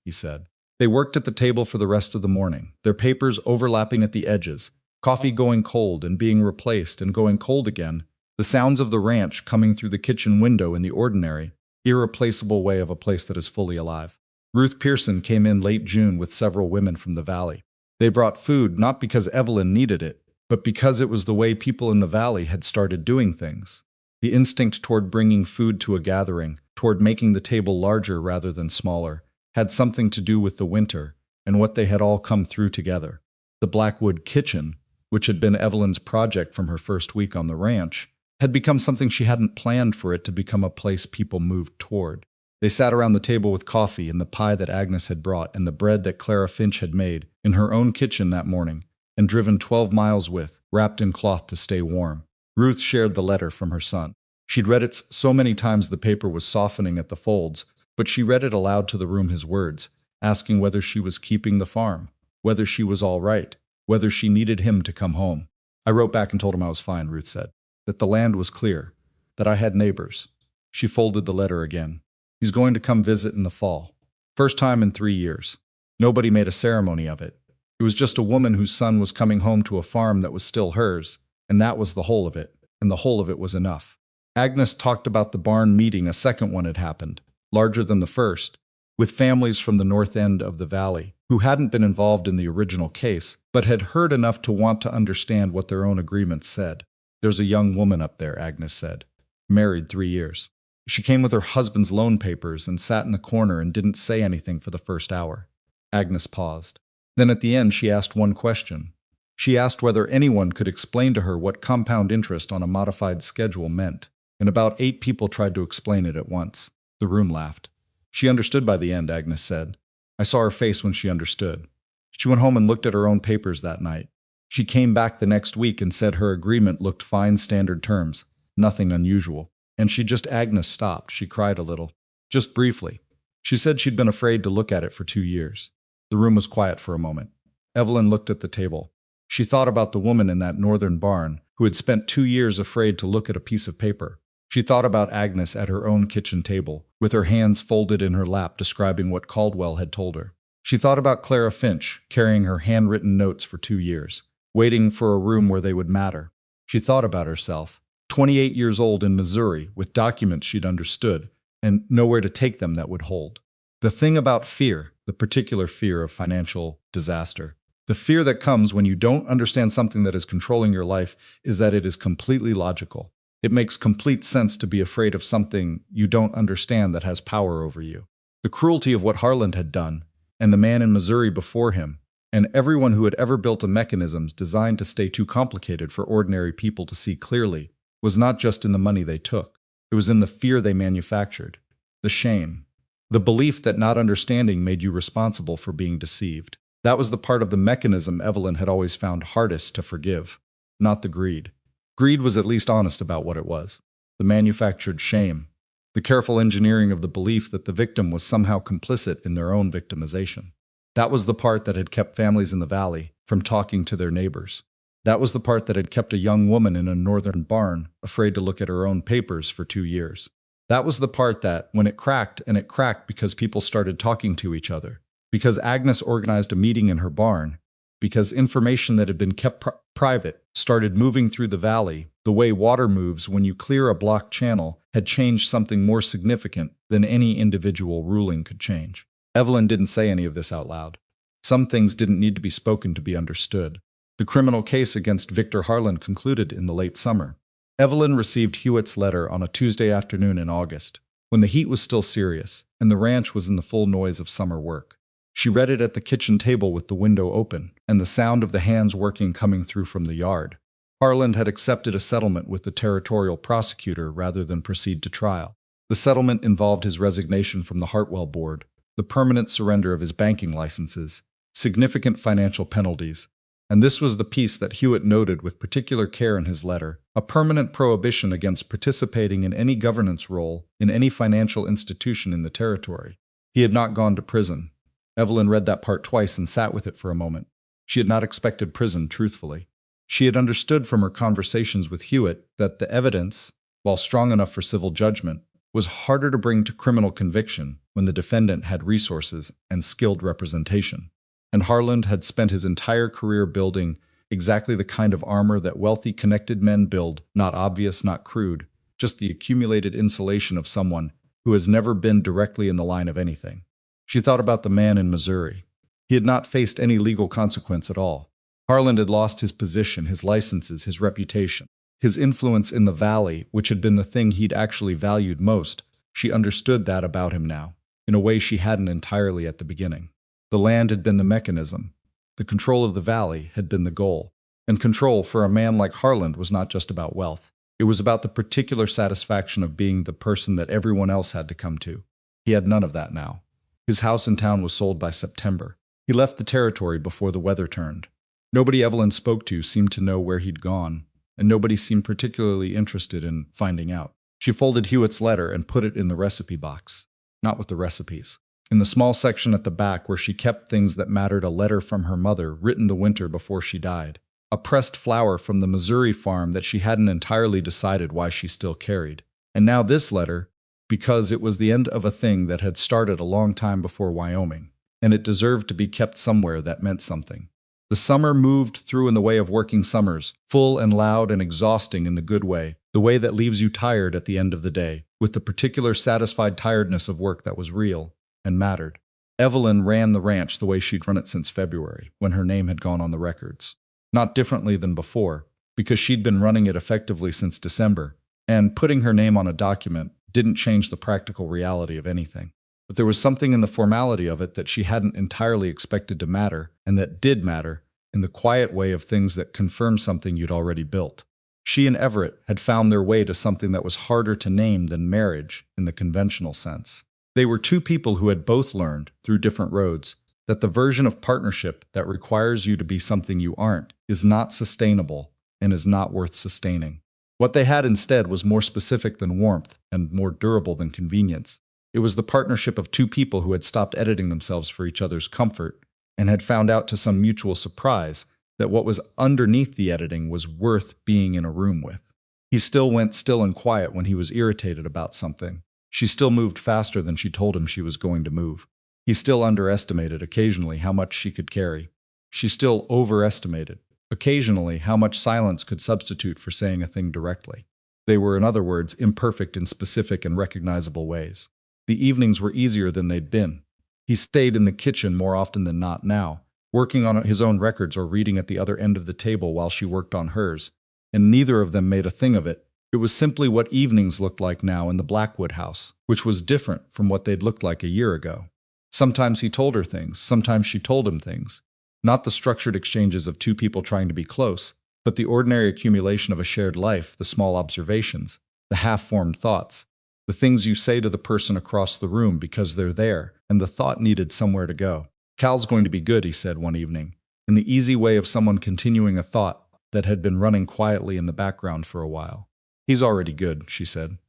he said. They worked at the table for the rest of the morning, their papers overlapping at the edges, coffee going cold and being replaced and going cold again, the sounds of the ranch coming through the kitchen window in the ordinary, irreplaceable way of a place that is fully alive. Ruth Pearson came in late June with several women from the valley. They brought food not because Evelyn needed it, but because it was the way people in the valley had started doing things. The instinct toward bringing food to a gathering, toward making the table larger rather than smaller, had something to do with the winter and what they had all come through together. The Blackwood kitchen, which had been Evelyn's project from her first week on the ranch, had become something she hadn't planned for it to become a place people moved toward. They sat around the table with coffee and the pie that Agnes had brought and the bread that Clara Finch had made in her own kitchen that morning and driven 12 miles with, wrapped in cloth to stay warm. Ruth shared the letter from her son. She'd read it so many times the paper was softening at the folds, but she read it aloud to the room his words, asking whether she was keeping the farm, whether she was all right, whether she needed him to come home. I wrote back and told him I was fine, Ruth said, that the land was clear, that I had neighbors. She folded the letter again. He's going to come visit in the fall. First time in 3 years. Nobody made a ceremony of it. It was just a woman whose son was coming home to a farm that was still hers, and that was the whole of it, and the whole of it was enough. Agnes talked about the barn meeting a second one had happened, larger than the first, with families from the north end of the valley, who hadn't been involved in the original case, but had heard enough to want to understand what their own agreements said. There's a young woman up there, Agnes said. Married 3 years. She came with her husband's loan papers and sat in the corner and didn't say anything for the first hour. Agnes paused. Then at the end she asked one question. She asked whether anyone could explain to her what compound interest on a modified schedule meant, and about 8 people tried to explain it at once. The room laughed. She understood by the end, Agnes said. I saw her face when she understood. She went home and looked at her own papers that night. She came back the next week and said her agreement looked fine standard terms, nothing unusual. And Agnes stopped. She cried a little. Just briefly. She said she'd been afraid to look at it for 2 years. The room was quiet for a moment. Evelyn looked at the table. She thought about the woman in that northern barn who had spent 2 years afraid to look at a piece of paper. She thought about Agnes at her own kitchen table, with her hands folded in her lap describing what Caldwell had told her. She thought about Clara Finch carrying her handwritten notes for 2 years, waiting for a room where they would matter. She thought about herself, 28 years old in Missouri, with documents she'd understood, and nowhere to take them that would hold. The thing about fear, the particular fear of financial disaster, the fear that comes when you don't understand something that is controlling your life, is that it is completely logical. It makes complete sense to be afraid of something you don't understand that has power over you. The cruelty of what Harland had done, and the man in Missouri before him, and everyone who had ever built a mechanisms designed to stay too complicated for ordinary people to see clearly, was not just in the money they took. It was in the fear they manufactured, the shame, the belief that not understanding made you responsible for being deceived. That was the part of the mechanism Evelyn had always found hardest to forgive, not the greed. Greed was at least honest about what it was. The manufactured shame, the careful engineering of the belief that the victim was somehow complicit in their own victimization. That was the part that had kept families in the valley from talking to their neighbors. That was the part that had kept a young woman in a northern barn afraid to look at her own papers for 2 years. That was the part that, when it cracked, and it cracked because people started talking to each other, because Agnes organized a meeting in her barn, because information that had been kept private started moving through the valley. The way water moves when you clear a blocked channel had changed something more significant than any individual ruling could change. Evelyn didn't say any of this out loud. Some things didn't need to be spoken to be understood. The criminal case against Victor Harland concluded in the late summer. Evelyn received Hewitt's letter on a Tuesday afternoon in August, when the heat was still serious and the ranch was in the full noise of summer work. She read it at the kitchen table with the window open and the sound of the hands working coming through from the yard. Harland had accepted a settlement with the territorial prosecutor rather than proceed to trial. The settlement involved his resignation from the Hartwell Board, the permanent surrender of his banking licenses, significant financial penalties, and this was the piece that Hewitt noted with particular care in his letter: a permanent prohibition against participating in any governance role in any financial institution in the territory. He had not gone to prison. Evelyn read that part twice and sat with it for a moment. She had not expected prison, truthfully. She had understood from her conversations with Hewitt that the evidence, while strong enough for civil judgment, was harder to bring to criminal conviction when the defendant had resources and skilled representation. And Harland had spent his entire career building exactly the kind of armor that wealthy, connected men build, not obvious, not crude, just the accumulated insulation of someone who has never been directly in the line of anything. She thought about the man in Missouri. He had not faced any legal consequence at all. Harland had lost his position, his licenses, his reputation, his influence in the valley, which had been the thing he'd actually valued most. She understood that about him now, in a way she hadn't entirely at the beginning. The land had been the mechanism. The control of the valley had been the goal. And control for a man like Harland was not just about wealth. It was about the particular satisfaction of being the person that everyone else had to come to. He had none of that now. His house in town was sold by September. He left the territory before the weather turned. Nobody Evelyn spoke to seemed to know where he'd gone, and nobody seemed particularly interested in finding out. She folded Hewitt's letter and put it in the recipe box. Not with the recipes. In the small section at the back where she kept things that mattered: a letter from her mother written the winter before she died, a pressed flower from the Missouri farm that she hadn't entirely decided why she still carried, and now this letter, because it was the end of a thing that had started a long time before Wyoming, and it deserved to be kept somewhere that meant something. The summer moved through in the way of working summers, full and loud and exhausting in the good way, the way that leaves you tired at the end of the day, with the particular satisfied tiredness of work that was real and mattered. Evelyn ran the ranch the way she'd run it since February, when her name had gone on the records. Not differently than before, because she'd been running it effectively since December, and putting her name on a document didn't change the practical reality of anything. But there was something in the formality of it that she hadn't entirely expected to matter, and that did matter, in the quiet way of things that confirm something you'd already built. She and Everett had found their way to something that was harder to name than marriage in the conventional sense. They were two people who had both learned, through different roads, that the version of partnership that requires you to be something you aren't is not sustainable and is not worth sustaining. What they had instead was more specific than warmth and more durable than convenience. It was the partnership of two people who had stopped editing themselves for each other's comfort and had found out to some mutual surprise that what was underneath the editing was worth being in a room with. He still went still and quiet when he was irritated about something. She still moved faster than she told him she was going to move. He still underestimated occasionally how much she could carry. She still overestimated occasionally how much silence could substitute for saying a thing directly. They were, in other words, imperfect in specific and recognizable ways. The evenings were easier than they'd been. He stayed in the kitchen more often than not now, working on his own records or reading at the other end of the table while she worked on hers, and neither of them made a thing of it. It was simply what evenings looked like now in the Blackwood house, which was different from what they'd looked like a year ago. Sometimes he told her things, sometimes she told him things. Not the structured exchanges of two people trying to be close, but the ordinary accumulation of a shared life, the small observations, the half-formed thoughts, the things you say to the person across the room because they're there, and the thought needed somewhere to go. "Cal's going to be good," he said one evening, in the easy way of someone continuing a thought that had been running quietly in the background for a while. "He's already good," she said.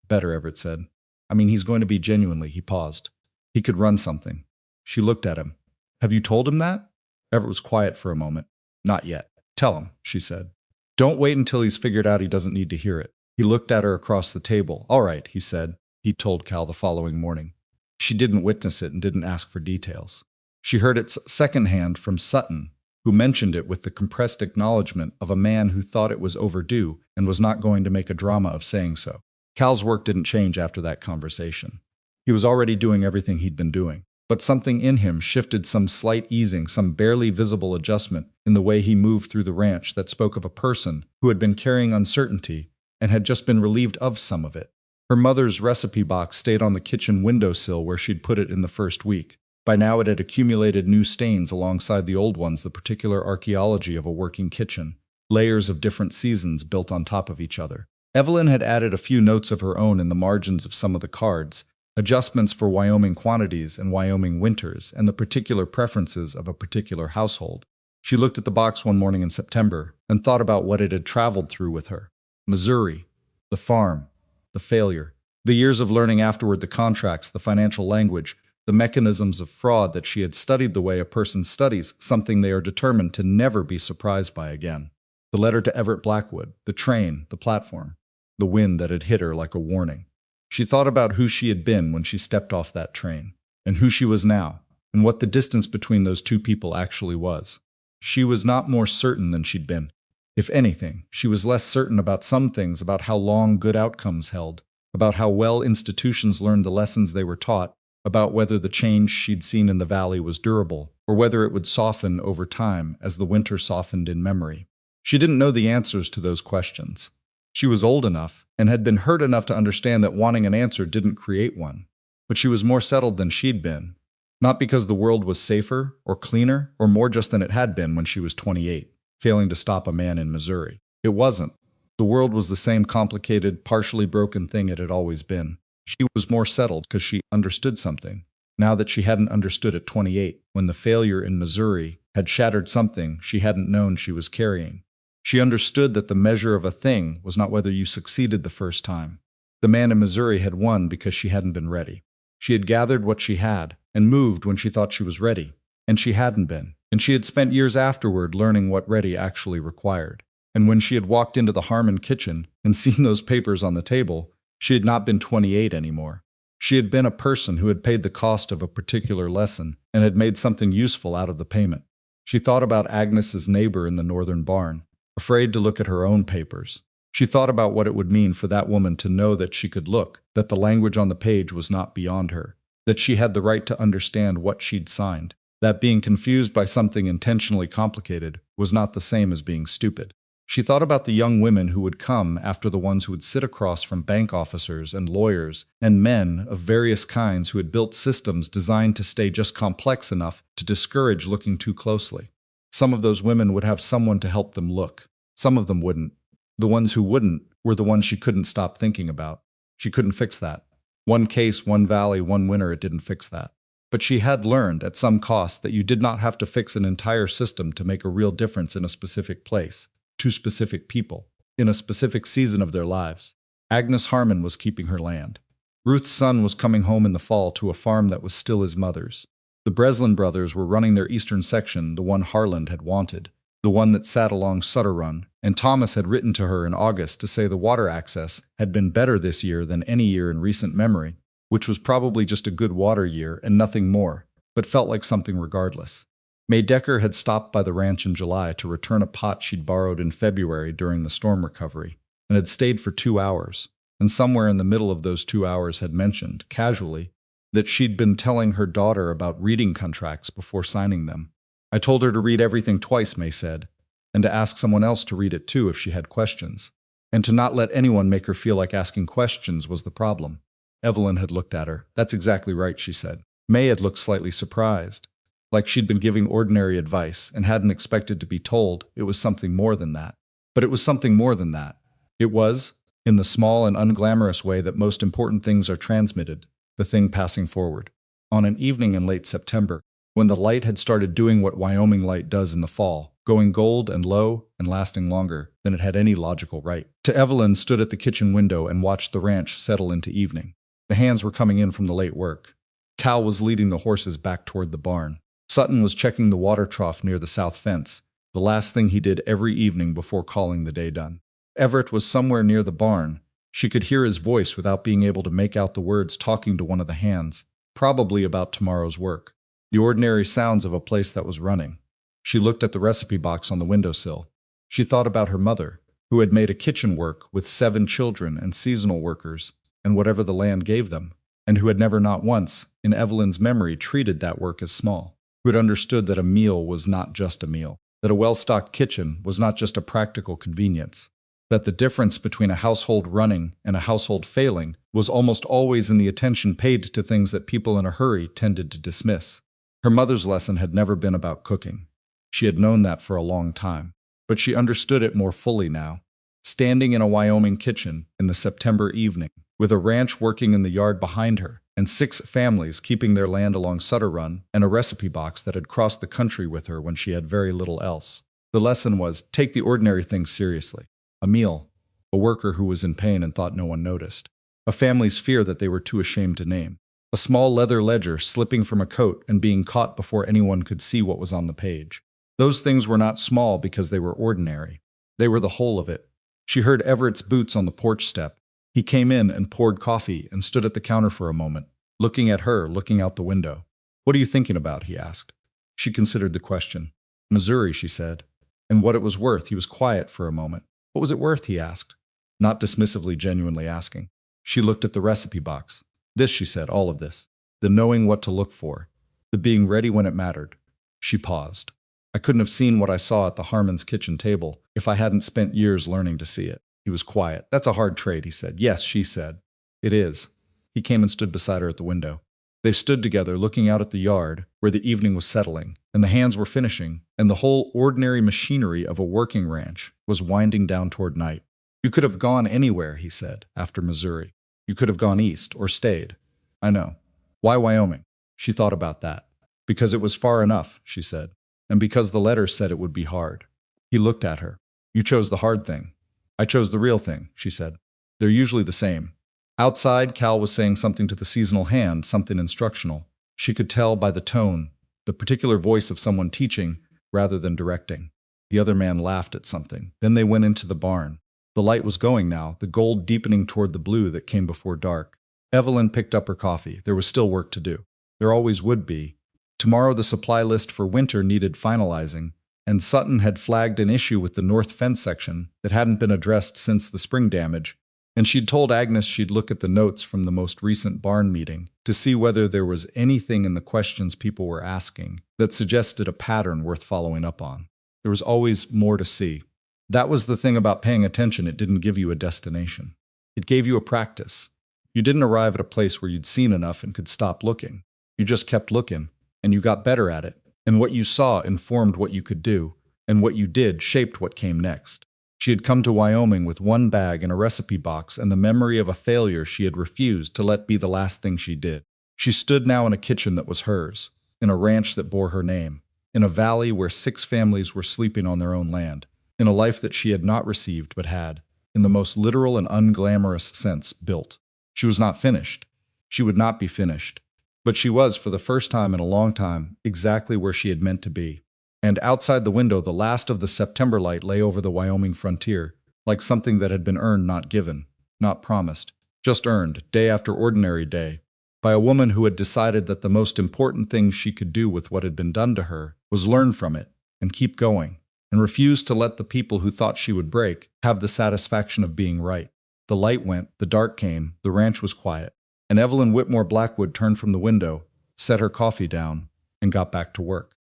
"Better," Everett said. "I mean, he's going to be genuinely." He paused. "He could run something." She looked at him. "Have you told him that?" Everett was quiet for a moment. "Not yet." "Tell him," she said. "Don't wait until he's figured out he doesn't need to hear it." He looked at her across the table. "All right," he said. He told Cal the following morning. She didn't witness it and didn't ask for details. She heard it secondhand from Sutton, who mentioned it with the compressed acknowledgement of a man who thought it was overdue and was not going to make a drama of saying so. Cal's work didn't change after that conversation. He was already doing everything he'd been doing, but something in him shifted, some slight easing, some barely visible adjustment in the way he moved through the ranch that spoke of a person who had been carrying uncertainty and had just been relieved of some of it. Her mother's recipe box stayed on the kitchen windowsill where she'd put it in the first week. By now it had accumulated new stains alongside the old ones, the particular archaeology of a working kitchen, layers of different seasons built on top of each other. Evelyn had added a few notes of her own in the margins of some of the cards, adjustments for Wyoming quantities and Wyoming winters, and the particular preferences of a particular household. She looked at the box one morning in September and thought about what it had traveled through with her. Missouri, the farm, the failure, the years of learning afterward, the contracts, the financial language, the mechanisms of fraud that she had studied the way a person studies something they are determined to never be surprised by again. The letter to Evelyn Blackwood, the train, the platform, the wind that had hit her like a warning. She thought about who she had been when she stepped off that train, and who she was now, and what the distance between those two people actually was. She was not more certain than she'd been. If anything, she was less certain about some things, about how long good outcomes held, about how well institutions learned the lessons they were taught, about whether the change she'd seen in the valley was durable, or whether it would soften over time as the winter softened in memory. She didn't know the answers to those questions. She was old enough and had been hurt enough to understand that wanting an answer didn't create one. But she was more settled than she'd been, not because the world was safer or cleaner or more just than it had been when she was 28, failing to stop a man in Missouri. It wasn't. The world was the same complicated, partially broken thing it had always been. She was more settled because she understood something, now that she hadn't understood at 28, when the failure in Missouri had shattered something she hadn't known she was carrying. She understood that the measure of a thing was not whether you succeeded the first time. The man in Missouri had won because she hadn't been ready. She had gathered what she had and moved when she thought she was ready, and she hadn't been. And she had spent years afterward learning what ready actually required. And when she had walked into the Harmon kitchen and seen those papers on the table, she had not been 28 anymore. She had been a person who had paid the cost of a particular lesson and had made something useful out of the payment. She thought about Agnes's neighbor in the northern barn, afraid to look at her own papers. She thought about what it would mean for that woman to know that she could look, that the language on the page was not beyond her, that she had the right to understand what she'd signed, that being confused by something intentionally complicated was not the same as being stupid. She thought about the young women who would come after the ones who would sit across from bank officers and lawyers and men of various kinds who had built systems designed to stay just complex enough to discourage looking too closely. Some of those women would have someone to help them look. Some of them wouldn't. The ones who wouldn't were the ones she couldn't stop thinking about. She couldn't fix that. One case, one valley, one winter, it didn't fix that. But she had learned at some cost that you did not have to fix an entire system to make a real difference in a specific place, to specific people, in a specific season of their lives. Agnes Harmon was keeping her land. Ruth's son was coming home in the fall to a farm that was still his mother's. The Breslin brothers were running their eastern section, the one Harland had wanted, the one that sat along Sutter Run, and Thomas had written to her in August to say the water access had been better this year than any year in recent memory, which was probably just a good water year and nothing more, but felt like something regardless. May Decker had stopped by the ranch in July to return a pot she'd borrowed in February during the storm recovery, and had stayed for 2 hours, and somewhere in the middle of those 2 hours had mentioned, casually, that she'd been telling her daughter about reading contracts before signing them. I told her to read everything twice, May said, and to ask someone else to read it too if she had questions, and to not let anyone make her feel like asking questions was the problem. Evelyn had looked at her. That's exactly right, she said. May had looked slightly surprised, like she'd been giving ordinary advice and hadn't expected to be told it was something more than that. But it was something more than that. It was, in the small and unglamorous way that most important things are transmitted, the thing passing forward. On an evening in late September, when the light had started doing what Wyoming light does in the fall, going gold and low and lasting longer than it had any logical right, to Evelyn stood at the kitchen window and watched the ranch settle into evening. The hands were coming in from the late work. Cal was leading the horses back toward the barn. Sutton was checking the water trough near the south fence, the last thing he did every evening before calling the day done. Everett was somewhere near the barn. She could hear his voice without being able to make out the words, talking to one of the hands, probably about tomorrow's work. The ordinary sounds of a place that was running. She looked at the recipe box on the windowsill. She thought about her mother, who had made a kitchen work with 7 children and seasonal workers, and whatever the land gave them, and who had never not once, in Evelyn's memory, treated that work as small, who had understood that a meal was not just a meal, that a well-stocked kitchen was not just a practical convenience, that the difference between a household running and a household failing was almost always in the attention paid to things that people in a hurry tended to dismiss. Her mother's lesson had never been about cooking. She had known that for a long time, but she understood it more fully now. Standing in a Wyoming kitchen in the September evening, with a ranch working in the yard behind her, and 6 families keeping their land along Sutter Run, and a recipe box that had crossed the country with her when she had very little else. The lesson was, take the ordinary things seriously. A meal, a worker who was in pain and thought no one noticed, a family's fear that they were too ashamed to name, a small leather ledger slipping from a coat and being caught before anyone could see what was on the page. Those things were not small because they were ordinary. They were the whole of it. She heard Everett's boots on the porch step. He came in and poured coffee and stood at the counter for a moment, looking at her, looking out the window. "What are you thinking about?" he asked. She considered the question. "Missouri," she said. And what it was worth. He was quiet for a moment. "What was it worth?" he asked, not dismissively, genuinely asking. She looked at the recipe box. "This," she said, "all of this. The knowing what to look for. The being ready when it mattered." She paused. "I couldn't have seen what I saw at the Harmon's kitchen table if I hadn't spent years learning to see it." He was quiet. "That's a hard trade," he said. "Yes," she said. "It is." He came and stood beside her at the window. They stood together, looking out at the yard, where the evening was settling, and the hands were finishing, and the whole ordinary machinery of a working ranch was winding down toward night. "You could have gone anywhere," he said, after Missouri. "You could have gone east, or stayed." "I know." "Why Wyoming?" She thought about that. "Because it was far enough," she said, "and because the letter said it would be hard." He looked at her. "You chose the hard thing." "I chose the real thing," she said. "They're usually the same." Outside, Cal was saying something to the seasonal hand, something instructional. She could tell by the tone, the particular voice of someone teaching rather than directing. The other man laughed at something. Then they went into the barn. The light was going now, the gold deepening toward the blue that came before dark. Evelyn picked up her coffee. There was still work to do. There always would be. Tomorrow the supply list for winter needed finalizing, and Sutton had flagged an issue with the north fence section that hadn't been addressed since the spring damage, and she'd told Agnes she'd look at the notes from the most recent barn meeting to see whether there was anything in the questions people were asking that suggested a pattern worth following up on. There was always more to see. That was the thing about paying attention. It didn't give you a destination. It gave you a practice. You didn't arrive at a place where you'd seen enough and could stop looking. You just kept looking, and you got better at it, and what you saw informed what you could do, and what you did shaped what came next. She had come to Wyoming with 1 bag and a recipe box and the memory of a failure she had refused to let be the last thing she did. She stood now in a kitchen that was hers, in a ranch that bore her name, in a valley where 6 families were sleeping on their own land, in a life that she had not received but had, in the most literal and unglamorous sense, built. She was not finished. She would not be finished. But she was, for the first time in a long time, exactly where she had meant to be. And outside the window, the last of the September light lay over the Wyoming frontier, like something that had been earned, not given, not promised, just earned, day after ordinary day, by a woman who had decided that the most important thing she could do with what had been done to her was learn from it and keep going, and refuse to let the people who thought she would break have the satisfaction of being right. The light went, the dark came, the ranch was quiet, and Evelyn Blackwood turned from the window, set her coffee down, and got back to work.